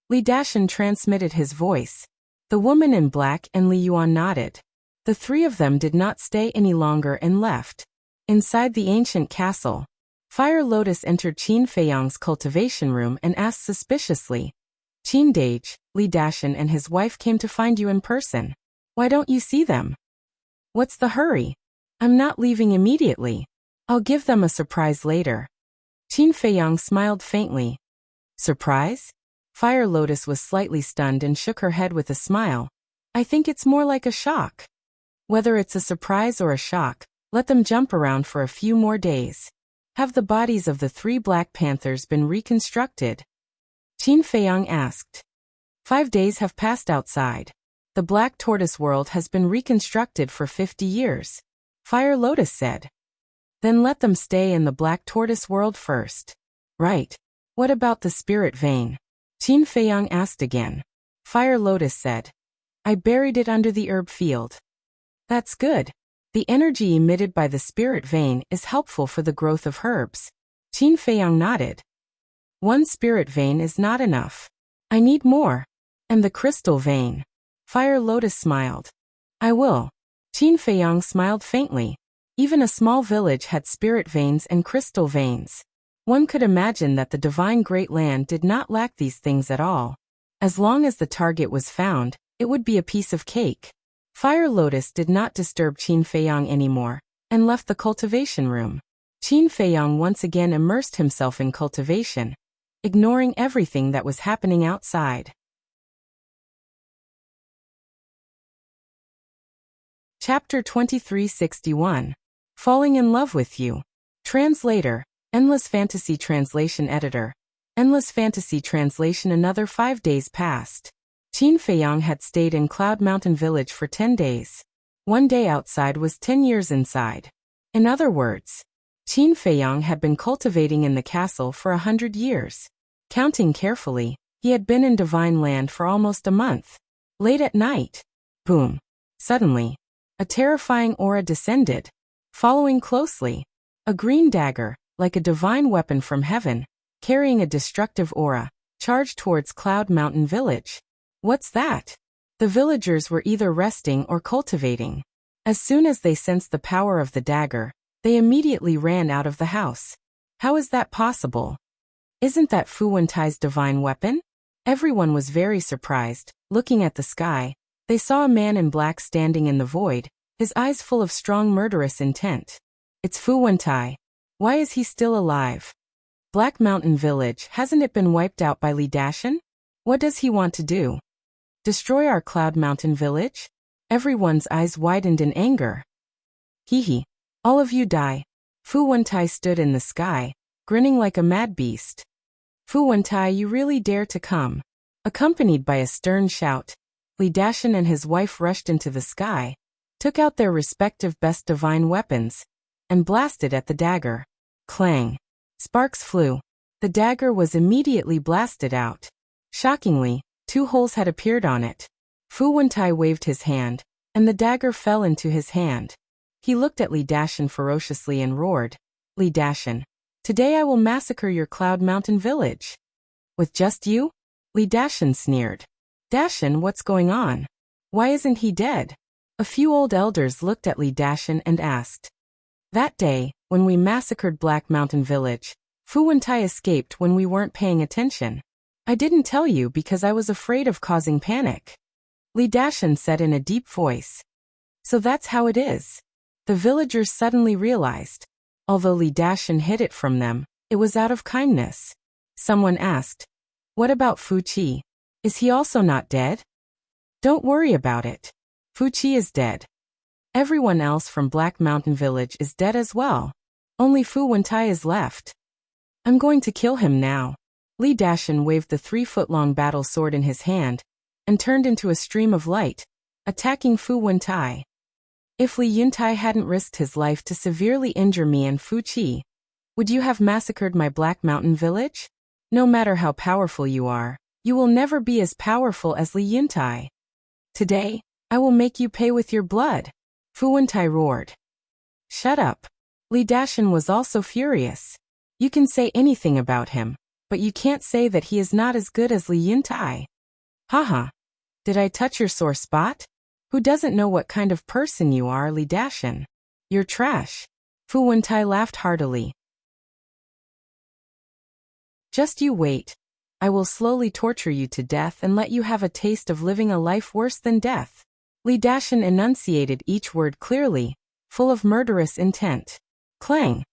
Li Dashan transmitted his voice. The woman in black and Li Yuan nodded. The three of them did not stay any longer and left. Inside the ancient castle, Fire Lotus entered Qin Feiyang's cultivation room and asked suspiciously, Qin Dage, Li Dashan and his wife came to find you in person. Why don't you see them? What's the hurry? I'm not leaving immediately. I'll give them a surprise later. Qin Feiyang smiled faintly. Surprise? Fire Lotus was slightly stunned and shook her head with a smile. I think it's more like a shock. Whether it's a surprise or a shock, let them jump around for a few more days. Have the bodies of the 3 Black Panthers been reconstructed? Qin Feiyang asked. 5 days have passed outside. The Black Tortoise world has been reconstructed for 50 years. Fire Lotus said. Then let them stay in the Black Tortoise world first. Right. What about the spirit vein? Qin Feiyang asked again. Fire Lotus said. I buried it under the herb field. That's good. The energy emitted by the spirit vein is helpful for the growth of herbs. Qin Feiyang nodded. 1 spirit vein is not enough. I need more. And the crystal vein. Fire Lotus smiled. I will. Qin Feiyang smiled faintly. Even a small village had spirit veins and crystal veins. One could imagine that the divine Great Land did not lack these things at all. As long as the target was found, it would be a piece of cake. Fire Lotus did not disturb Qin Feiyang anymore, and left the cultivation room. Qin Feiyang once again immersed himself in cultivation, ignoring everything that was happening outside. Chapter 2361. Falling in Love with You. Translator, Endless Fantasy Translation Editor. Endless Fantasy Translation. Another 5 days passed. Qin Feiyang had stayed in Cloud Mountain Village for 10 days. 1 day outside was 10 years inside. In other words, Qin Feiyang had been cultivating in the castle for 100 years. Counting carefully, He had been in Divine Land for almost a month. Late at night. Boom. Suddenly, a terrifying aura descended. Following closely, a green dagger, like a divine weapon from heaven, carrying a destructive aura, charged towards Cloud Mountain Village. What's that? The villagers were either resting or cultivating. As soon as they sensed the power of the dagger, they immediately ran out of the house. How is that possible? Isn't that Fu Wentai's divine weapon? Everyone was very surprised. Looking at the sky, they saw a man in black standing in the void, his eyes full of strong murderous intent. It's Fu Wentai. Why is he still alive? Black Mountain Village, hasn't it been wiped out by Li Dashan? What does he want to do? Destroy our Cloud Mountain Village? Everyone's eyes widened in anger. Hee. All of you die. Fu Wentai stood in the sky, grinning like a mad beast. Fu Wentai, you really dare to come? Accompanied by a stern shout, Li Dashan and his wife rushed into the sky, took out their respective best divine weapons, and blasted at the dagger. Clang. Sparks flew. The dagger was immediately blasted out. Shockingly, 2 holes had appeared on it. Fu Wentai waved his hand, and the dagger fell into his hand. He looked at Li Dashan ferociously and roared, Li Dashan, today I will massacre your Cloud Mountain Village. With just you? Li Dashan sneered. Dashan, what's going on? Why isn't he dead? A few old elders looked at Li Dashan and asked. That day, when we massacred Black Mountain Village, Fu Wentai escaped when we weren't paying attention. I didn't tell you because I was afraid of causing panic. Li Dashan said in a deep voice. So that's how it is. The villagers suddenly realized. Although Li Dashan hid it from them, it was out of kindness. Someone asked, what about Fu Qi? Is he also not dead? Don't worry about it. Fu Qi is dead. Everyone else from Black Mountain Village is dead as well. Only Fu Wentai is left. I'm going to kill him now. Li Dashan waved the 3-foot-long battle sword in his hand, and turned into a stream of light, attacking Fu Wentai. If Li Yuntai hadn't risked his life to severely injure me and Fu Qi, would you have massacred my Black Mountain Village? No matter how powerful you are, you will never be as powerful as Li Yuntai. Today, I will make you pay with your blood. Fu Wentai roared. Shut up. Li Dashan was also furious. You can say anything about him, but you can't say that he is not as good as Li Yuntai. Haha. Did I touch your sore spot? Who doesn't know what kind of person you are, Li Dashan? You're trash. Fu Wentai laughed heartily. Just you wait. I will slowly torture you to death and let you have a taste of living a life worse than death. Li Dashan enunciated each word clearly, full of murderous intent. Clang!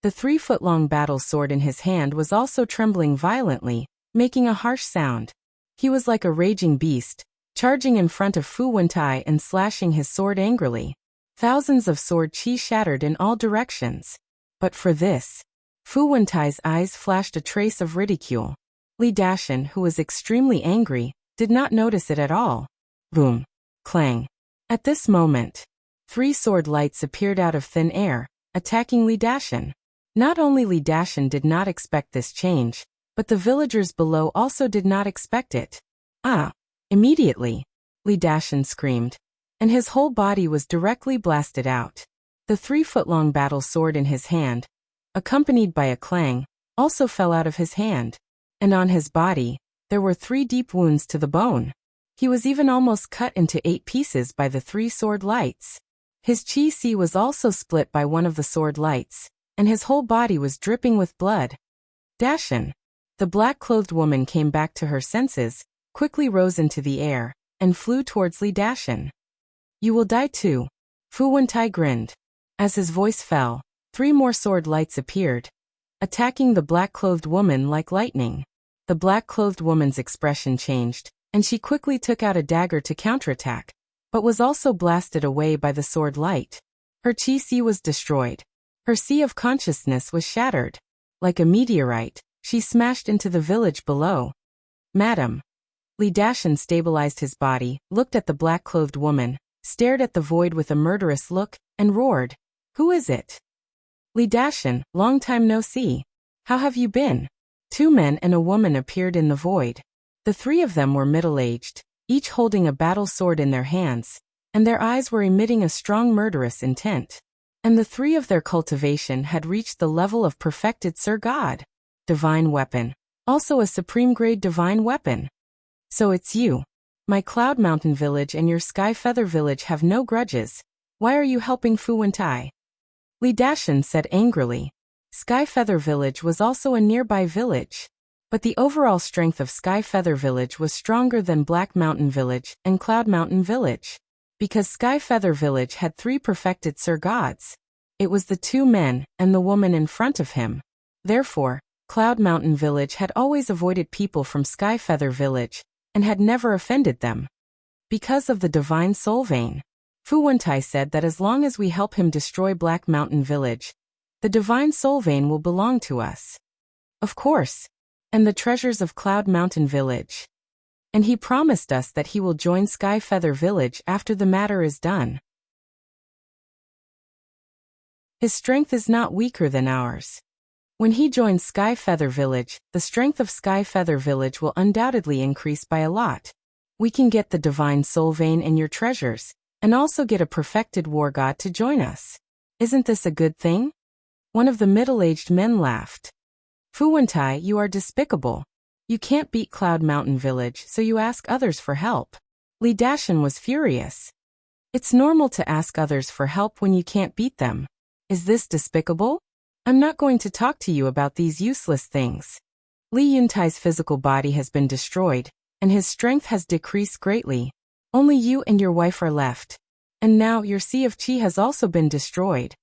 The 3-foot-long battle sword in his hand was also trembling violently, making a harsh sound. He was like a raging beast, charging in front of Fu Wentai and slashing his sword angrily. Thousands of sword chi shattered in all directions. But for this, Fu Wentai's eyes flashed a trace of ridicule. Li Dashan, who was extremely angry, did not notice it at all. Boom! Clang! At this moment, 3 sword lights appeared out of thin air, attacking Li Dashan. Not only Li Dashan did not expect this change, but the villagers below also did not expect it. Ah! Immediately, Li Dashan screamed, and his whole body was directly blasted out. The 3-foot-long battle sword in his hand, accompanied by a clang, also fell out of his hand. And on his body, there were 3 deep wounds to the bone. He was even almost cut into 8 pieces by the 3 sword lights. His chi was also split by one of the sword lights, and his whole body was dripping with blood. Dashan! The black-clothed woman came back to her senses, quickly rose into the air, and flew towards Li Dashan. You will die too. Fu Wentai grinned. As his voice fell, 3 more sword lights appeared, attacking the black-clothed woman like lightning. The black-clothed woman's expression changed, and she quickly took out a dagger to counterattack, but was also blasted away by the sword light. Her chi was destroyed. Her sea of consciousness was shattered. Like a meteorite, she smashed into the village below. Madam. Li Dashan stabilized his body, looked at the black-clothed woman, stared at the void with a murderous look, and roared. Who is it? Li Dashan, long time no see. How have you been? 2 men and a woman appeared in the void. The three of them were middle-aged, each holding a battle sword in their hands, and their eyes were emitting a strong murderous intent. And the three of their cultivation had reached the level of perfected Sir God. Divine weapon. Also a supreme-grade divine weapon. So it's you. My Cloud Mountain village and your Sky Feather village have no grudges. Why are you helping Fu Wentai? Li Dashan said angrily. Sky Feather village was also a nearby village. But the overall strength of Sky Feather village was stronger than Black Mountain village and Cloud Mountain village. Because Sky Feather village had 3 perfected Sir Gods. It was the 2 men and the woman in front of him. Therefore, Cloud Mountain village had always avoided people from Sky Feather village and had never offended them. Because of the divine soul vein, Fu Wentai said that as long as we help him destroy Black Mountain village, the divine soul vein will belong to us. Of course. And the treasures of Cloud Mountain village. And he promised us that he will join Sky Feather village after the matter is done. His strength is not weaker than ours. When he joins Sky Feather village, the strength of Sky Feather village will undoubtedly increase by a lot. We can get the divine soul vein and your treasures, and also get a perfected war god to join us. Isn't this a good thing? One of the middle-aged men laughed. Fu Wentai, you are despicable. You can't beat Cloud Mountain village, so you ask others for help. Li Dashan was furious. It's normal to ask others for help when you can't beat them. Is this despicable? I'm not going to talk to you about these useless things. Li Yuntai's physical body has been destroyed, and his strength has decreased greatly. Only you and your wife are left. And now your Sea of Qi has also been destroyed.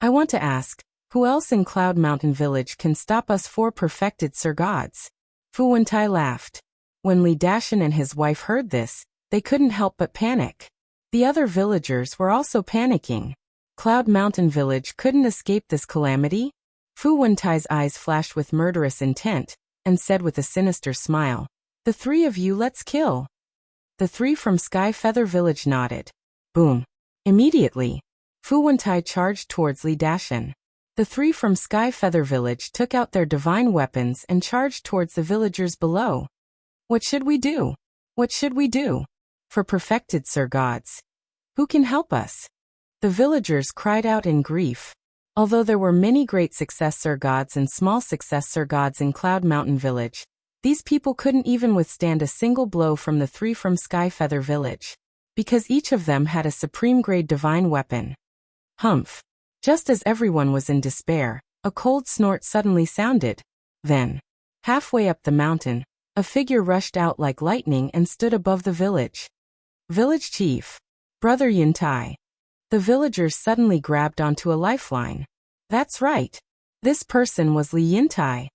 I want to ask, who else in Cloud Mountain village can stop us 4 perfected Sir Gods? Fu Wentai laughed. When Li Dashan and his wife heard this, they couldn't help but panic. The other villagers were also panicking. Cloud Mountain village couldn't escape this calamity? Fu Wentai's eyes flashed with murderous intent, and said with a sinister smile, the 3 of you let's kill. The 3 from Sky Feather village nodded. Boom. Immediately, Fu Wentai charged towards Li Dashan. The 3 from Sky Feather village took out their divine weapons and charged towards the villagers below. What should we do? What should we do? For perfected Sir Gods. Who can help us? The villagers cried out in grief. Although there were many great success Sir Gods and small success Sir Gods in Cloud Mountain village, these people couldn't even withstand a single blow from the 3 from Sky Feather village. Because each of them had a supreme-grade divine weapon. Humph. Just as everyone was in despair, a cold snort suddenly sounded. Then, halfway up the mountain, a figure rushed out like lightning and stood above the village. Village Chief. Brother Yuntai. The villagers suddenly grabbed onto a lifeline. That's right. This person was Li Yuntai.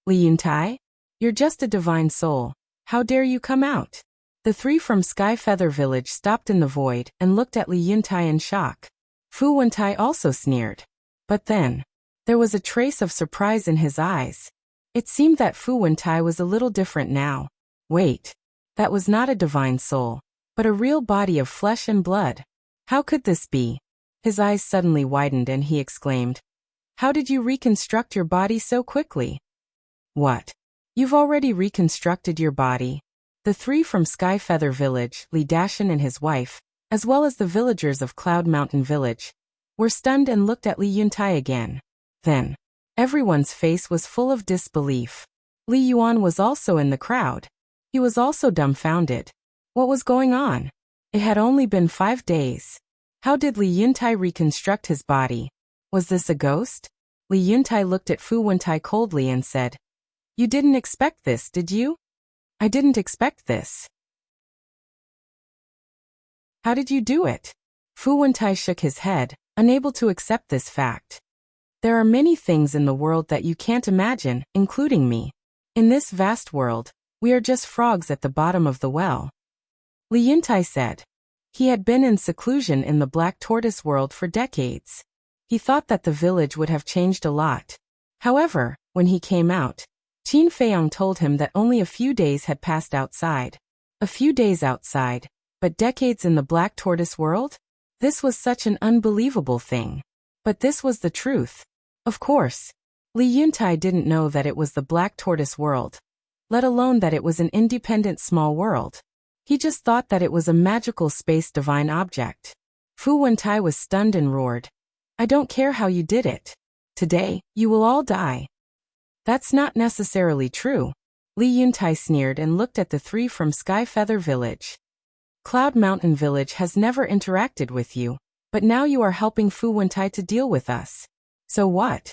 Li Yuntai? You're just a divine soul. How dare you come out? The 3 from Sky Feather village stopped in the void and looked at Li Yuntai in shock. Fu Wentai also sneered. But then, there was a trace of surprise in his eyes. It seemed that Fu Wentai was a little different now. Wait. That was not a divine soul, but a real body of flesh and blood. How could this be? His eyes suddenly widened and he exclaimed. How did you reconstruct your body so quickly? What? You've already reconstructed your body? The 3 from Sky Feather village, Li Dashan and his wife, as well as the villagers of Cloud Mountain village, were stunned and looked at Li Yuntai again. Then, everyone's face was full of disbelief. Li Yuan was also in the crowd. He was also dumbfounded. What was going on? It had only been 5 days. How did Li Yuntai reconstruct his body? Was this a ghost? Li Yuntai looked at Fu Wentai coldly and said, You didn't expect this, did you? I didn't expect this. How did you do it? Fu Wentai shook his head, unable to accept this fact. There are many things in the world that you can't imagine, including me. In this vast world, we are just frogs at the bottom of the well. Li Yuntai said. He had been in seclusion in the Black Tortoise world for decades. He thought that the village would have changed a lot. However, when he came out, Qin Feiyang told him that only a few days had passed outside. A few days outside, but decades in the Black Tortoise world? This was such an unbelievable thing. But this was the truth. Of course. Li Yuntai didn't know that it was the Black Tortoise world. let alone that it was an independent small world. He just thought that it was a magical space divine object. Fu Wentai was stunned and roared. I don't care how you did it. Today, you will all die. That's not necessarily true. Li Yuntai sneered and looked at the three from Sky Feather Village. Cloud Mountain Village has never interacted with you, but now you are helping Fu Wentai to deal with us. So what?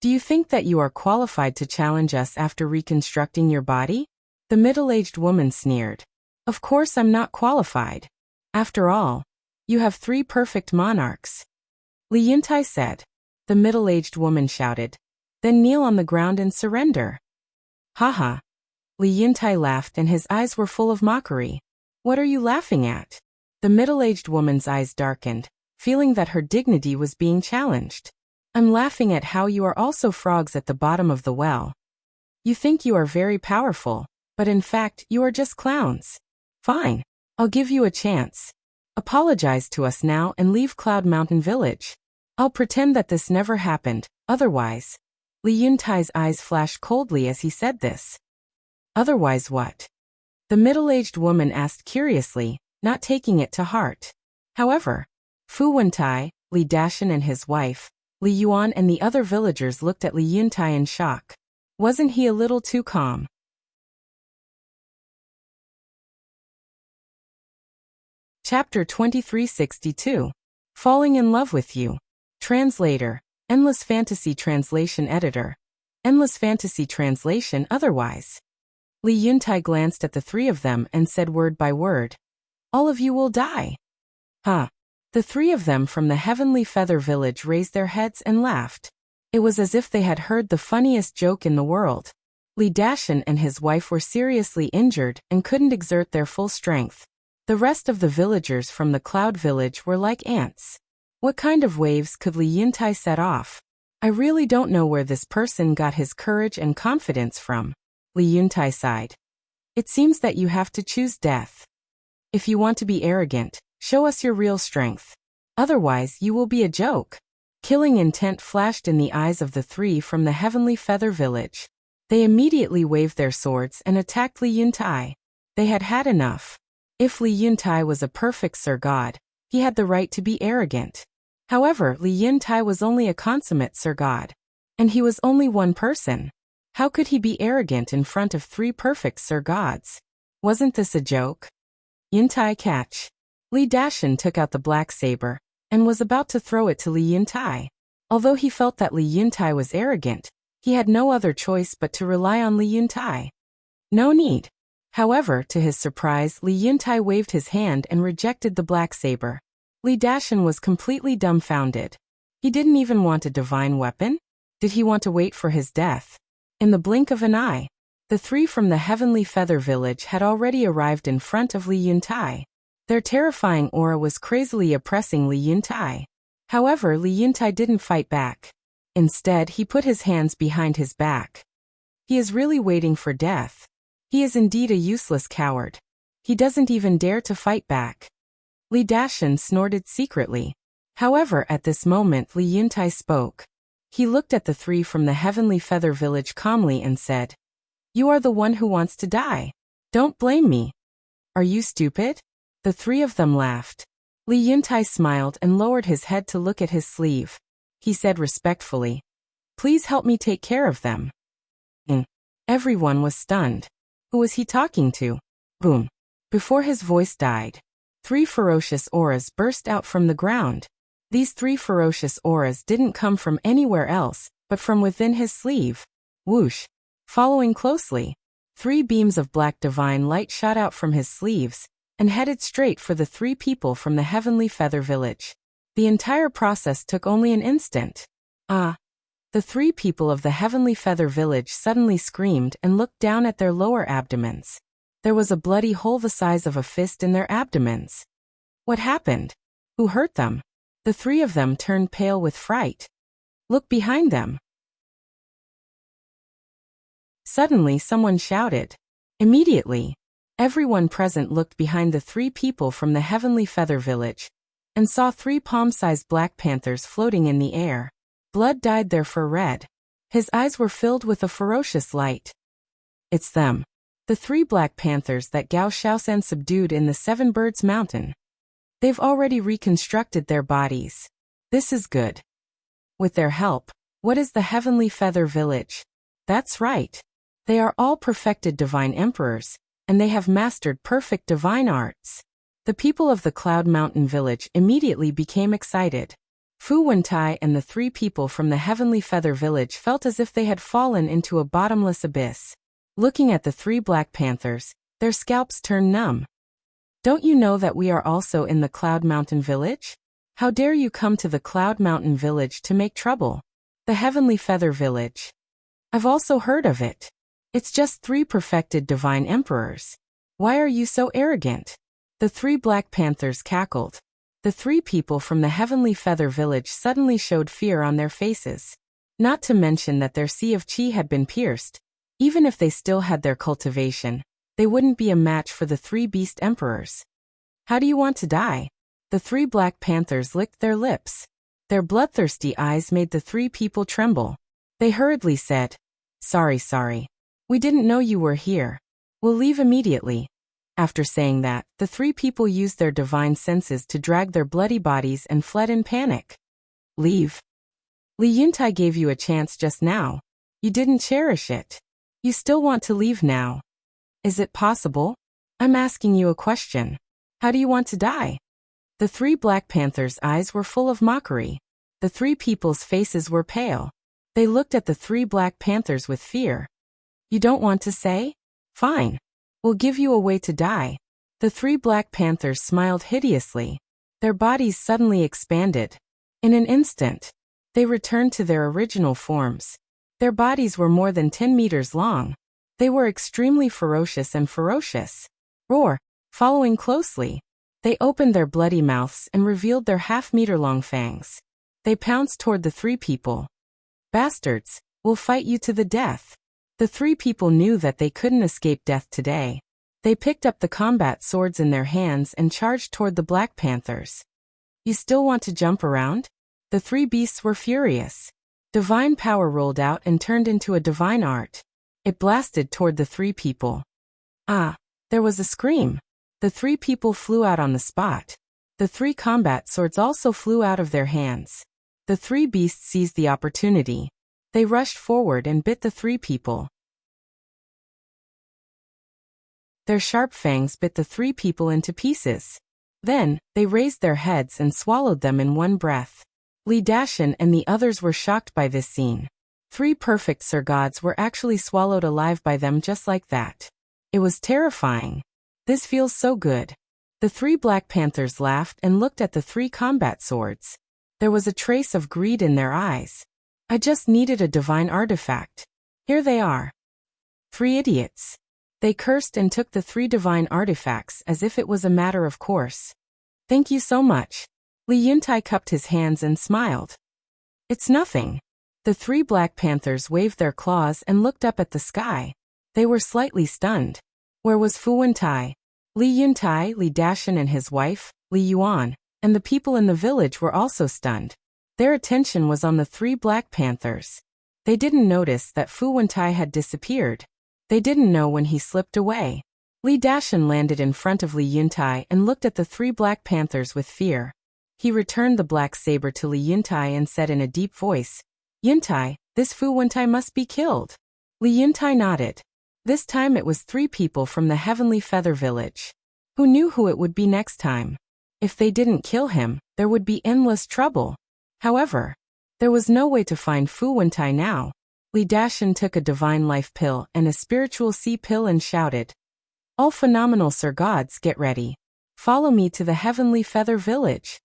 Do you think that you are qualified to challenge us after reconstructing your body? The middle-aged woman sneered. Of course I'm not qualified. After all, you have 3 perfect monarchs. Li Yuntai said. The middle-aged woman shouted. Then kneel on the ground and surrender. Haha. Li Yuntai laughed and his eyes were full of mockery. What are you laughing at? The middle-aged woman's eyes darkened, feeling that her dignity was being challenged. I'm laughing at how you are also frogs at the bottom of the well. You think you are very powerful, but in fact you are just clowns. Fine. I'll give you a chance. Apologize to us now and leave Cloud Mountain Village. I'll pretend that this never happened, otherwise. Li Yuntai's eyes flashed coldly as he said this. Otherwise what? The middle-aged woman asked curiously, not taking it to heart. However, Fu Wentai, Li Dashan and his wife, Li Yuan and the other villagers looked at Li Yuntai in shock. Wasn't he a little too calm? Chapter 2362. Falling in Love with You. Translator. Endless Fantasy Translation Editor. Endless Fantasy Translation Otherwise. Li Yuntai glanced at the 3 of them and said word by word. All of you will die. Huh. The 3 of them from the Heavenly Feather Village raised their heads and laughed. It was as if they had heard the funniest joke in the world. Li Dashan and his wife were seriously injured and couldn't exert their full strength. The rest of the villagers from the Cloud Village were like ants. What kind of waves could Li Yuntai set off? I really don't know where this person got his courage and confidence from. Li Yuntai sighed. It seems that you have to choose death. If you want to be arrogant, show us your real strength. Otherwise, you will be a joke. Killing intent flashed in the eyes of the 3 from the Heavenly Feather Village. They immediately waved their swords and attacked Li Yuntai. They had had enough. If Li Yuntai was a perfect Sir God, he had the right to be arrogant. However, Li Yuntai was only a consummate Sir God. And he was only one person. How could he be arrogant in front of 3 perfect Sir Gods? Wasn't this a joke? Yuntai catch. Li Dashan took out the black saber, and was about to throw it to Li Yuntai. Although he felt that Li Yuntai was arrogant, he had no other choice but to rely on Li Yuntai. No need. However, to his surprise, Li Yuntai waved his hand and rejected the black saber. Li Dashan was completely dumbfounded. He didn't even want a divine weapon? Did he want to wait for his death? In the blink of an eye, the 3 from the Heavenly Feather Village had already arrived in front of Li Yuntai. Their terrifying aura was crazily oppressing Li Yuntai. However, Li Yuntai didn't fight back. Instead, he put his hands behind his back. He is really waiting for death. He is indeed a useless coward. He doesn't even dare to fight back. Li Dashan snorted secretly. However, at this moment Li Yuntai spoke. He looked at the 3 from the Heavenly Feather Village calmly and said, You are the one who wants to die. Don't blame me. Are you stupid? The 3 of them laughed. Li Yuntai smiled and lowered his head to look at his sleeve. He said respectfully, Please help me take care of them. Everyone was stunned. Who was he talking to? Boom. Before his voice died, 3 ferocious auras burst out from the ground. These 3 ferocious auras didn't come from anywhere else, but from within his sleeve. Whoosh. Following closely, 3 beams of black divine light shot out from his sleeves, and headed straight for the 3 people from the Heavenly Feather Village. The entire process took only an instant. The 3 people of the Heavenly Feather Village suddenly screamed and looked down at their lower abdomens. There was a bloody hole the size of a fist in their abdomens. What happened? Who hurt them? The 3 of them turned pale with fright. Look behind them. Suddenly someone shouted. Immediately, everyone present looked behind the 3 people from the Heavenly Feather Village, and saw 3 palm-sized black panthers floating in the air. Blood dyed their fur red. His eyes were filled with a ferocious light. It's them. The 3 black panthers that Gao Shaosan subdued in the 7 Birds Mountain. They've already reconstructed their bodies. This is good. With their help, what is the Heavenly Feather Village? That's right. They are all perfected divine emperors, and they have mastered perfect divine arts. The people of the Cloud Mountain Village immediately became excited. Fu Wentai and the 3 people from the Heavenly Feather Village felt as if they had fallen into a bottomless abyss. Looking at the 3 black panthers, their scalps turned numb. Don't you know that we are also in the Cloud Mountain Village? How dare you come to the Cloud Mountain Village to make trouble? The Heavenly Feather Village. I've also heard of it. It's just 3 perfected divine emperors. Why are you so arrogant? The 3 black panthers cackled. The 3 people from the Heavenly Feather Village suddenly showed fear on their faces. Not to mention that their sea of chi had been pierced. Even if they still had their cultivation, they wouldn't be a match for the 3 beast emperors. How do you want to die? The 3 black panthers licked their lips. Their bloodthirsty eyes made the 3 people tremble. They hurriedly said, Sorry. We didn't know you were here. We'll leave immediately. After saying that, the 3 people used their divine senses to drag their bloody bodies and fled in panic. Leave. Li Yuntai gave you a chance just now. You didn't cherish it. You still want to leave now. Is it possible? I'm asking you a question. How do you want to die? The 3 black panthers' eyes were full of mockery. The 3 people's faces were pale. They looked at the 3 black panthers with fear. You don't want to say? Fine. We'll give you a way to die. The 3 black panthers smiled hideously. Their bodies suddenly expanded. In an instant, they returned to their original forms. Their bodies were more than 10 meters long. They were extremely ferocious and ferocious. Roar, following closely. They opened their bloody mouths and revealed their half-meter-long fangs. They pounced toward the 3 people. Bastards, we'll fight you to the death. The 3 people knew that they couldn't escape death today. They picked up the combat swords in their hands and charged toward the Black Panthers. You still want to jump around? The 3 beasts were furious. Divine power rolled out and turned into a divine art. It blasted toward the 3 people. Ah, there was a scream. The 3 people flew out on the spot. The 3 combat swords also flew out of their hands. The 3 beasts seized the opportunity. They rushed forward and bit the 3 people. Their sharp fangs bit the 3 people into pieces. Then, they raised their heads and swallowed them in one breath. Li Dashan and the others were shocked by this scene. 3 perfect Sir Gods were actually swallowed alive by them just like that. It was terrifying. This feels so good. The 3 Black Panthers laughed and looked at the 3 combat swords. There was a trace of greed in their eyes. I just needed a divine artifact. Here they are. 3 idiots. They cursed and took the 3 divine artifacts as if it was a matter of course. Thank you so much. Li Yuntai cupped his hands and smiled. It's nothing. The 3 Black Panthers waved their claws and looked up at the sky. They were slightly stunned. Where was Fu Wentai? Li Yuntai, Li Dashan and his wife, Li Yuan, and the people in the village were also stunned. Their attention was on the 3 Black Panthers. They didn't notice that Fu Wentai had disappeared. They didn't know when he slipped away. Li Dashan landed in front of Li Yuntai and looked at the 3 Black Panthers with fear. He returned the black saber to Li Yuntai and said in a deep voice, Yuntai, this Fu Wentai must be killed. Li Yuntai nodded. This time it was 3 people from the Heavenly Feather Village. Who knew who it would be next time? If they didn't kill him, there would be endless trouble. However, there was no way to find Fu Wentai now. Li Dashan took a divine life pill and a spiritual sea pill and shouted, All phenomenal Sir Gods, get ready. Follow me to the Heavenly Feather Village.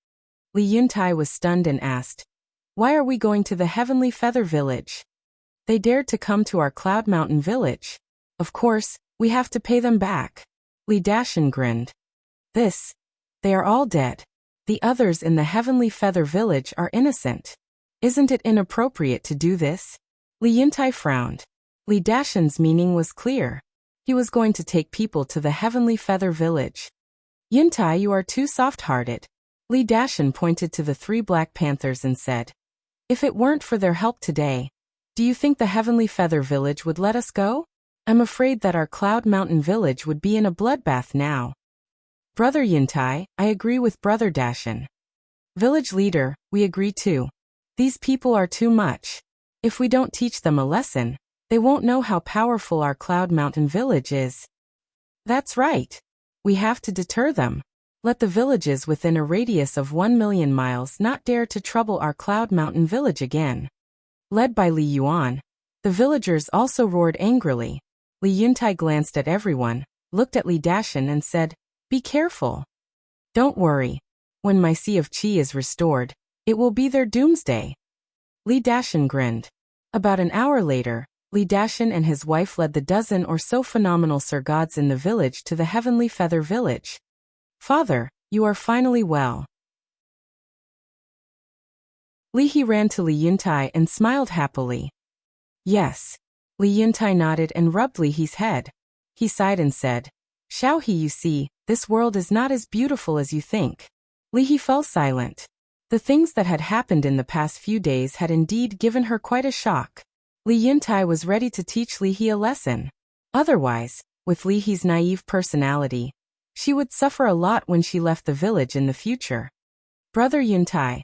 Li Yuntai was stunned and asked, Why are we going to the Heavenly Feather Village? They dared to come to our Cloud Mountain Village. Of course, we have to pay them back. Li Dashan grinned. They are all dead. The others in the Heavenly Feather Village are innocent. Isn't it inappropriate to do this? Li Yuntai frowned. Li Dashan's meaning was clear. He was going to take people to the Heavenly Feather Village. Yuntai, you are too soft-hearted. Li Dashan pointed to the 3 Black Panthers and said, If it weren't for their help today, do you think the Heavenly Feather Village would let us go? I'm afraid that our Cloud Mountain village would be in a bloodbath now. Brother Yuntai, I agree with Brother Dashan. Village leader, we agree too. These people are too much. If we don't teach them a lesson, they won't know how powerful our Cloud Mountain village is. That's right. We have to deter them. Let the villages within a radius of 1,000,000 miles not dare to trouble our Cloud Mountain village again. Led by Li Yuan, the villagers also roared angrily. Li Yuntai glanced at everyone, looked at Li Dashan and said, "Be careful. Don't worry. When my Sea of Qi is restored, it will be their doomsday." Li Dashan grinned. About an hour later, Li Dashan and his wife led the dozen or so phenomenal Sir Gods in the village to the Heavenly Feather Village. "Father, you are finally well." Li He ran to Li Yuntai and smiled happily. "Yes." Li Yuntai nodded and rubbed Li He's head. He sighed and said, "Xiao He, you see, this world is not as beautiful as you think." Li He fell silent. The things that had happened in the past few days had indeed given her quite a shock. Li Yuntai was ready to teach Li He a lesson. Otherwise, with Li He's naive personality, she would suffer a lot when she left the village in the future. "Brother Yuntai,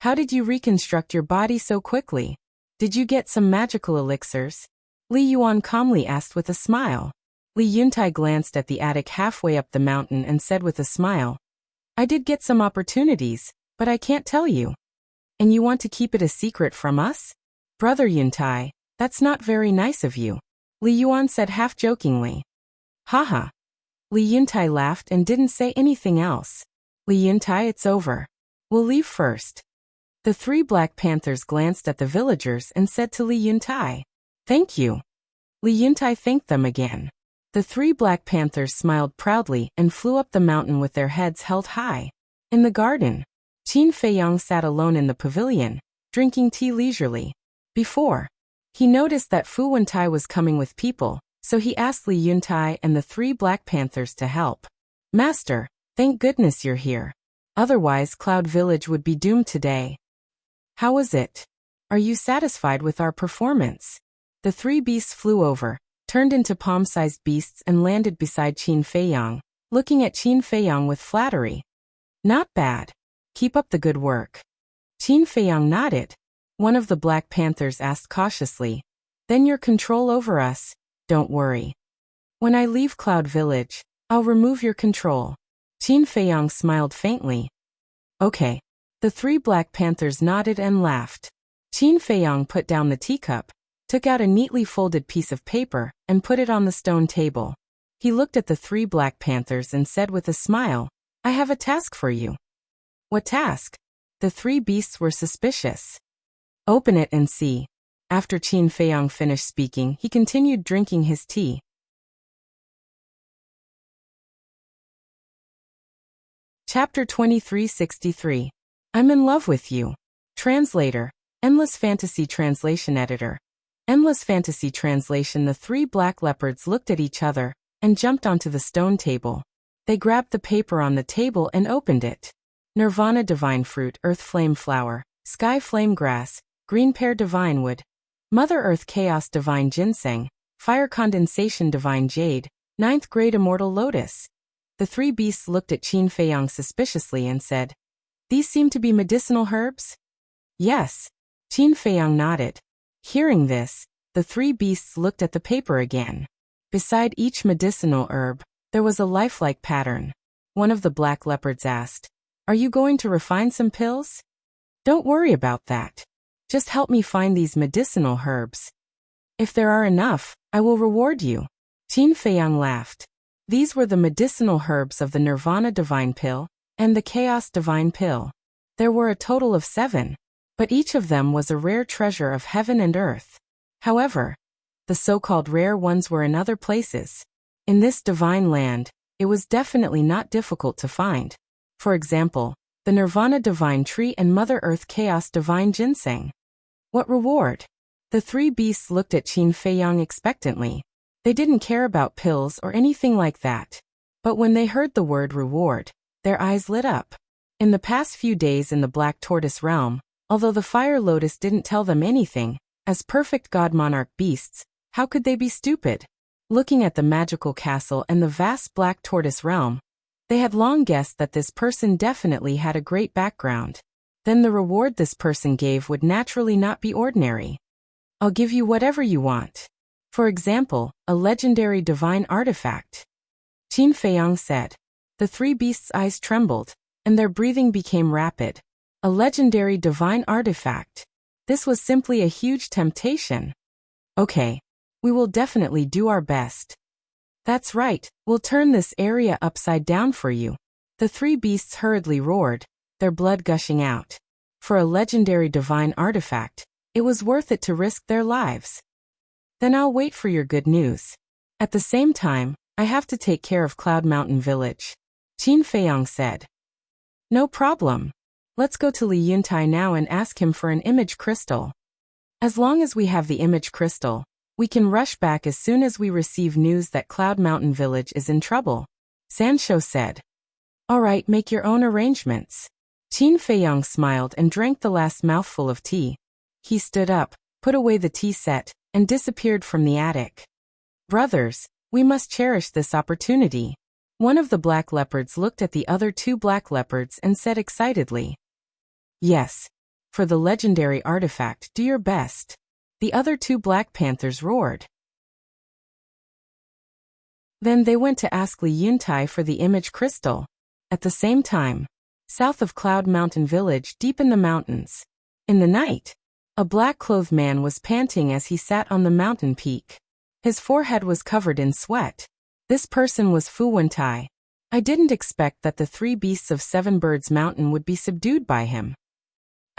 how did you reconstruct your body so quickly? Did you get some magical elixirs?" Li Yuan calmly asked with a smile. Li Yuntai glanced at the attic halfway up the mountain and said with a smile, "I did get some opportunities, but I can't tell you." "And you want to keep it a secret from us?" "Brother Yuntai, that's not very nice of you," Li Yuan said half-jokingly. "Haha." Li Yuntai laughed and didn't say anything else. "Li Yuntai, it's over. We'll leave first." The three Black Panthers glanced at the villagers and said to Li Yuntai, "Thank you." Li Yuntai thanked them again. The three Black Panthers smiled proudly and flew up the mountain with their heads held high. In the garden, Qin Feiyang sat alone in the pavilion, drinking tea leisurely. Before, he noticed that Fu Wentai was coming with people, so he asked Li Yuntai and the three Black Panthers to help. "Master, thank goodness you're here. Otherwise Cloud Village would be doomed today. How was it? Are you satisfied with our performance?" The three beasts flew over, turned into palm-sized beasts and landed beside Qin Feiyang, looking at Qin Feiyang with flattery. "Not bad. Keep up the good work." Qin Feiyang nodded. One of the Black Panthers asked cautiously, "Then your control over us, don't worry. When I leave Cloud Village, I'll remove your control." Qin Feiyang smiled faintly. "Okay." The three Black Panthers nodded and laughed. Qin Feiyang put down the teacup, took out a neatly folded piece of paper, and put it on the stone table. He looked at the three Black Panthers and said with a smile, "I have a task for you." "What task?" The three beasts were suspicious. "Open it and see." After Qin Feiyang finished speaking, he continued drinking his tea. Chapter 2363. I'm in love with you. Translator, Endless Fantasy Translation Editor. Endless Fantasy Translation. The three black leopards looked at each other and jumped onto the stone table. They grabbed the paper on the table and opened it. Nirvana Divine Fruit, Earth Flame Flower, Sky Flame Grass, Green Pear Divine Wood, Mother Earth Chaos Divine Ginseng, Fire Condensation Divine Jade, Ninth Grade Immortal Lotus. The three beasts looked at Qin Feiyang suspiciously and said, "These seem to be medicinal herbs?" "Yes." Qin Feiyang nodded. Hearing this, the three beasts looked at the paper again. Beside each medicinal herb, there was a lifelike pattern. One of the black leopards asked, "Are you going to refine some pills?" "Don't worry about that. Just help me find these medicinal herbs. If there are enough, I will reward you." Qin Feiyang laughed. These were the medicinal herbs of the Nirvana Divine Pill and the Chaos Divine Pill. There were a total of 7, but each of them was a rare treasure of heaven and earth. However, the so-called rare ones were in other places. In this divine land, it was definitely not difficult to find. For example, the Nirvana Divine Tree and Mother Earth Chaos Divine Ginseng. What reward? The three beasts looked at Qin Feiyang expectantly. They didn't care about pills or anything like that. But when they heard the word reward, their eyes lit up. In the past few days in the Black Tortoise realm, although the Fire Lotus didn't tell them anything, as perfect God Monarch beasts, how could they be stupid? Looking at the magical castle and the vast black tortoise realm, they had long guessed that this person definitely had a great background. Then the reward this person gave would naturally not be ordinary. I'll give you whatever you want. For example, a legendary divine artifact. Qin Feiyang said. The three beasts' eyes trembled, and their breathing became rapid. A legendary divine artifact. This was simply a huge temptation. Okay. We will definitely do our best. That's right, we'll turn this area upside down for you. The three beasts hurriedly roared, their blood gushing out. For a legendary divine artifact, it was worth it to risk their lives. Then I'll wait for your good news. At the same time, I have to take care of Cloud Mountain Village. Qin Feiyang said. No problem. Let's go to Li Yuntai now and ask him for an image crystal. As long as we have the image crystal, we can rush back as soon as we receive news that Cloud Mountain Village is in trouble, Sanshou said. All right, make your own arrangements. Qin Feiyang smiled and drank the last mouthful of tea. He stood up, put away the tea set, and disappeared from the attic. Brothers, we must cherish this opportunity. One of the black leopards looked at the other two black leopards and said excitedly. Yes. For the legendary artifact, do your best. The other two black panthers roared. Then they went to ask Li Yuntai for the image crystal. At the same time, south of Cloud Mountain Village, deep in the mountains. In the night, a black-clothed man was panting as he sat on the mountain peak. His forehead was covered in sweat. This person was Fu Wentai. I didn't expect that the three beasts of Seven Birds Mountain would be subdued by him.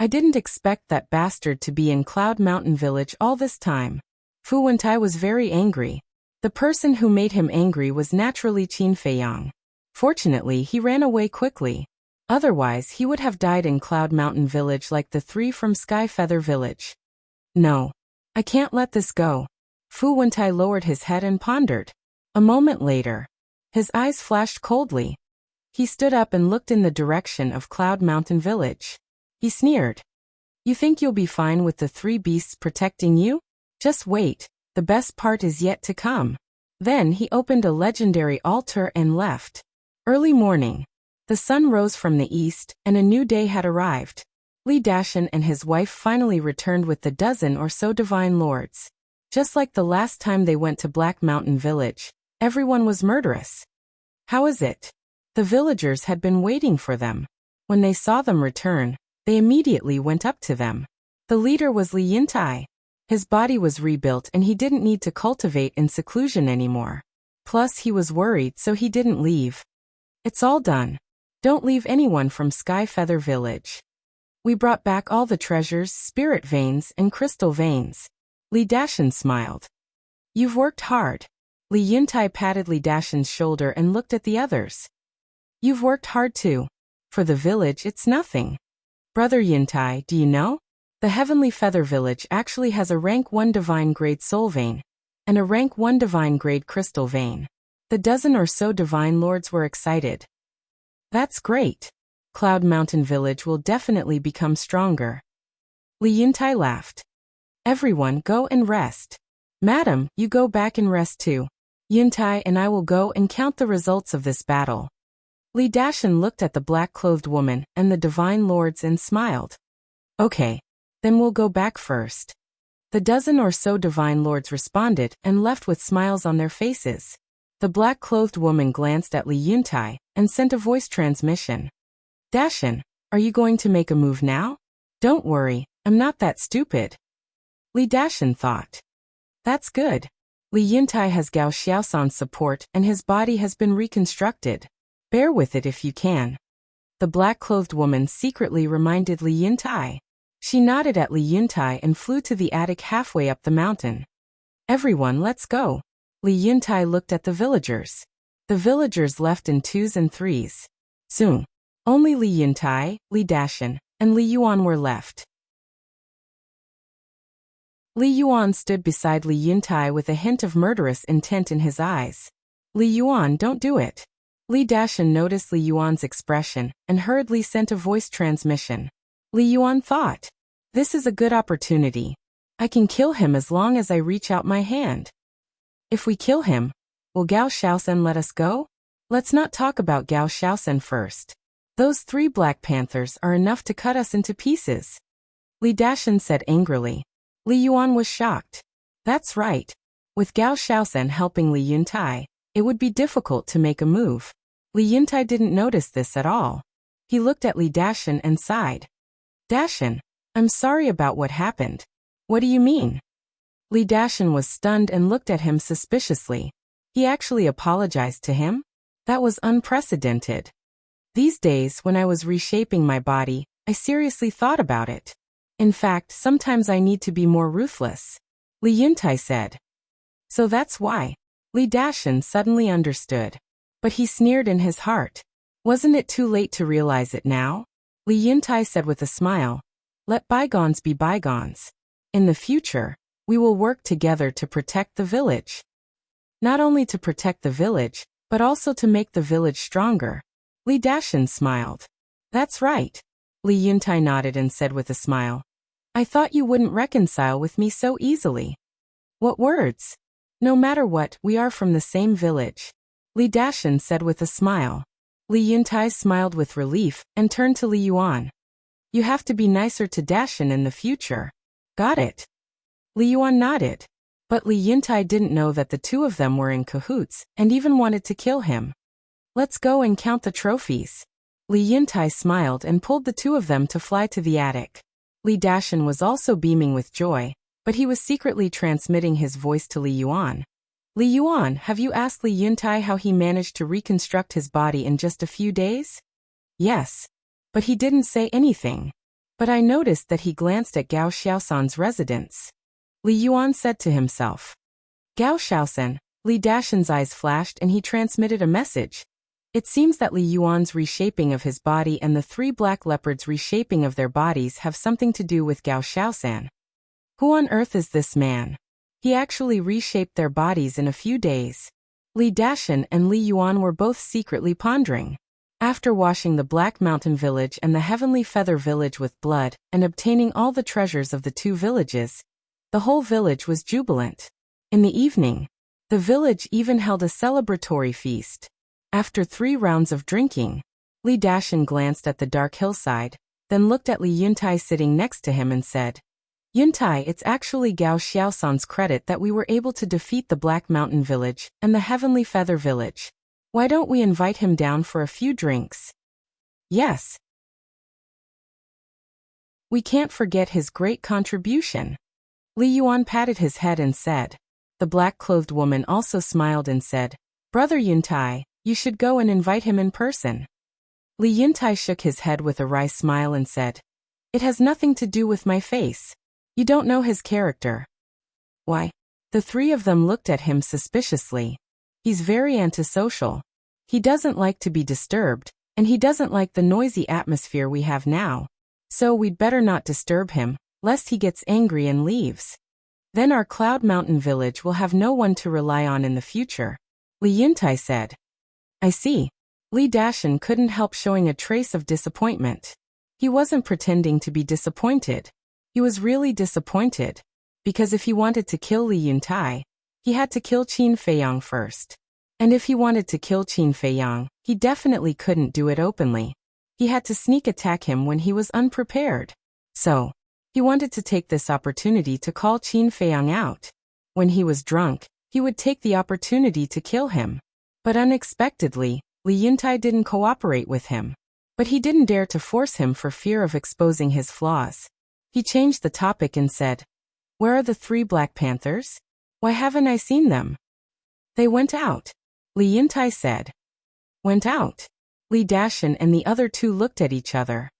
I didn't expect that bastard to be in Cloud Mountain Village all this time. Fu Wentai was very angry. The person who made him angry was naturally Qin Feiyang. Fortunately, he ran away quickly. Otherwise, he would have died in Cloud Mountain Village like the three from Sky Feather Village. No. I can't let this go. Fu Wentai lowered his head and pondered. A moment later, his eyes flashed coldly. He stood up and looked in the direction of Cloud Mountain Village. He sneered. You think you'll be fine with the three beasts protecting you? Just wait, the best part is yet to come. Then he opened a legendary altar and left. Early morning. The sun rose from the east, and a new day had arrived. Li Dashan and his wife finally returned with the dozen or so divine lords. Just like the last time they went to Black Mountain Village, everyone was murderous. How is it? The villagers had been waiting for them. When they saw them return, they immediately went up to them. The leader was Li Yuntai. His body was rebuilt and he didn't need to cultivate in seclusion anymore. Plus he was worried so he didn't leave. It's all done. Don't leave anyone from Sky Feather Village. We brought back all the treasures, spirit veins, and crystal veins. Li Dashan smiled. You've worked hard. Li Yuntai patted Li Dashan's shoulder and looked at the others. You've worked hard too. For the village, it's nothing. Brother Yuntai, do you know? The Heavenly Feather Village actually has a rank 1 divine grade soul vein, and a rank 1 divine grade crystal vein. The dozen or so divine lords were excited. That's great. Cloud Mountain Village will definitely become stronger. Li Yuntai laughed. Everyone go and rest. Madam, you go back and rest too. Yuntai and I will go and count the results of this battle. Li Dashan looked at the black-clothed woman and the divine lords and smiled. Okay, then we'll go back first. The dozen or so divine lords responded and left with smiles on their faces. The black-clothed woman glanced at Li Yuntai and sent a voice transmission. Dashan, are you going to make a move now? Don't worry, I'm not that stupid. Li Dashan thought. That's good. Li Yuntai has Gao Xiaosan's support and his body has been reconstructed. Bear with it if you can. The black-clothed woman secretly reminded Li Yuntai. She nodded at Li Yuntai and flew to the attic halfway up the mountain. Everyone, let's go. Li Yuntai looked at the villagers. The villagers left in 2s and 3s. Soon, only Li Yuntai, Li Dashan, and Li Yuan were left. Li Yuan stood beside Li Yuntai with a hint of murderous intent in his eyes. Li Yuan, don't do it. Li Dashan noticed Li Yuan's expression and hurriedly sent a voice transmission. Li Yuan thought, this is a good opportunity. I can kill him as long as I reach out my hand. If we kill him, will Gao Xiaosen let us go? Let's not talk about Gao Xiaosen first. Those 3 Black Panthers are enough to cut us into pieces. Li Dashan said angrily. Li Yuan was shocked. That's right. With Gao Xiaosen helping Li Yuntai, it would be difficult to make a move. Li Yuntai didn't notice this at all. He looked at Li Dashan and sighed. Dashan, I'm sorry about what happened. What do you mean? Li Dashan was stunned and looked at him suspiciously. He actually apologized to him? That was unprecedented. These days, when I was reshaping my body, I seriously thought about it. In fact, sometimes I need to be more ruthless. Li Yuntai said. So that's why. Li Dashan suddenly understood. But he sneered in his heart. Wasn't it too late to realize it now? Li Yuntai said with a smile. Let bygones be bygones. In the future, we will work together to protect the village. Not only to protect the village, but also to make the village stronger. Li Dashan smiled. That's right. Li Yuntai nodded and said with a smile. I thought you wouldn't reconcile with me so easily. What words? No matter what, we are from the same village. Li Dashan said with a smile. Li Yuntai smiled with relief and turned to Li Yuan. You have to be nicer to Dashan in the future. Got it? Li Yuan nodded. But Li Yuntai didn't know that the 2 of them were in cahoots and even wanted to kill him. Let's go and count the trophies. Li Yuntai smiled and pulled the 2 of them to fly to the attic. Li Dashan was also beaming with joy, but he was secretly transmitting his voice to Li Yuan. Li Yuan, have you asked Li Yuntai how he managed to reconstruct his body in just a few days? Yes. But he didn't say anything. But I noticed that he glanced at Gao Xiaosan's residence. Li Yuan said to himself. Gao Xiaosan, Li Dashan's eyes flashed and he transmitted a message. It seems that Li Yuan's reshaping of his body and the 3 black leopards' reshaping of their bodies have something to do with Gao Xiaosan. Who on earth is this man? He actually reshaped their bodies in a few days. Li Dashan and Li Yuan were both secretly pondering. After washing the Black Mountain Village and the Heavenly Feather Village with blood and obtaining all the treasures of the 2 villages, the whole village was jubilant. In the evening, the village even held a celebratory feast. After 3 rounds of drinking, Li Dashan glanced at the dark hillside, then looked at Li Yuntai sitting next to him and said, Yuntai, it's actually Gao Xiaosan's credit that we were able to defeat the Black Mountain Village and the Heavenly Feather Village. Why don't we invite him down for a few drinks? Yes. We can't forget his great contribution. Li Yuan patted his head and said. The black-clothed woman also smiled and said, Brother Yuntai, you should go and invite him in person. Li Yuntai shook his head with a wry smile and said, It has nothing to do with my face. You don't know his character. Why? The 3 of them looked at him suspiciously. He's very antisocial. He doesn't like to be disturbed, and he doesn't like the noisy atmosphere we have now. So we'd better not disturb him, lest he gets angry and leaves. Then our Cloud Mountain village will have no one to rely on in the future. Li Yuntai said. I see. Li Dashan couldn't help showing a trace of disappointment. He wasn't pretending to be disappointed. He was really disappointed. Because if he wanted to kill Li Yuntai, he had to kill Qin Feiyang first. And if he wanted to kill Qin Feiyang, he definitely couldn't do it openly. He had to sneak attack him when he was unprepared. So, he wanted to take this opportunity to call Qin Feiyang out. When he was drunk, he would take the opportunity to kill him. But unexpectedly, Li Yuntai didn't cooperate with him. But he didn't dare to force him for fear of exposing his flaws. He changed the topic and said, Where are the 3 Black Panthers? Why haven't I seen them? They went out. Li Yuntai said. Went out? Li Dashan and the other 2 looked at each other.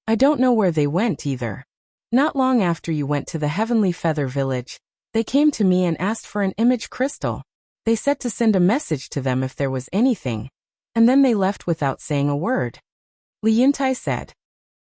I don't know where they went either. Not long after you went to the Heavenly Feather Village, they came to me and asked for an image crystal. They said to send a message to them if there was anything. And then they left without saying a word. Li Yuntai said.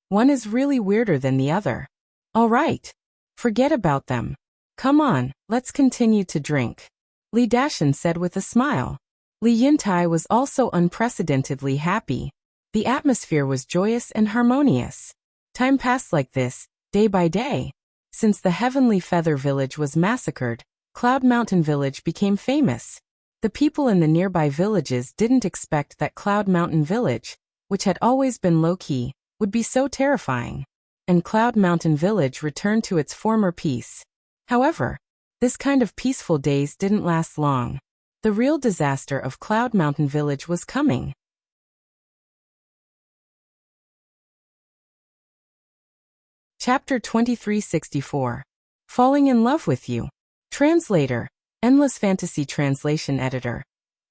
One is really weirder than the other. All right. Forget about them. Come on, let's continue to drink. Li Dashan said with a smile. Li Yuntai was also unprecedentedly happy. The atmosphere was joyous and harmonious. Time passed like this, day by day. Since the Heavenly Feather Village was massacred, Cloud Mountain Village became famous. The people in the nearby villages didn't expect that Cloud Mountain Village, which had always been low-key, would be so terrifying. And Cloud Mountain Village returned to its former peace. However, this kind of peaceful days didn't last long. The real disaster of Cloud Mountain Village was coming. Chapter 2364. Falling in Love with You. Translator. Endless Fantasy Translation Editor.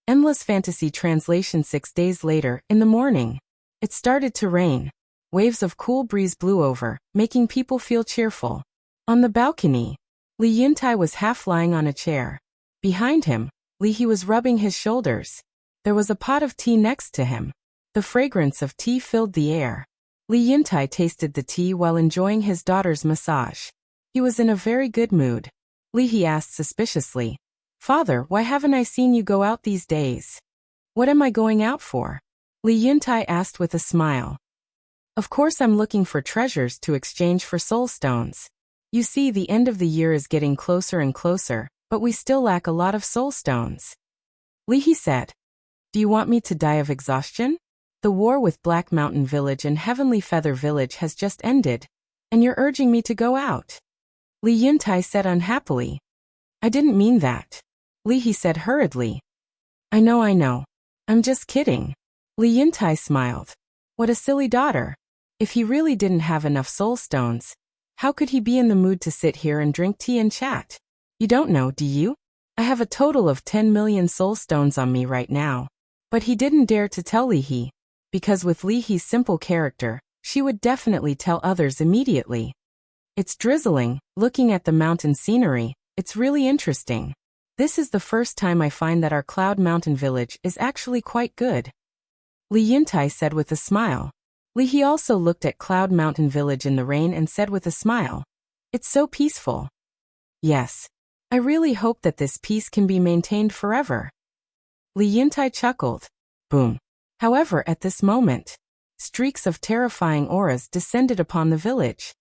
Endless Fantasy Translation. 6 days later, in the morning, it started to rain. Waves of cool breeze blew over, making people feel cheerful. On the balcony, Li Yuntai was half lying on a chair. Behind him, He was rubbing his shoulders. There was a pot of tea next to him. The fragrance of tea filled the air. Li Yuntai tasted the tea while enjoying his daughter's massage. He was in a very good mood. He asked suspiciously, "Father, why haven't I seen you go out these days?" "What am I going out for?" Li Yuntai asked with a smile. "Of course I'm looking for treasures to exchange for soul stones. You see, the end of the year is getting closer and closer, but we still lack a lot of soul stones." He said, "Do you want me to die of exhaustion? The war with Black Mountain Village and Heavenly Feather Village has just ended, and you're urging me to go out?" Li Yuntai said unhappily. "I didn't mean that." He said hurriedly. I know. I'm just kidding." Li Yuntai smiled. What a silly daughter. If he really didn't have enough soul stones, how could he be in the mood to sit here and drink tea and chat? You don't know, do you? I have a total of 10 million soul stones on me right now. But he didn't dare to tell Li, because with Li's simple character, she would definitely tell others immediately. It's drizzling. Looking at the mountain scenery, it's really interesting. This is the first time I find that our Cloud Mountain Village is actually quite good. Li Yuntai said with a smile. He also looked at Cloud Mountain Village in the rain and said with a smile, "It's so peaceful." "Yes. I really hope that this peace can be maintained forever." Li Yuntai chuckled. Boom. However, at this moment, streaks of terrifying auras descended upon the village.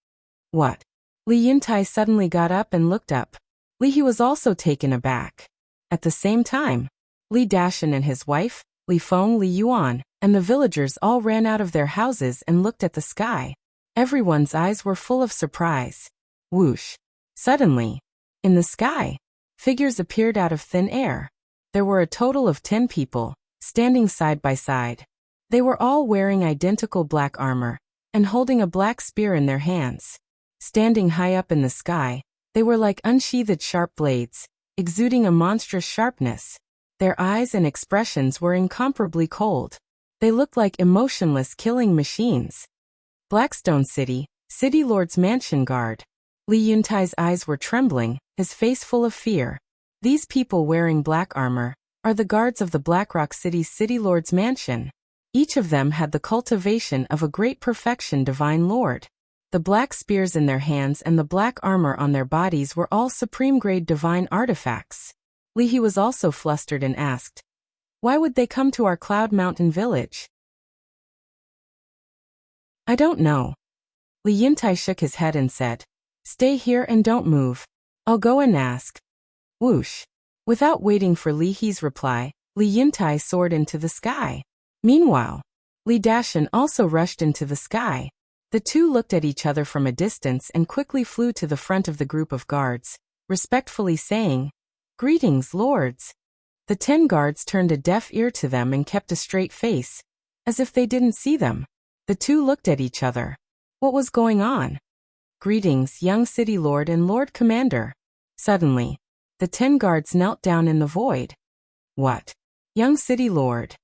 What? Li Yuntai suddenly got up and looked up. He was also taken aback. At the same time, Li Dashan and his wife, Li Feng, Li Yuan, and the villagers all ran out of their houses and looked at the sky. Everyone's eyes were full of surprise. Whoosh. Suddenly, in the sky, figures appeared out of thin air. There were a total of 10 people, standing side by side. They were all wearing identical black armor, and holding a black spear in their hands. Standing high up in the sky, they were like unsheathed sharp blades, exuding a monstrous sharpness. Their eyes and expressions were incomparably cold. They looked like emotionless killing machines. Blackstone City, City Lord's Mansion Guard. Li Yuntai's eyes were trembling, his face full of fear. These people wearing black armor are the guards of the Blackrock City's City Lord's Mansion. Each of them had the cultivation of a great perfection divine lord. The black spears in their hands and the black armor on their bodies were all supreme-grade divine artifacts. Li was also flustered and asked, "Why would they come to our Cloud Mountain Village?" "I don't know." Li Yuntai shook his head and said, "Stay here and don't move. I'll go and ask." Whoosh. Without waiting for Li's reply, Li Yuntai soared into the sky. Meanwhile, Li Dashan also rushed into the sky. The two looked at each other from a distance and quickly flew to the front of the group of guards, respectfully saying, "Greetings, lords." The 10 guards turned a deaf ear to them and kept a straight face, as if they didn't see them. The two looked at each other. What was going on? "Greetings, young city lord and lord commander." Suddenly, the 10 guards knelt down in the void. What? Young city lord?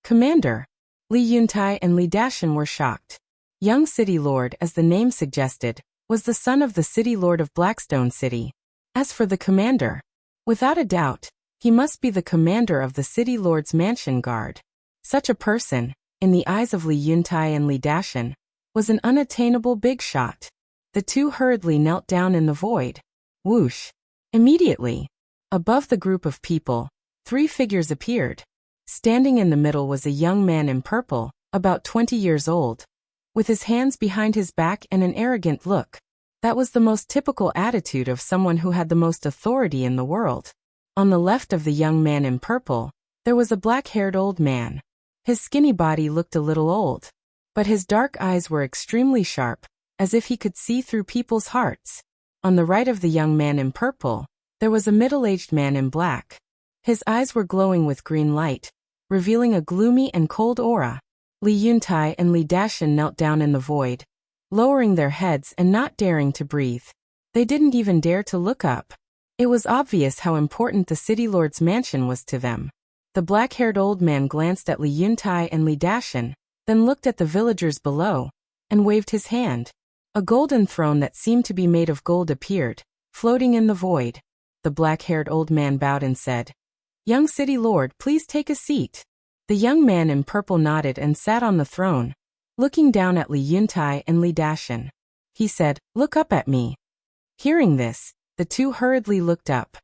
Commander? Li Yuntai and Li Dashan were shocked. Young city lord, as the name suggested, was the son of the city lord of Blackstone City. As for the commander, without a doubt, he must be the commander of the city lord's mansion guard. Such a person, in the eyes of Li Yuntai and Li Dashan, was an unattainable big shot. The two hurriedly knelt down in the void. Whoosh. Immediately, above the group of people, 3 figures appeared. Standing in the middle was a young man in purple, about 20 years old, with his hands behind his back and an arrogant look. That was the most typical attitude of someone who had the most authority in the world. On the left of the young man in purple, there was a black-haired old man. His skinny body looked a little old, but his dark eyes were extremely sharp, as if he could see through people's hearts. On the right of the young man in purple, there was a middle-aged man in black. His eyes were glowing with green light, revealing a gloomy and cold aura. Li Yuntai and Li Dashan knelt down in the void, lowering their heads and not daring to breathe. They didn't even dare to look up. It was obvious how important the city lord's mansion was to them. The black-haired old man glanced at Li Yuntai and Li Dashan, then looked at the villagers below, and waved his hand. A golden throne that seemed to be made of gold appeared, floating in the void. The black-haired old man bowed and said, "Young city lord, please take a seat." The young man in purple nodded and sat on the throne, looking down at Li Yuntai and Li Dashan. He said, "Look up at me." Hearing this, the two hurriedly looked up.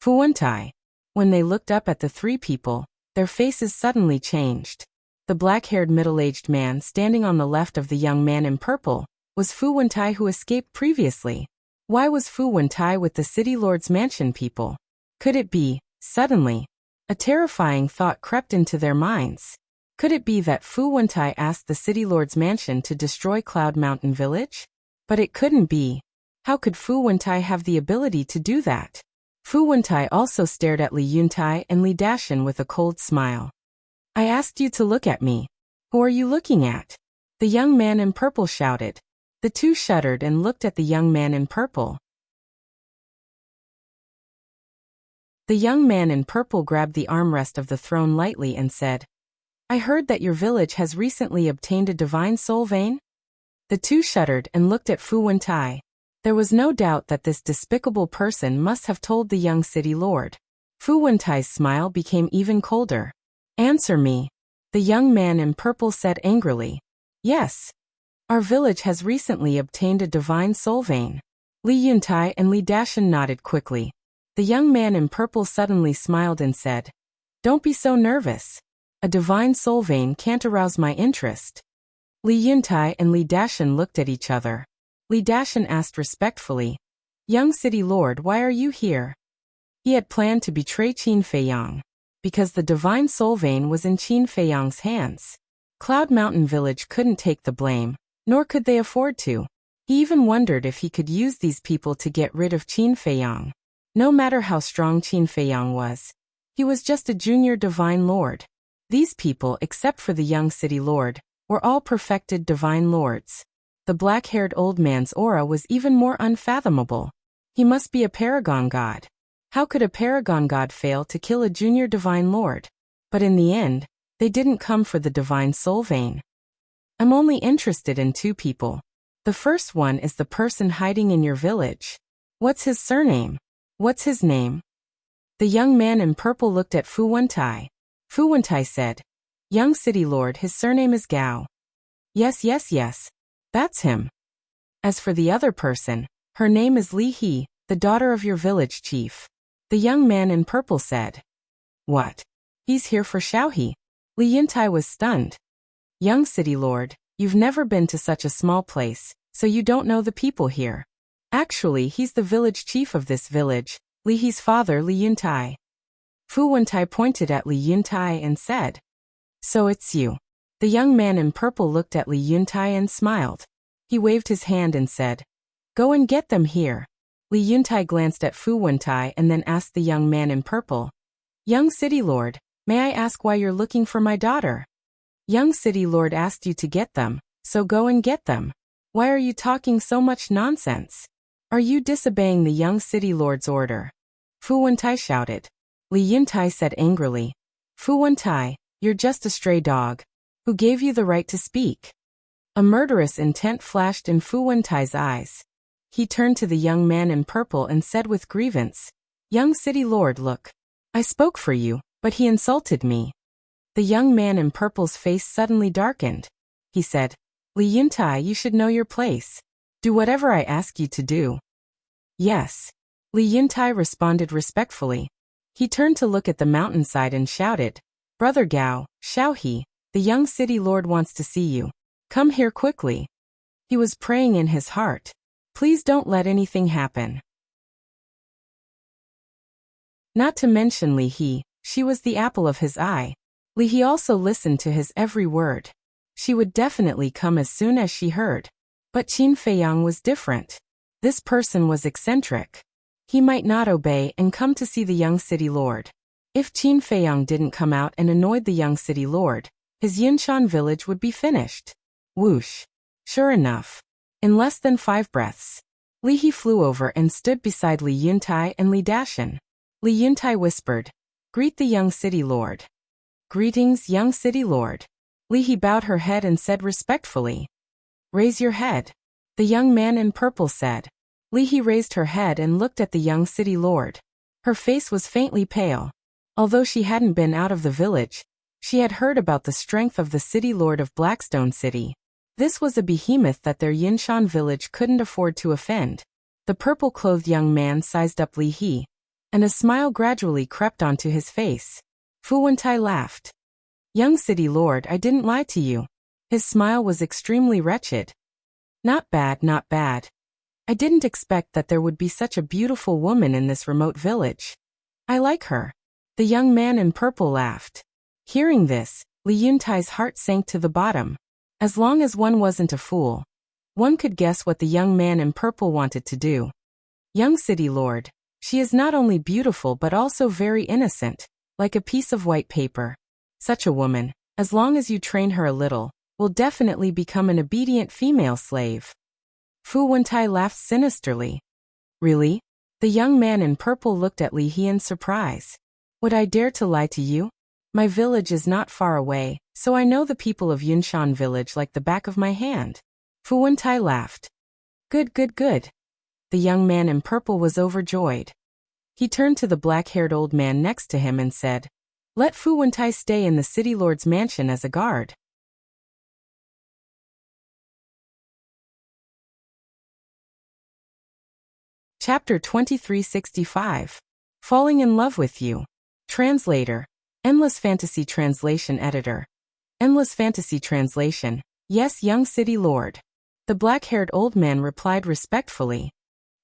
Fu Wentai. When they looked up at the three people, their faces suddenly changed. The black-haired middle-aged man standing on the left of the young man in purple was Fu Wentai, who escaped previously. Why was Fu Wentai with the city lord's mansion people? Could it be, suddenly, a terrifying thought crept into their minds? Could it be that Fu Wentai asked the city lord's mansion to destroy Cloud Mountain Village? But it couldn't be. How could Fu Wentai have the ability to do that? Fu Wentai also stared at Li Yuntai and Li Dashan with a cold smile. "I asked you to look at me. Who are you looking at?" The young man in purple shouted. The two shuddered and looked at the young man in purple. The young man in purple grabbed the armrest of the throne lightly and said, "I heard that your village has recently obtained a divine soul vein?" The two shuddered and looked at Fu Wentai. There was no doubt that this despicable person must have told the young city lord. Fu Wentai's smile became even colder. "Answer me," the young man in purple said angrily. "Yes. Our village has recently obtained a divine soul vein." Li Yuntai and Li Dashan nodded quickly. The young man in purple suddenly smiled and said, "Don't be so nervous. A divine soul vein can't arouse my interest." Li Yuntai and Li Dashan looked at each other. Li Dashan asked respectfully, "Young city lord, why are you here?" He had planned to betray Qin Feiyang, because the divine soul vein was in Qin Feiyang's hands. Cloud Mountain Village couldn't take the blame, nor could they afford to. He even wondered if he could use these people to get rid of Qin Feiyang. No matter how strong Qin Feiyang was, he was just a junior divine lord. These people, except for the young city lord, were all perfected divine lords. The black-haired old man's aura was even more unfathomable. He must be a paragon god. How could a paragon god fail to kill a junior divine lord? But in the end, they didn't come for the divine soul vein. "I'm only interested in two people. The first one is the person hiding in your village. What's his surname? What's his name?" The young man in purple looked at Fu Wentai. Fu Wentai said, "Young city lord, his surname is Gao." Yes. That's him. As for the other person, her name is Li He, the daughter of your village chief." The young man in purple said. "What? He's here for Xiaohe?" Li Yuntai was stunned. "Young city lord, you've never been to such a small place, so you don't know the people here. Actually, he's the village chief of this village, Li He's father Li Yuntai." Fu Wentai pointed at Li Yuntai and said, "So it's you." The young man in purple looked at Li Yuntai and smiled. He waved his hand and said, "Go and get them here." Li Yuntai glanced at Fu Wentai and then asked the young man in purple, "Young city lord, may I ask why you're looking for my daughter?" "Young city lord asked you to get them, so go and get them. Why are you talking so much nonsense? Are you disobeying the young city lord's order?" Fu Wentai shouted. Li Yuntai said angrily, "Fu Wentai, you're just a stray dog. Who gave you the right to speak?" A murderous intent flashed in Fu Wentai's eyes. He turned to the young man in purple and said with grievance, "Young city lord, look. I spoke for you, but he insulted me." The young man in purple's face suddenly darkened. He said, "Li Yuntai, you should know your place. Do whatever I ask you to do." "Yes." Li Yuntai responded respectfully. He turned to look at the mountainside and shouted, "Brother Gao, Xiaohe, the young city lord wants to see you. Come here quickly." He was praying in his heart. Please don't let anything happen. Not to mention Li He, she was the apple of his eye. Li He also listened to his every word. She would definitely come as soon as she heard. But Qin Feiyang was different. This person was eccentric. He might not obey and come to see the young city lord. If Qin Feiyang didn't come out and annoyed the young city lord, his Yinshan village would be finished. Whoosh. Sure enough. In less than 5 breaths, Li He flew over and stood beside Li Yuntai and Li Dashan. Li Yuntai whispered, "Greet the young city lord." "Greetings, young city lord." Li He bowed her head and said respectfully, "Raise your head." The young man in purple said. Li He raised her head and looked at the young city lord. Her face was faintly pale. Although she hadn't been out of the village, she had heard about the strength of the city lord of Blackstone City. This was a behemoth that their Yinshan village couldn't afford to offend. The purple-clothed young man sized up Li He, and a smile gradually crept onto his face. Fu Wentai laughed. "Young city lord, I didn't lie to you." His smile was extremely wretched. "Not bad, not bad. I didn't expect that there would be such a beautiful woman in this remote village. I like her." The young man in purple laughed. Hearing this, Li Yuntai's heart sank to the bottom. As long as one wasn't a fool, one could guess what the young man in purple wanted to do. "Young city lord, she is not only beautiful but also very innocent, like a piece of white paper. Such a woman, as long as you train her a little, will definitely become an obedient female slave." Fu Wentai laughed sinisterly. "Really?" The young man in purple looked at Li He in surprise. "Would I dare to lie to you? My village is not far away, so I know the people of Yunshan village like the back of my hand." Fu Wentai laughed. Good, good, good." The young man in purple was overjoyed. He turned to the black-haired old man next to him and said, "Let Fu Wentai stay in the city lord's mansion as a guard." Chapter 2365. Falling in Love with You. Translator. Endless Fantasy Translation Editor. Endless Fantasy Translation. Yes, young city lord. The black-haired old man replied respectfully.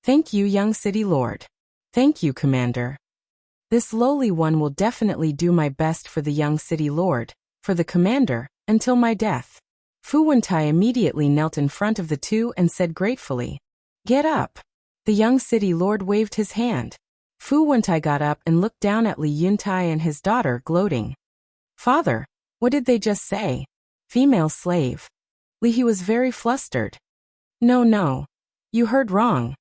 "Thank you, young city lord." "Thank you, commander." "This lowly one will definitely do my best for the young city lord, for the commander, until my death." Fu Wentai immediately knelt in front of the two and said gratefully, "Get up." The young city lord waved his hand. Fu Wentai got up and looked down at Li Yuntai and his daughter, gloating. "Father, what did they just say? Female slave." Li He was very flustered. "No, no. You heard wrong."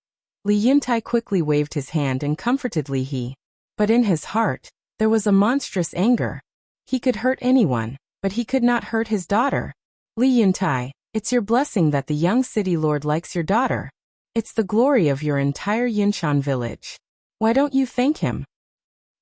Li Yuntai quickly waved his hand and comforted Li He. But in his heart, there was a monstrous anger. He could hurt anyone, but he could not hurt his daughter. "Li Yuntai, it's your blessing that the young city lord likes your daughter. It's the glory of your entire Yinshan village. Why don't you thank him?"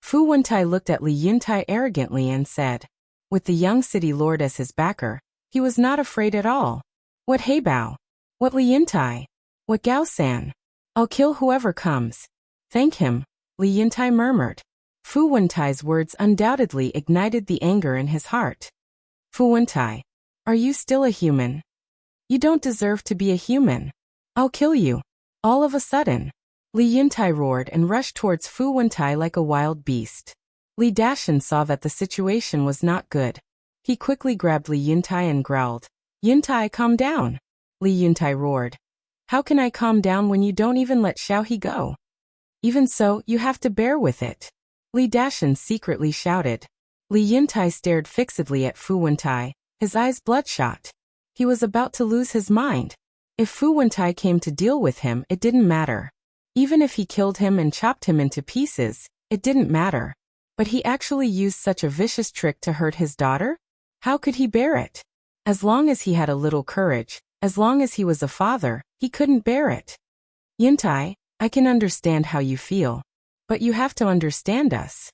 Fu Wentai looked at Li Yuntai arrogantly and said, with the young city lord as his backer, he was not afraid at all. "What Heibao? What Li Yuntai? What Gao San? I'll kill whoever comes. Thank him," Li Yuntai murmured. Fu Wentai's words undoubtedly ignited the anger in his heart. "Fu Wentai, are you still a human? You don't deserve to be a human. I'll kill you." All of a sudden, Li Yuntai roared and rushed towards Fu Wentai like a wild beast. Li Dashan saw that the situation was not good. He quickly grabbed Li Yuntai and growled, "Yuntai, calm down." Li Yuntai roared, "How can I calm down when you don't even let Xiaohe go?" "Even so, you have to bear with it," Li Dashan secretly shouted. Li Yuntai stared fixedly at Fu Wentai, his eyes bloodshot. He was about to lose his mind. If Fu Wentai came to deal with him, it didn't matter. Even if he killed him and chopped him into pieces, it didn't matter. But he actually used such a vicious trick to hurt his daughter? How could he bear it? As long as he had a little courage, as long as he was a father, he couldn't bear it. "Yuntai, I can understand how you feel. But you have to understand us.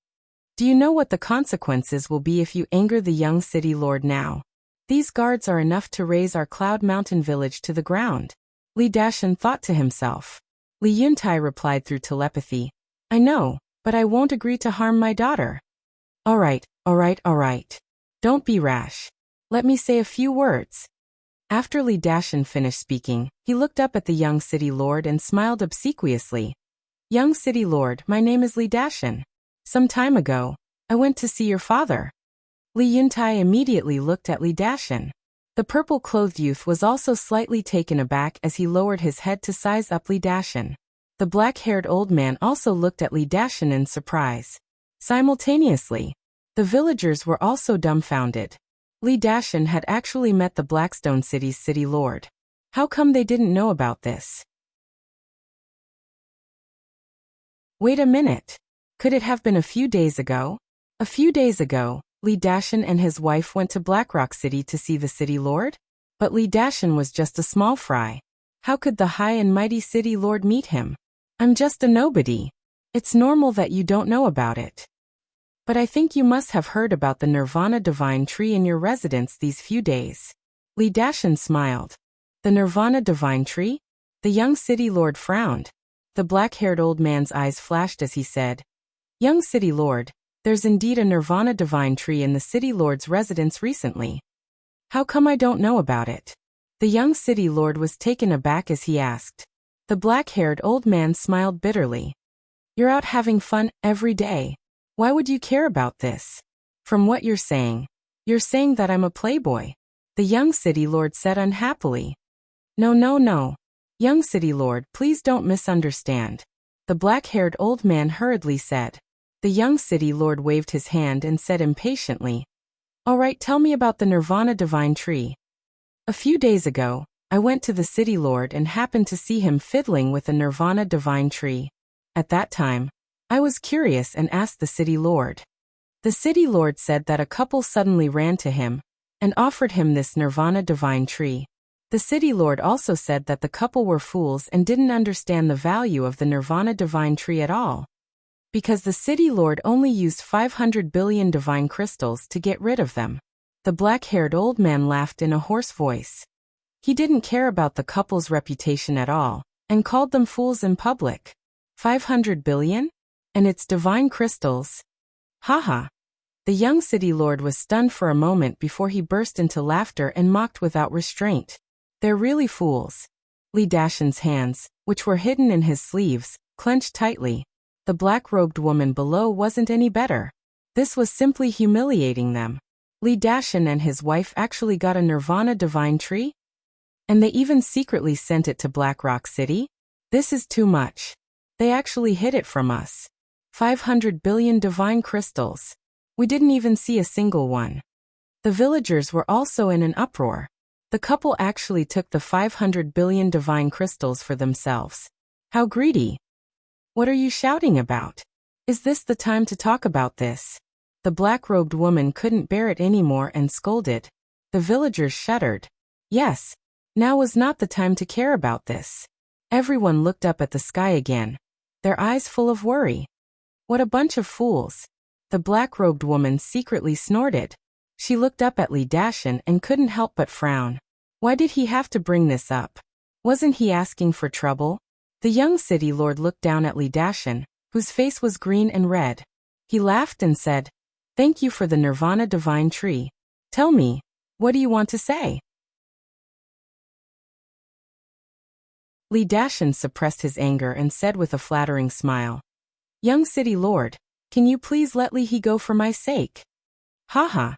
Do you know what the consequences will be if you anger the young city lord now? These guards are enough to raise our Cloud Mountain village to the ground." Li Dashan thought to himself. Li Yuntai replied through telepathy, "I know, but I won't agree to harm my daughter." All right. Don't be rash. Let me say a few words." After Li Dashan finished speaking, he looked up at the young city lord and smiled obsequiously. Young city lord, my name is Li Dashan. Some time ago, I went to see your father. Li Yuntai immediately looked at Li Dashan. The purple-clothed youth was also slightly taken aback as he lowered his head to size up Li Dashan. The black-haired old man also looked at Li Dashan in surprise. Simultaneously, the villagers were also dumbfounded. Li Dashan had actually met the Blackstone City's city lord. How come they didn't know about this? Wait a minute. Could it have been a few days ago? A few days ago, Li Dashan and his wife went to Blackrock City to see the city lord? But Li Dashan was just a small fry. How could the high and mighty city lord meet him? I'm just a nobody. It's normal that you don't know about it. But I think you must have heard about the Nirvana Divine Tree in your residence these few days. Li Dashan smiled. The Nirvana Divine Tree? The young city lord frowned. The black-haired old man's eyes flashed as he said, Young city lord, there's indeed a Nirvana Divine Tree in the city lord's residence recently. How come I don't know about it? The young city lord was taken aback as he asked. The black-haired old man smiled bitterly. You're out having fun every day. Why would you care about this? From what you're saying that I'm a playboy. The young city lord said unhappily. No. Young city lord, please don't misunderstand. The black-haired old man hurriedly said. The young city lord waved his hand and said impatiently, All right, tell me about the Nirvana Divine Tree. A few days ago, I went to the city lord and happened to see him fiddling with the Nirvana Divine Tree. At that time, I was curious and asked the city lord. The city lord said that a couple suddenly ran to him and offered him this Nirvana Divine Tree. The city lord also said that the couple were fools and didn't understand the value of the Nirvana Divine Tree at all. Because the city lord only used 500 billion divine crystals to get rid of them. The black-haired old man laughed in a hoarse voice. He didn't care about the couple's reputation at all, and called them fools in public. 500 billion? And it's divine crystals? Haha. The young city lord was stunned for a moment before he burst into laughter and mocked without restraint. They're really fools. Li Dashan's hands, which were hidden in his sleeves, clenched tightly. The black-robed woman below wasn't any better. This was simply humiliating them. Li Dashan and his wife actually got a Nirvana Divine Tree? And they even secretly sent it to Blackrock City? This is too much. They actually hid it from us. 500 billion divine crystals. We didn't even see a single one. The villagers were also in an uproar. The couple actually took the 500 billion divine crystals for themselves. How greedy! What are you shouting about? Is this the time to talk about this? The black-robed woman couldn't bear it anymore and scolded. The villagers shuddered. Yes, now was not the time to care about this. Everyone looked up at the sky again, their eyes full of worry. What a bunch of fools! The black-robed woman secretly snorted. She looked up at Li Dashan and couldn't help but frown. Why did he have to bring this up? Wasn't he asking for trouble? The young city lord looked down at Li Dashan, whose face was green and red. He laughed and said, Thank you for the Nirvana Divine Tree. Tell me, what do you want to say? Li Dashan suppressed his anger and said with a flattering smile, Young city lord, can you please let Li he go for my sake? Haha.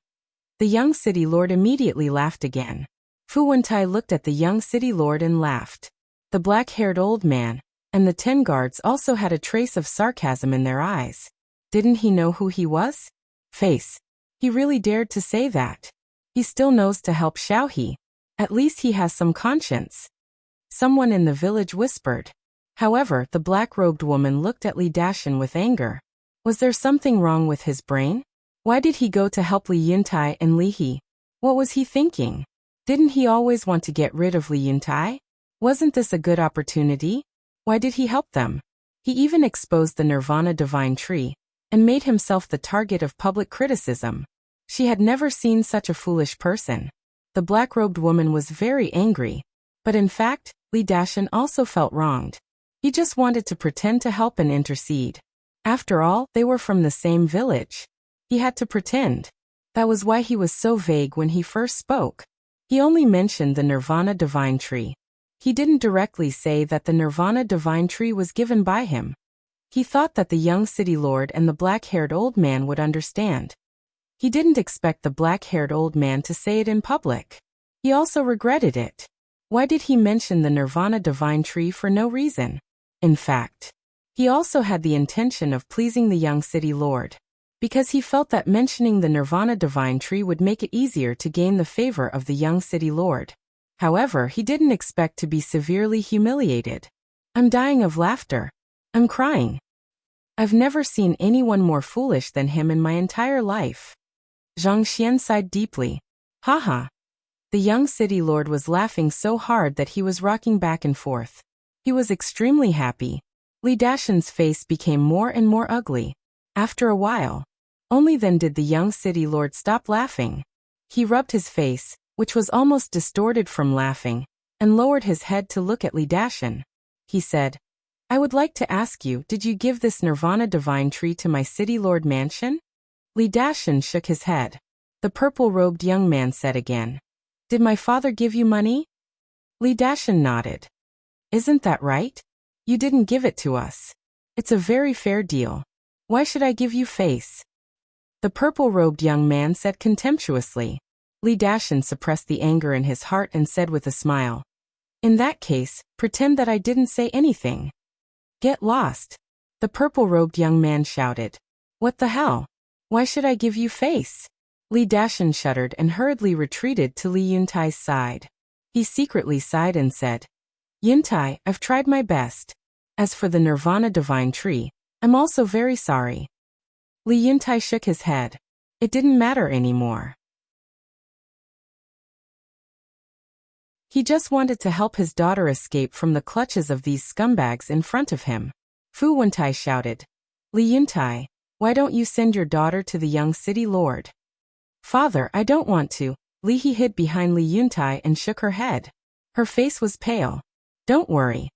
The young city lord immediately laughed again. Fu Wentai looked at the young city lord and laughed. The black-haired old man and the 10 guards also had a trace of sarcasm in their eyes. Didn't he know who he was? Face. He really dared to say that. He still knows to help Xiaohe. At least he has some conscience. Someone in the village whispered. However, the black-robed woman looked at Li Dashan with anger. Was there something wrong with his brain? Why did he go to help Li Yuntai and Li He? What was he thinking? Didn't he always want to get rid of Li Yuntai? Wasn't this a good opportunity? Why did he help them? He even exposed the Nirvana Divine Tree and made himself the target of public criticism. She had never seen such a foolish person. The black-robed woman was very angry. But in fact, Li Dashan also felt wronged. He just wanted to pretend to help and intercede. After all, they were from the same village. He had to pretend. That was why he was so vague when he first spoke. He only mentioned the Nirvana divine tree. He didn't directly say that the Nirvana divine tree was given by him. He thought that the young city lord and the black-haired old man would understand. He didn't expect the black-haired old man to say it in public. He also regretted it. Why did he mention the Nirvana divine tree for no reason? In fact, he also had the intention of pleasing the young city lord, because he felt that mentioning the Nirvana divine tree would make it easier to gain the favor of the young city lord. However, he didn't expect to be severely humiliated. I'm dying of laughter. I'm crying. I've never seen anyone more foolish than him in my entire life. Zhang Xian sighed deeply. Haha. The young city lord was laughing so hard that he was rocking back and forth. He was extremely happy. Li Dashan's face became more and more ugly. After a while, only then did the young city lord stop laughing. He rubbed his face, which was almost distorted from laughing, and lowered his head to look at Li Dashan. He said, I would like to ask you, did you give this Nirvana divine tree to my city lord mansion? Li Dashan shook his head. The purple-robed young man said again, Did my father give you money? Li Dashan nodded. Isn't that right? You didn't give it to us. It's a very fair deal. Why should I give you face? The purple-robed young man said contemptuously. Li Dashan suppressed the anger in his heart and said with a smile, In that case, pretend that I didn't say anything. Get lost. The purple-robed young man shouted. What the hell? Why should I give you face? Li Dashan shuddered and hurriedly retreated to Li Yuntai's side. He secretly sighed and said, Yuntai, I've tried my best. As for the Nirvana divine tree, I'm also very sorry. Li Yuntai shook his head. It didn't matter anymore. He just wanted to help his daughter escape from the clutches of these scumbags in front of him. Fu Wentai shouted, Li Yuntai, why don't you send your daughter to the young city lord? Father, I don't want to. Li He hid behind Li Yuntai and shook her head. Her face was pale. Don't worry.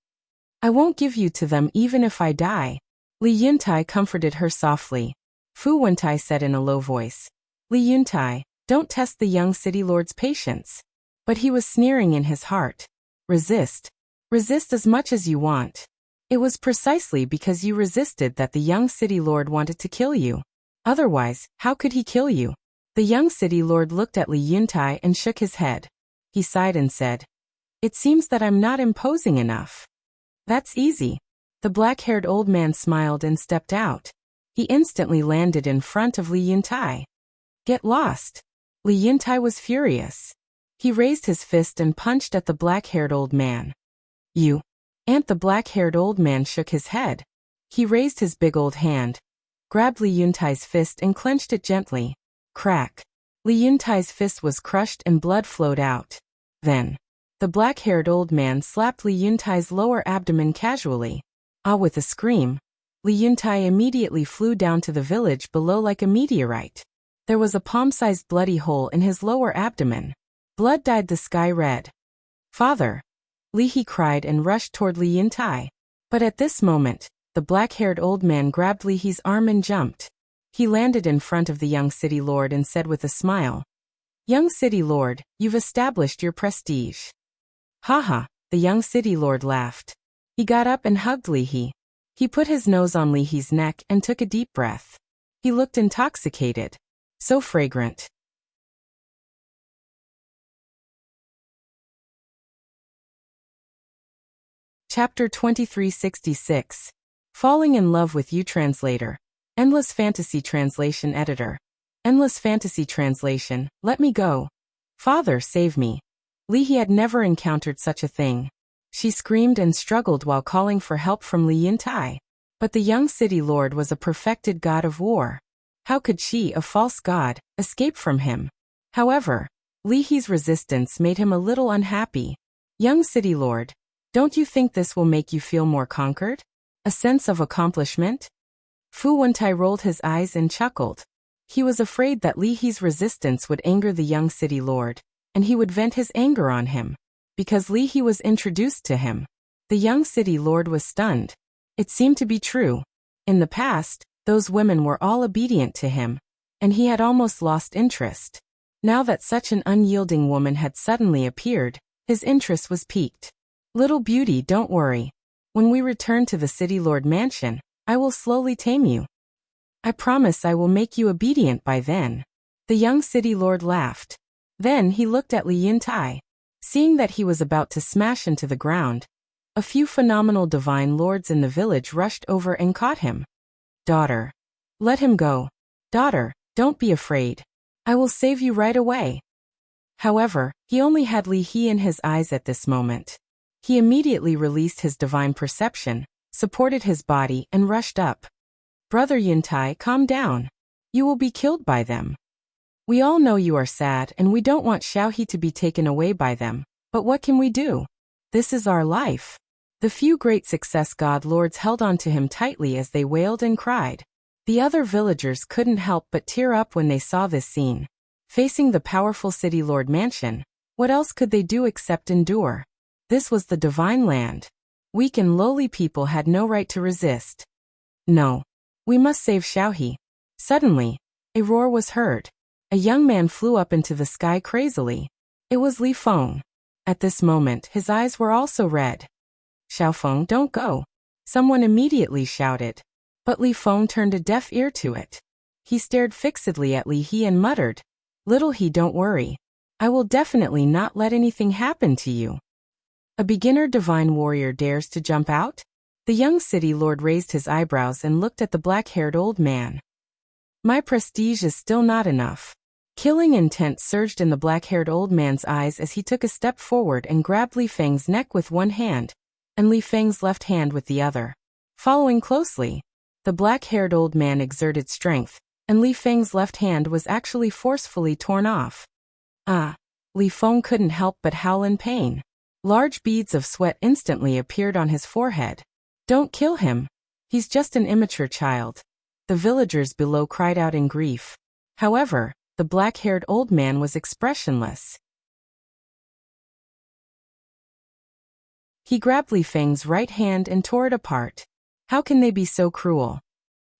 I won't give you to them even if I die. Li Yuntai comforted her softly. Fu Wentai said in a low voice, Li Yuntai, don't test the young city lord's patience. But he was sneering in his heart. Resist. Resist as much as you want. It was precisely because you resisted that the young city lord wanted to kill you. Otherwise, how could he kill you? The young city lord looked at Li Yuntai and shook his head. He sighed and said, It seems that I'm not imposing enough. That's easy. The black-haired old man smiled and stepped out. He instantly landed in front of Li Yuntai. Get lost. Li Yuntai was furious. He raised his fist and punched at the black-haired old man. You. And the black-haired old man shook his head. He raised his big old hand, grabbed Li Yuntai's fist and clenched it gently. Crack. Li Yuntai's fist was crushed and blood flowed out. Then, the black-haired old man slapped Li Yuntai's lower abdomen casually. With a scream, Li Yuntai immediately flew down to the village below like a meteorite. There was a palm-sized bloody hole in his lower abdomen. Blood dyed the sky red. Father! Li He cried and rushed toward Li Yuntai. But at this moment, the black-haired old man grabbed Li He's arm and jumped. He landed in front of the young city lord and said with a smile, Young city lord, you've established your prestige. Haha, the young city lord laughed. He got up and hugged Li He. He put his nose on Li He's neck and took a deep breath. He looked intoxicated. So fragrant. Chapter 2366. Falling in Love with You. Translator. Endless Fantasy Translation Editor. Endless Fantasy Translation. Let me go. Father, save me. Li He had never encountered such a thing. She screamed and struggled while calling for help from Li Yuntai. But the young city lord was a perfected god of war. How could she, a false god, escape from him? However, Li He's resistance made him a little unhappy. Young city lord, don't you think this will make you feel more conquered? A sense of accomplishment? Fu Wentai rolled his eyes and chuckled. He was afraid that Li He's resistance would anger the young city lord, and he would vent his anger on him. Because Li He was introduced to him, the young city lord was stunned. It seemed to be true. In the past, those women were all obedient to him, and he had almost lost interest. Now that such an unyielding woman had suddenly appeared, his interest was piqued. Little beauty, don't worry. When we return to the city lord mansion, I will slowly tame you. I promise I will make you obedient by then. The young city lord laughed. Then he looked at Li Yuntai. Seeing that he was about to smash into the ground, a few phenomenal divine lords in the village rushed over and caught him. Daughter. Let him go. Daughter, don't be afraid. I will save you right away. However, he only had Li He in his eyes at this moment. He immediately released his divine perception, supported his body and rushed up. Brother Yuntai, calm down. You will be killed by them. We all know you are sad and we don't want Xiaohe to be taken away by them, but what can we do? This is our life. The few great success god lords held on to him tightly as they wailed and cried. The other villagers couldn't help but tear up when they saw this scene. Facing the powerful city lord mansion, what else could they do except endure? This was the divine land. Weak and lowly people had no right to resist. No. We must save Xiaohe. Suddenly, a roar was heard. A young man flew up into the sky crazily. It was Li Feng. At this moment, his eyes were also red. Xiaofeng, don't go. Someone immediately shouted. But Li Feng turned a deaf ear to it. He stared fixedly at Li He and muttered, Little He, don't worry. I will definitely not let anything happen to you. A beginner divine warrior dares to jump out? The young city lord raised his eyebrows and looked at the black-haired old man. My prestige is still not enough. Killing intent surged in the black-haired old man's eyes as he took a step forward and grabbed Li Feng's neck with one hand, and Li Feng's left hand with the other. Following closely, the black-haired old man exerted strength, and Li Feng's left hand was actually forcefully torn off. Ah! Li Feng couldn't help but howl in pain. Large beads of sweat instantly appeared on his forehead. Don't kill him. He's just an immature child. The villagers below cried out in grief. However, the black-haired old man was expressionless. He grabbed Li Feng's right hand and tore it apart. How can they be so cruel?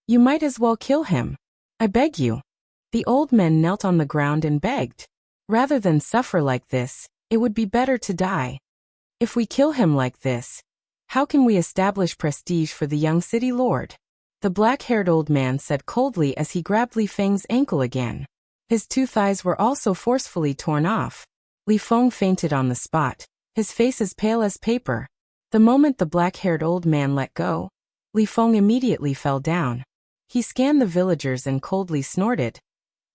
You might as well kill him. I beg you. The old men knelt on the ground and begged. Rather than suffer like this, it would be better to die. If we kill him like this, how can we establish prestige for the young city lord? The black-haired old man said coldly as he grabbed Li Feng's ankle again. His two thighs were also forcefully torn off. Li Feng fainted on the spot, his face as pale as paper. The moment the black-haired old man let go, Li Feng immediately fell down. He scanned the villagers and coldly snorted.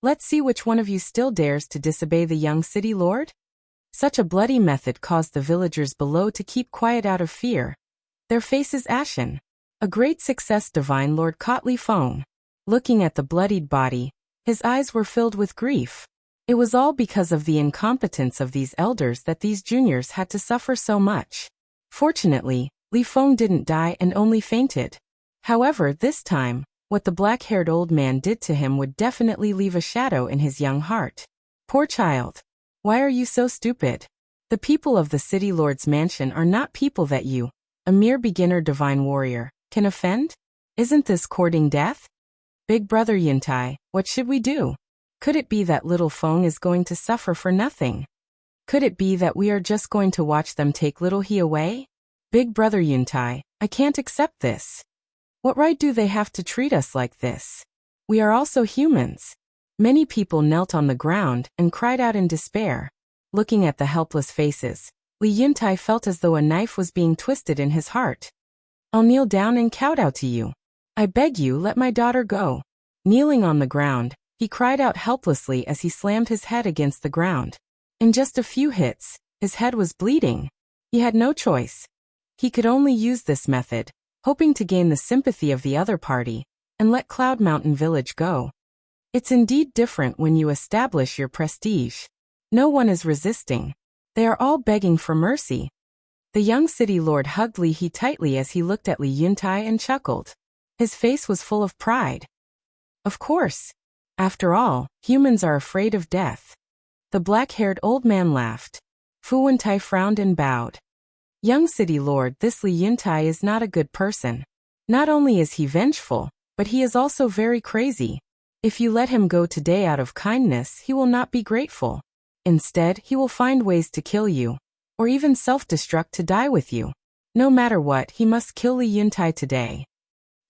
Let's see which one of you still dares to disobey the young city lord? Such a bloody method caused the villagers below to keep quiet out of fear. Their faces ashen. A great success divine lord caught Li Feng. Looking at the bloodied body, his eyes were filled with grief. It was all because of the incompetence of these elders that these juniors had to suffer so much. Fortunately, Li Feng didn't die and only fainted. However, this time, what the black-haired old man did to him would definitely leave a shadow in his young heart. Poor child. Why are you so stupid? The people of the city lord's mansion are not people that you, a mere beginner divine warrior, can offend? Isn't this courting death? Big brother Yuntai, what should we do? Could it be that little Feng is going to suffer for nothing? Could it be that we are just going to watch them take little He away? Big brother Yuntai, I can't accept this. What right do they have to treat us like this? We are also humans. Many people knelt on the ground and cried out in despair. Looking at the helpless faces, Li Yuntai felt as though a knife was being twisted in his heart. I'll kneel down and kowtow to you. I beg you, let my daughter go. Kneeling on the ground, he cried out helplessly as he slammed his head against the ground. In just a few hits, his head was bleeding. He had no choice. He could only use this method, hoping to gain the sympathy of the other party, and let Cloud Mountain Village go. It's indeed different when you establish your prestige. No one is resisting. They are all begging for mercy. The young city lord hugged Li He tightly as he looked at Li Yuntai and chuckled. His face was full of pride. Of course. After all, humans are afraid of death. The black-haired old man laughed. Fu Wentai frowned and bowed. Young city lord, this Li Yuntai is not a good person. Not only is he vengeful, but he is also very crazy. If you let him go today out of kindness, he will not be grateful. Instead, he will find ways to kill you, or even self-destruct to die with you. No matter what, he must kill Li Yuntai today.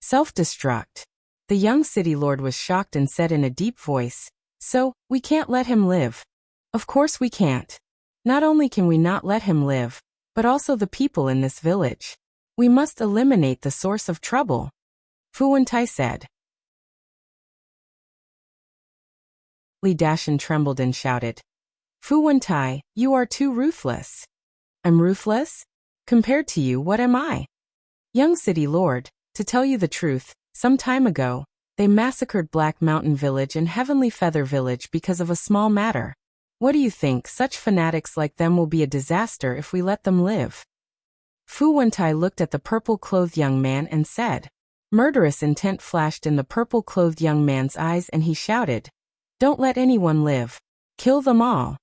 Self-destruct. The young city lord was shocked and said in a deep voice, "So, we can't let him live?" "Of course we can't. Not only can we not let him live, but also the people in this village. We must eliminate the source of trouble," Fu Wentai said. Li Dashan trembled and shouted, "Fu Wentai, you are too ruthless." "I'm ruthless? Compared to you, what am I?" "Young city lord, to tell you the truth, some time ago, they massacred Black Mountain Village and Heavenly Feather Village because of a small matter. What do you think? Such fanatics like them will be a disaster if we let them live." Fu Wentai looked at the purple-clothed young man and said. Murderous intent flashed in the purple-clothed young man's eyes and he shouted, "Don't let anyone live. Kill them all."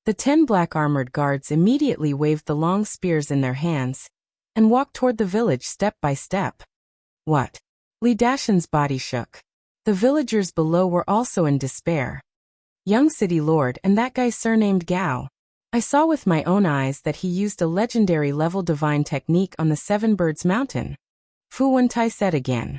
The 10 black armored guards immediately waved the long spears in their hands and walked toward the village step by step. "What?" Li Dashan's body shook. The villagers below were also in despair. "Young city lord and that guy surnamed Gao. I saw with my own eyes that he used a legendary level divine technique on the Seven Birds Mountain," Fu Wentai said again.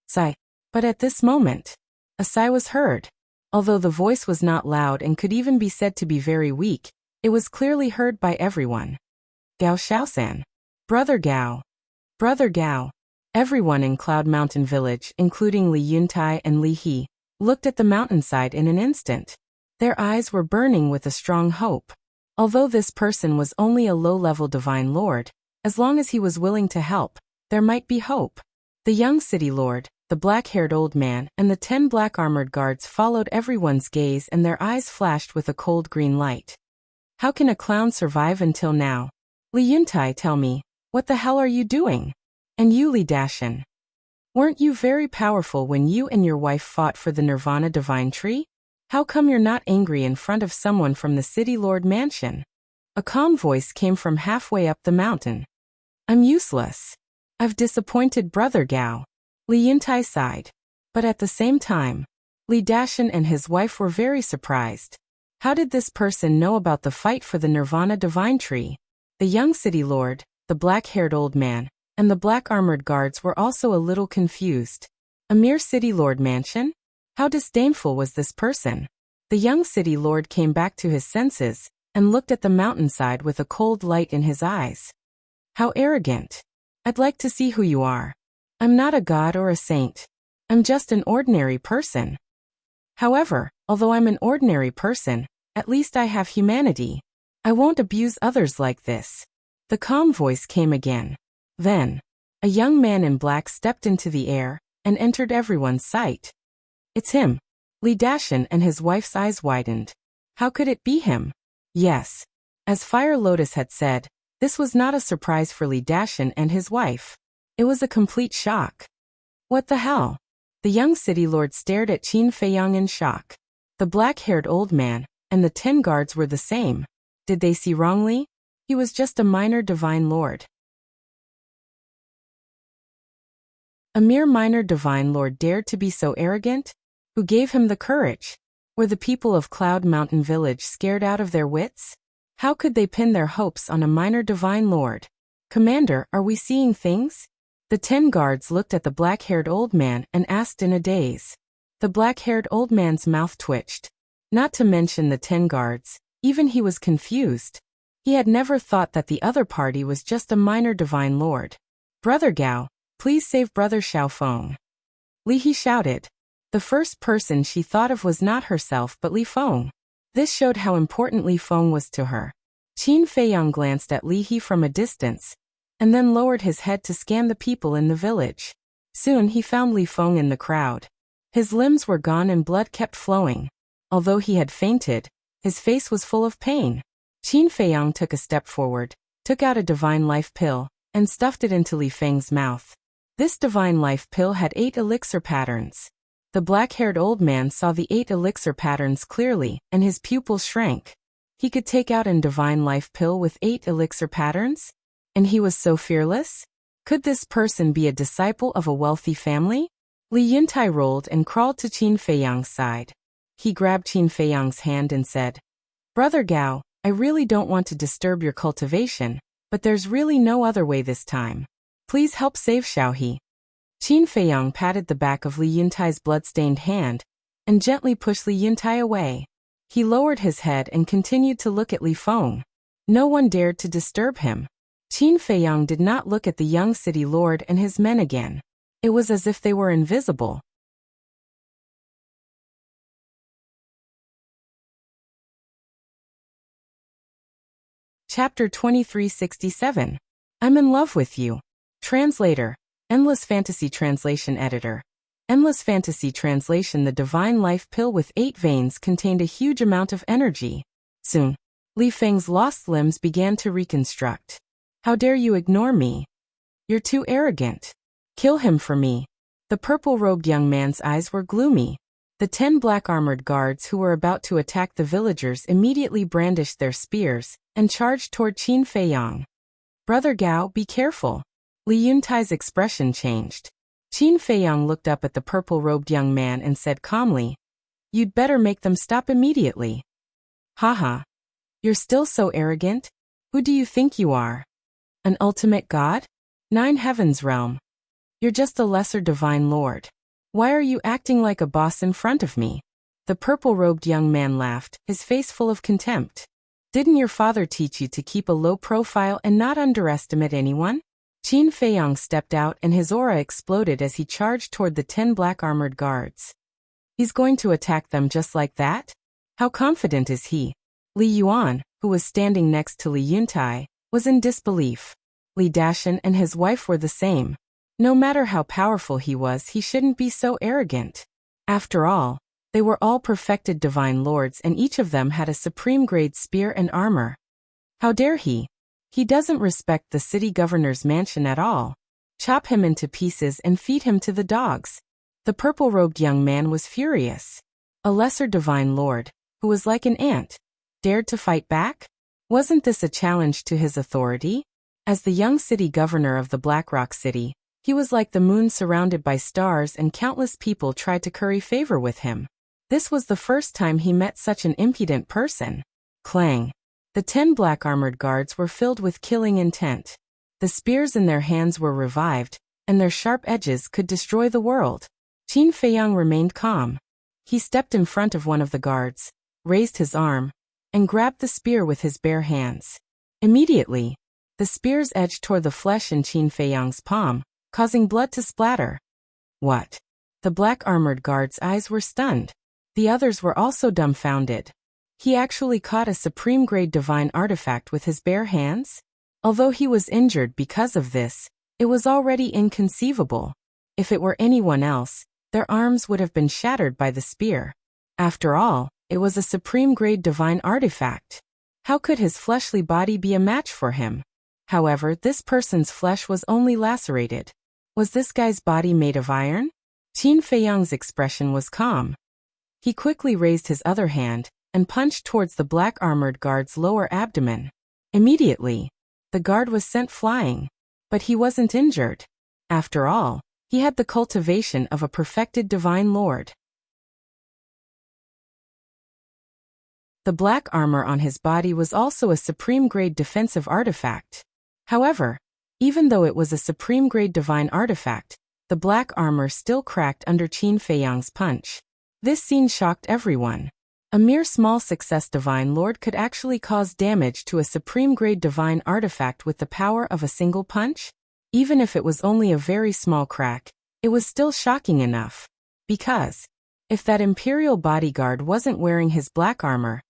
"Sigh." But at this moment, a sigh was heard. Although the voice was not loud and could even be said to be very weak, it was clearly heard by everyone. "Gao Shaosan. Brother Gao. Brother Gao." Everyone in Cloud Mountain Village, including Li Yuntai and Li He, looked at the mountainside in an instant. Their eyes were burning with a strong hope. Although this person was only a low-level divine lord, as long as he was willing to help, there might be hope. The young city lord, the black-haired old man, and the 10 black armored guards followed everyone's gaze and their eyes flashed with a cold green light. "How can a clown survive until now? Li Yuntai, tell me, what the hell are you doing? And you, Li Dashan? Weren't you very powerful when you and your wife fought for the Nirvana Divine Tree? How come you're not angry in front of someone from the City Lord Mansion?" A calm voice came from halfway up the mountain. "I'm useless. I've disappointed Brother Gao." Li Yuntai sighed. But at the same time, Li Dashan and his wife were very surprised. How did this person know about the fight for the Nirvana Divine Tree? The young city lord, the black-haired old man, and the black-armored guards were also a little confused. A mere city lord mansion? How disdainful was this person? The young city lord came back to his senses and looked at the mountainside with a cold light in his eyes. "How arrogant. I'd like to see who you are. I'm not a god or a saint. I'm just an ordinary person. However, although I'm an ordinary person, at least I have humanity. I won't abuse others like this." The calm voice came again. Then, a young man in black stepped into the air and entered everyone's sight. "It's him." Li Dashan and his wife's eyes widened. How could it be him? Yes. As Fire Lotus had said, this was not a surprise for Li Dashan and his wife. It was a complete shock. "What the hell?" The young city lord stared at Qin Feiyang in shock. The black-haired old man and the 10 guards were the same. Did they see wrongly? He was just a minor divine lord. A mere minor divine lord dared to be so arrogant? Who gave him the courage? Were the people of Cloud Mountain Village scared out of their wits? How could they pin their hopes on a minor divine lord? "Commander, are we seeing things?" The 10 guards looked at the black-haired old man and asked in a daze. The black-haired old man's mouth twitched. Not to mention the 10 guards, even he was confused. He had never thought that the other party was just a minor divine lord. "Brother Gao, please save Brother Xiaofeng." Li He shouted. The first person she thought of was not herself but Li Feng. This showed how important Li Feng was to her. Qin Feiyang glanced at Li He from a distance, and then lowered his head to scan the people in the village. Soon he found Li Feng in the crowd. His limbs were gone and blood kept flowing. Although he had fainted, his face was full of pain. Qin Feiyang took a step forward, took out a divine life pill, and stuffed it into Li Feng's mouth. This divine life pill had 8 elixir patterns. The black-haired old man saw the 8 elixir patterns clearly, and his pupils shrank. He could take out a divine life pill with 8 elixir patterns? And he was so fearless? Could this person be a disciple of a wealthy family? Li Yuntai rolled and crawled to Qin Feiyang's side. He grabbed Qin Feiyang's hand and said, "Brother Gao, I really don't want to disturb your cultivation, but there's really no other way this time. Please help save Xiaohe." Qin Feiyang patted the back of Li Yuntai's blood-stained hand and gently pushed Li Yuntai away. He lowered his head and continued to look at Li Feng. No one dared to disturb him. Qin Feiyang did not look at the young city lord and his men again. It was as if they were invisible. Chapter 2367. I'm in love with you. Translator. Endless Fantasy Translation Editor. Endless Fantasy Translation. The Divine Life Pill with 8 veins contained a huge amount of energy. Soon, Li Feng's lost limbs began to reconstruct. How dare you ignore me? You're too arrogant. Kill him for me. The purple-robed young man's eyes were gloomy. The 10 black-armored guards who were about to attack the villagers immediately brandished their spears and charged toward Qin Feiyang. Brother Gao, be careful. Li Yuntai's expression changed. Qin Feiyang looked up at the purple-robed young man and said calmly, "You'd better make them stop immediately." Haha. You're still so arrogant? Who do you think you are? An ultimate god? 9 heavens realm. You're just a lesser divine lord. Why are you acting like a boss in front of me? The purple-robed young man laughed, his face full of contempt. Didn't your father teach you to keep a low profile and not underestimate anyone? Qin Feiyang stepped out and his aura exploded as he charged toward the 10 black-armored guards. He's going to attack them just like that? How confident is he? Li Yuan, who was standing next to Li Yuntai, was in disbelief. Li Dashan and his wife were the same. No matter how powerful he was, he shouldn't be so arrogant. After all, they were all perfected divine lords and each of them had a supreme-grade spear and armor. How dare he? He doesn't respect the city governor's mansion at all. Chop him into pieces and feed him to the dogs. The purple-robed young man was furious. A lesser divine lord, who was like an ant, dared to fight back? Wasn't this a challenge to his authority? As the young city governor of the Blackrock City, he was like the moon surrounded by stars and countless people tried to curry favor with him. This was the first time he met such an impudent person. Clang. The 10 black-armored guards were filled with killing intent. The spears in their hands were revived, and their sharp edges could destroy the world. Qin Feiyang remained calm. He stepped in front of one of the guards, raised his arm, and grabbed the spear with his bare hands. Immediately, the spear's edge tore the flesh in Qin Feiyang's palm, causing blood to splatter. What? The black-armored guard's eyes were stunned. The others were also dumbfounded. He actually caught a supreme-grade divine artifact with his bare hands? Although he was injured because of this, it was already inconceivable. If it were anyone else, their arms would have been shattered by the spear. After all, it was a supreme-grade divine artifact. How could his fleshly body be a match for him? However, this person's flesh was only lacerated. Was this guy's body made of iron? Qin Feiyang's expression was calm. He quickly raised his other hand and punched towards the black-armored guard's lower abdomen. Immediately, the guard was sent flying. But he wasn't injured. After all, he had the cultivation of a perfected divine lord. The black armor on his body was also a supreme-grade defensive artifact. However, even though it was a supreme-grade divine artifact, the black armor still cracked under Qin Feiyang's punch. This scene shocked everyone. A mere small success divine lord could actually cause damage to a supreme-grade divine artifact with the power of a single punch? Even if it was only a very small crack, it was still shocking enough. Because, if that imperial bodyguard wasn't wearing his black armor,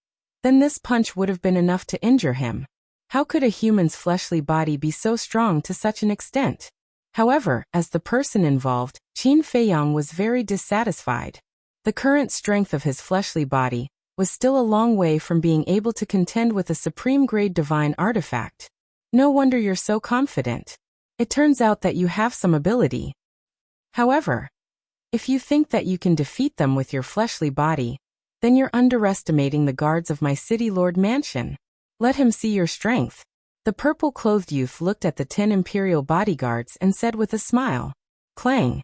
then this punch would have been enough to injure him. How could a human's fleshly body be so strong to such an extent? However, as the person involved, Qin Feiyang was very dissatisfied. The current strength of his fleshly body was still a long way from being able to contend with a supreme-grade divine artifact. No wonder you're so confident. It turns out that you have some ability. However, if you think that you can defeat them with your fleshly body, then you're underestimating the guards of my city lord mansion. Let him see your strength. The purple-clothed youth looked at the 10 imperial bodyguards and said with a smile. Clang.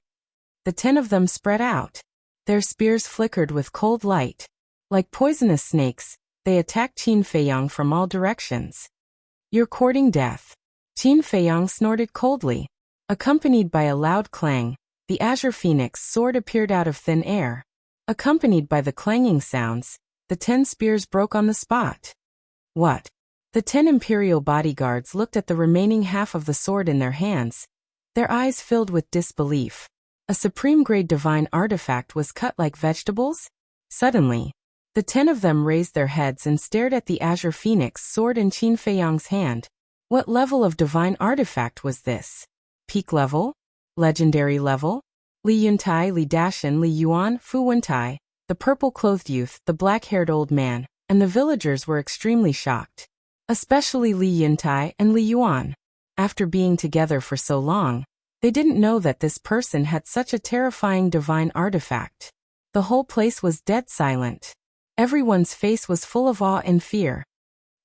the 10 of them spread out. Their spears flickered with cold light. Like poisonous snakes, they attacked Qin Feiyang from all directions. "You're courting death." Qin Feiyang snorted coldly. Accompanied by a loud clang, the azure phoenix sword appeared out of thin air. Accompanied by the clanging sounds, the 10 spears broke on the spot. "What?" The 10 imperial bodyguards looked at the remaining half of the sword in their hands, their eyes filled with disbelief. A supreme-grade divine artifact was cut like vegetables? Suddenly, the 10 of them raised their heads and stared at the azure phoenix sword in Qin Feiyang's hand. What level of divine artifact was this? Peak level? Legendary level? Li Yuntai, Li Dashan, Li Yuan, Fu Wentai, the purple-clothed youth, the black-haired old man, and the villagers were extremely shocked. Especially Li Yuntai and Li Yuan. After being together for so long, they didn't know that this person had such a terrifying divine artifact. The whole place was dead silent. Everyone's face was full of awe and fear.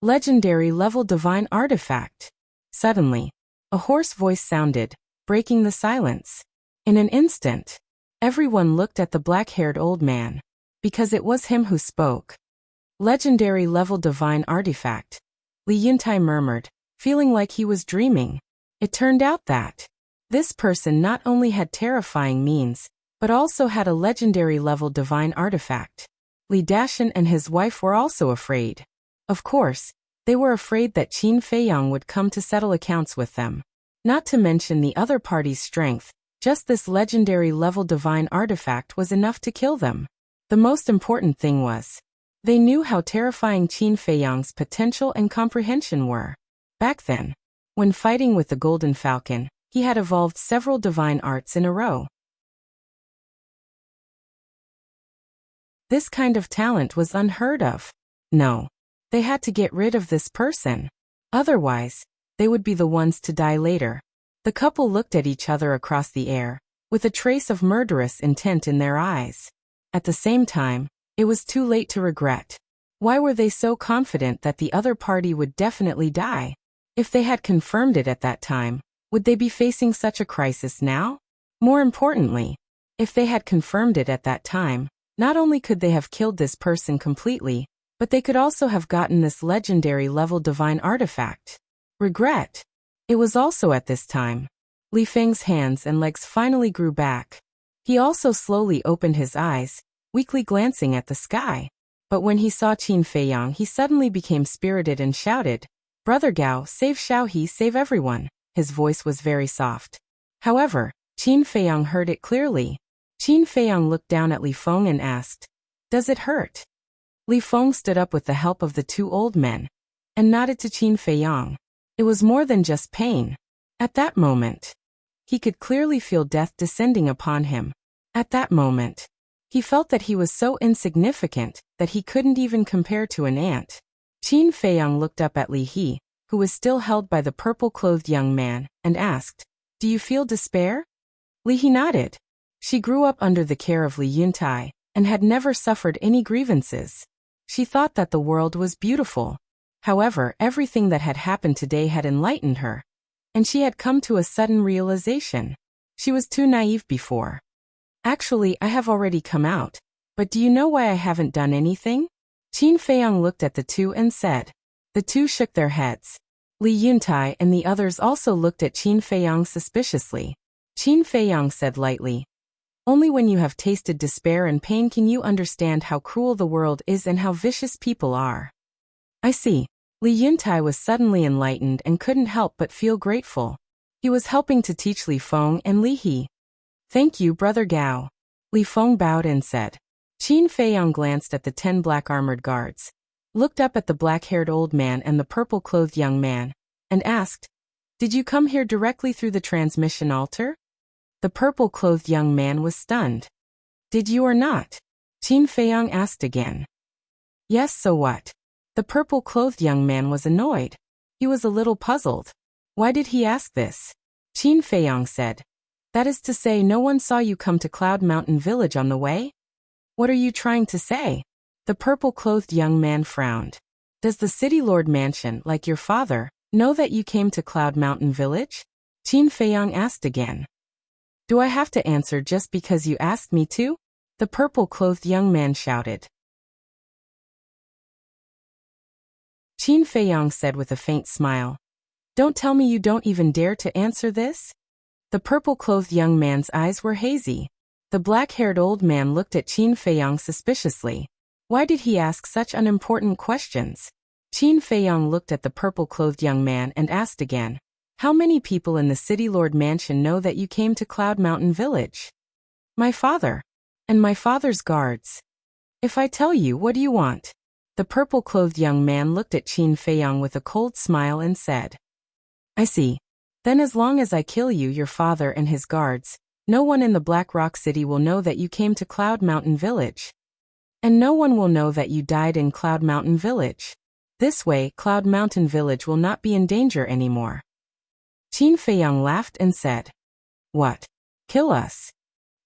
Legendary level divine artifact. Suddenly, a hoarse voice sounded, breaking the silence. In an instant, everyone looked at the black-haired old man, because it was him who spoke. Legendary level divine artifact, Li Yuntai murmured, feeling like he was dreaming. It turned out that this person not only had terrifying means, but also had a legendary level divine artifact. Li Dashan and his wife were also afraid. Of course, they were afraid that Qin Feiyang would come to settle accounts with them. Not to mention the other party's strength, just this legendary level divine artifact was enough to kill them. The most important thing was, they knew how terrifying Qin Feiyang's potential and comprehension were. Back then, when fighting with the Golden Falcon, he had evolved several divine arts in a row. This kind of talent was unheard of. No, they had to get rid of this person. Otherwise, they would be the ones to die later. The couple looked at each other across the air, with a trace of murderous intent in their eyes. At the same time, it was too late to regret. Why were they so confident that the other party would definitely die? If they had confirmed it at that time, would they be facing such a crisis now? More importantly, if they had confirmed it at that time, not only could they have killed this person completely, but they could also have gotten this legendary level divine artifact. Regret. It was also at this time. Li Feng's hands and legs finally grew back. He also slowly opened his eyes, weakly glancing at the sky. But when he saw Qin Feiyang, he suddenly became spirited and shouted, "Brother Gao, save Xiaohe, save everyone." His voice was very soft. However, Qin Feiyang heard it clearly. Qin Feiyang looked down at Li Feng and asked, "Does it hurt?" Li Feng stood up with the help of the 2 old men, and nodded to Qin Feiyang. It was more than just pain. At that moment, he could clearly feel death descending upon him. At that moment, he felt that he was so insignificant that he couldn't even compare to an ant. Qin Feiyang looked up at Li He, who was still held by the purple-clothed young man, and asked, "Do you feel despair?" Li He nodded. She grew up under the care of Li Yuntai, and had never suffered any grievances. She thought that the world was beautiful. However, everything that had happened today had enlightened her, and she had come to a sudden realization. She was too naive before. "Actually, I have already come out, but do you know why I haven't done anything?" Qin Feiyang looked at the 2 and said. The 2 shook their heads. Li Yuntai and the others also looked at Qin Feiyang suspiciously. Qin Feiyang said lightly, "Only when you have tasted despair and pain can you understand how cruel the world is and how vicious people are." "I see." Li Yuntai was suddenly enlightened and couldn't help but feel grateful. He was helping to teach Li Feng and Li He. "Thank you, Brother Gao." Li Feng bowed and said. Qin Feiyang glanced at the 10 black-armored guards, looked up at the black-haired old man and the purple-clothed young man, and asked, "Did you come here directly through the transmission altar?" The purple-clothed young man was stunned. "Did you or not?" Qin Feiyang asked again. "Yes, so what?" The purple-clothed young man was annoyed. He was a little puzzled. Why did he ask this? Qin Feiyang said, "That is to say, no one saw you come to Cloud Mountain Village on the way?" "What are you trying to say?" The purple-clothed young man frowned. "Does the City Lord Mansion, like your father, know that you came to Cloud Mountain Village?" Qin Feiyang asked again. Do I have to answer just because you asked me to? The purple-clothed young man shouted. Qin Feiyang said with a faint smile. Don't tell me you don't even dare to answer this? The purple-clothed young man's eyes were hazy. The black-haired old man looked at Qin Feiyang suspiciously. Why did he ask such unimportant questions? Qin Feiyang looked at the purple-clothed young man and asked again. How many people in the City Lord Mansion know that you came to Cloud Mountain Village? My father. And my father's guards. If I tell you, what do you want? The purple-clothed young man looked at Qin Feiyang with a cold smile and said. I see. Then as long as I kill you, your father and his guards, no one in the Black Rock City will know that you came to Cloud Mountain Village. And no one will know that you died in Cloud Mountain Village. This way, Cloud Mountain Village will not be in danger anymore. Qin Feiyang laughed and said. What? Kill us?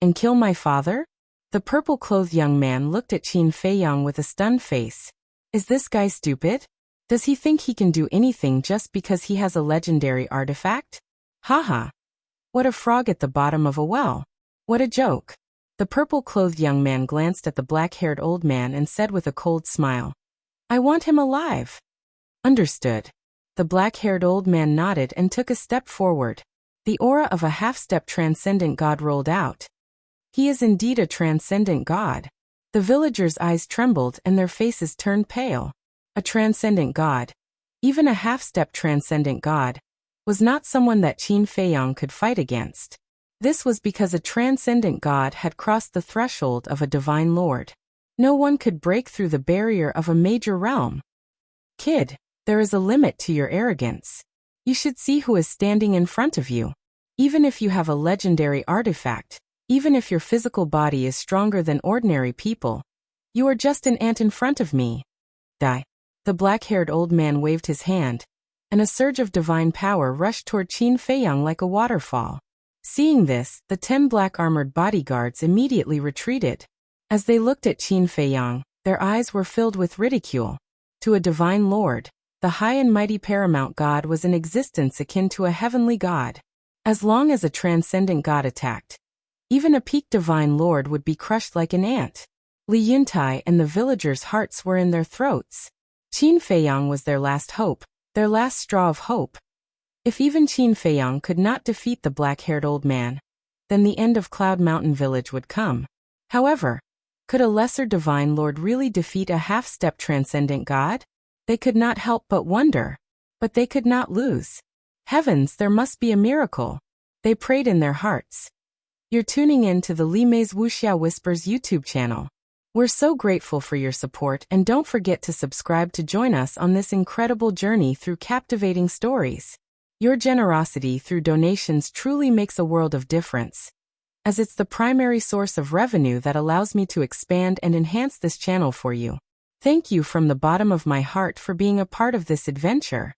And kill my father? The purple-clothed young man looked at Qin Feiyang with a stunned face. Is this guy stupid? Does he think he can do anything just because he has a legendary artifact? Haha. What a frog at the bottom of a well. What a joke. The purple-clothed young man glanced at the black-haired old man and said with a cold smile. I want him alive. Understood. The black-haired old man nodded and took a step forward. The aura of a half-step transcendent god rolled out. He is indeed a transcendent god. The villagers' eyes trembled and their faces turned pale. A transcendent god, even a half-step transcendent god, was not someone that Qin Feiyang could fight against. This was because a transcendent god had crossed the threshold of a divine lord. No one could break through the barrier of a major realm. Kid, there is a limit to your arrogance. You should see who is standing in front of you. Even if you have a legendary artifact, even if your physical body is stronger than ordinary people, you are just an ant in front of me. Die. The black-haired old man waved his hand, and a surge of divine power rushed toward Qin Feiyang like a waterfall. Seeing this, the 10 black-armored bodyguards immediately retreated. As they looked at Qin Feiyang, their eyes were filled with ridicule. To a divine lord, the high and mighty paramount god was in existence akin to a heavenly god. As long as a transcendent god attacked, even a peak divine lord would be crushed like an ant. Li Yuntai and the villagers' hearts were in their throats. Qin Feiyang was their last hope, their last straw of hope. If even Qin Feiyang could not defeat the black-haired old man, then the end of Cloud Mountain Village would come. However, could a lesser divine lord really defeat a half-step transcendent god? They could not help but wonder. But they could not lose. Heavens, there must be a miracle. They prayed in their hearts. You're tuning in to the Li Mei's Wuxia Whispers YouTube channel. We're so grateful for your support, and don't forget to subscribe to join us on this incredible journey through captivating stories. Your generosity through donations truly makes a world of difference, as it's the primary source of revenue that allows me to expand and enhance this channel for you. Thank you from the bottom of my heart for being a part of this adventure.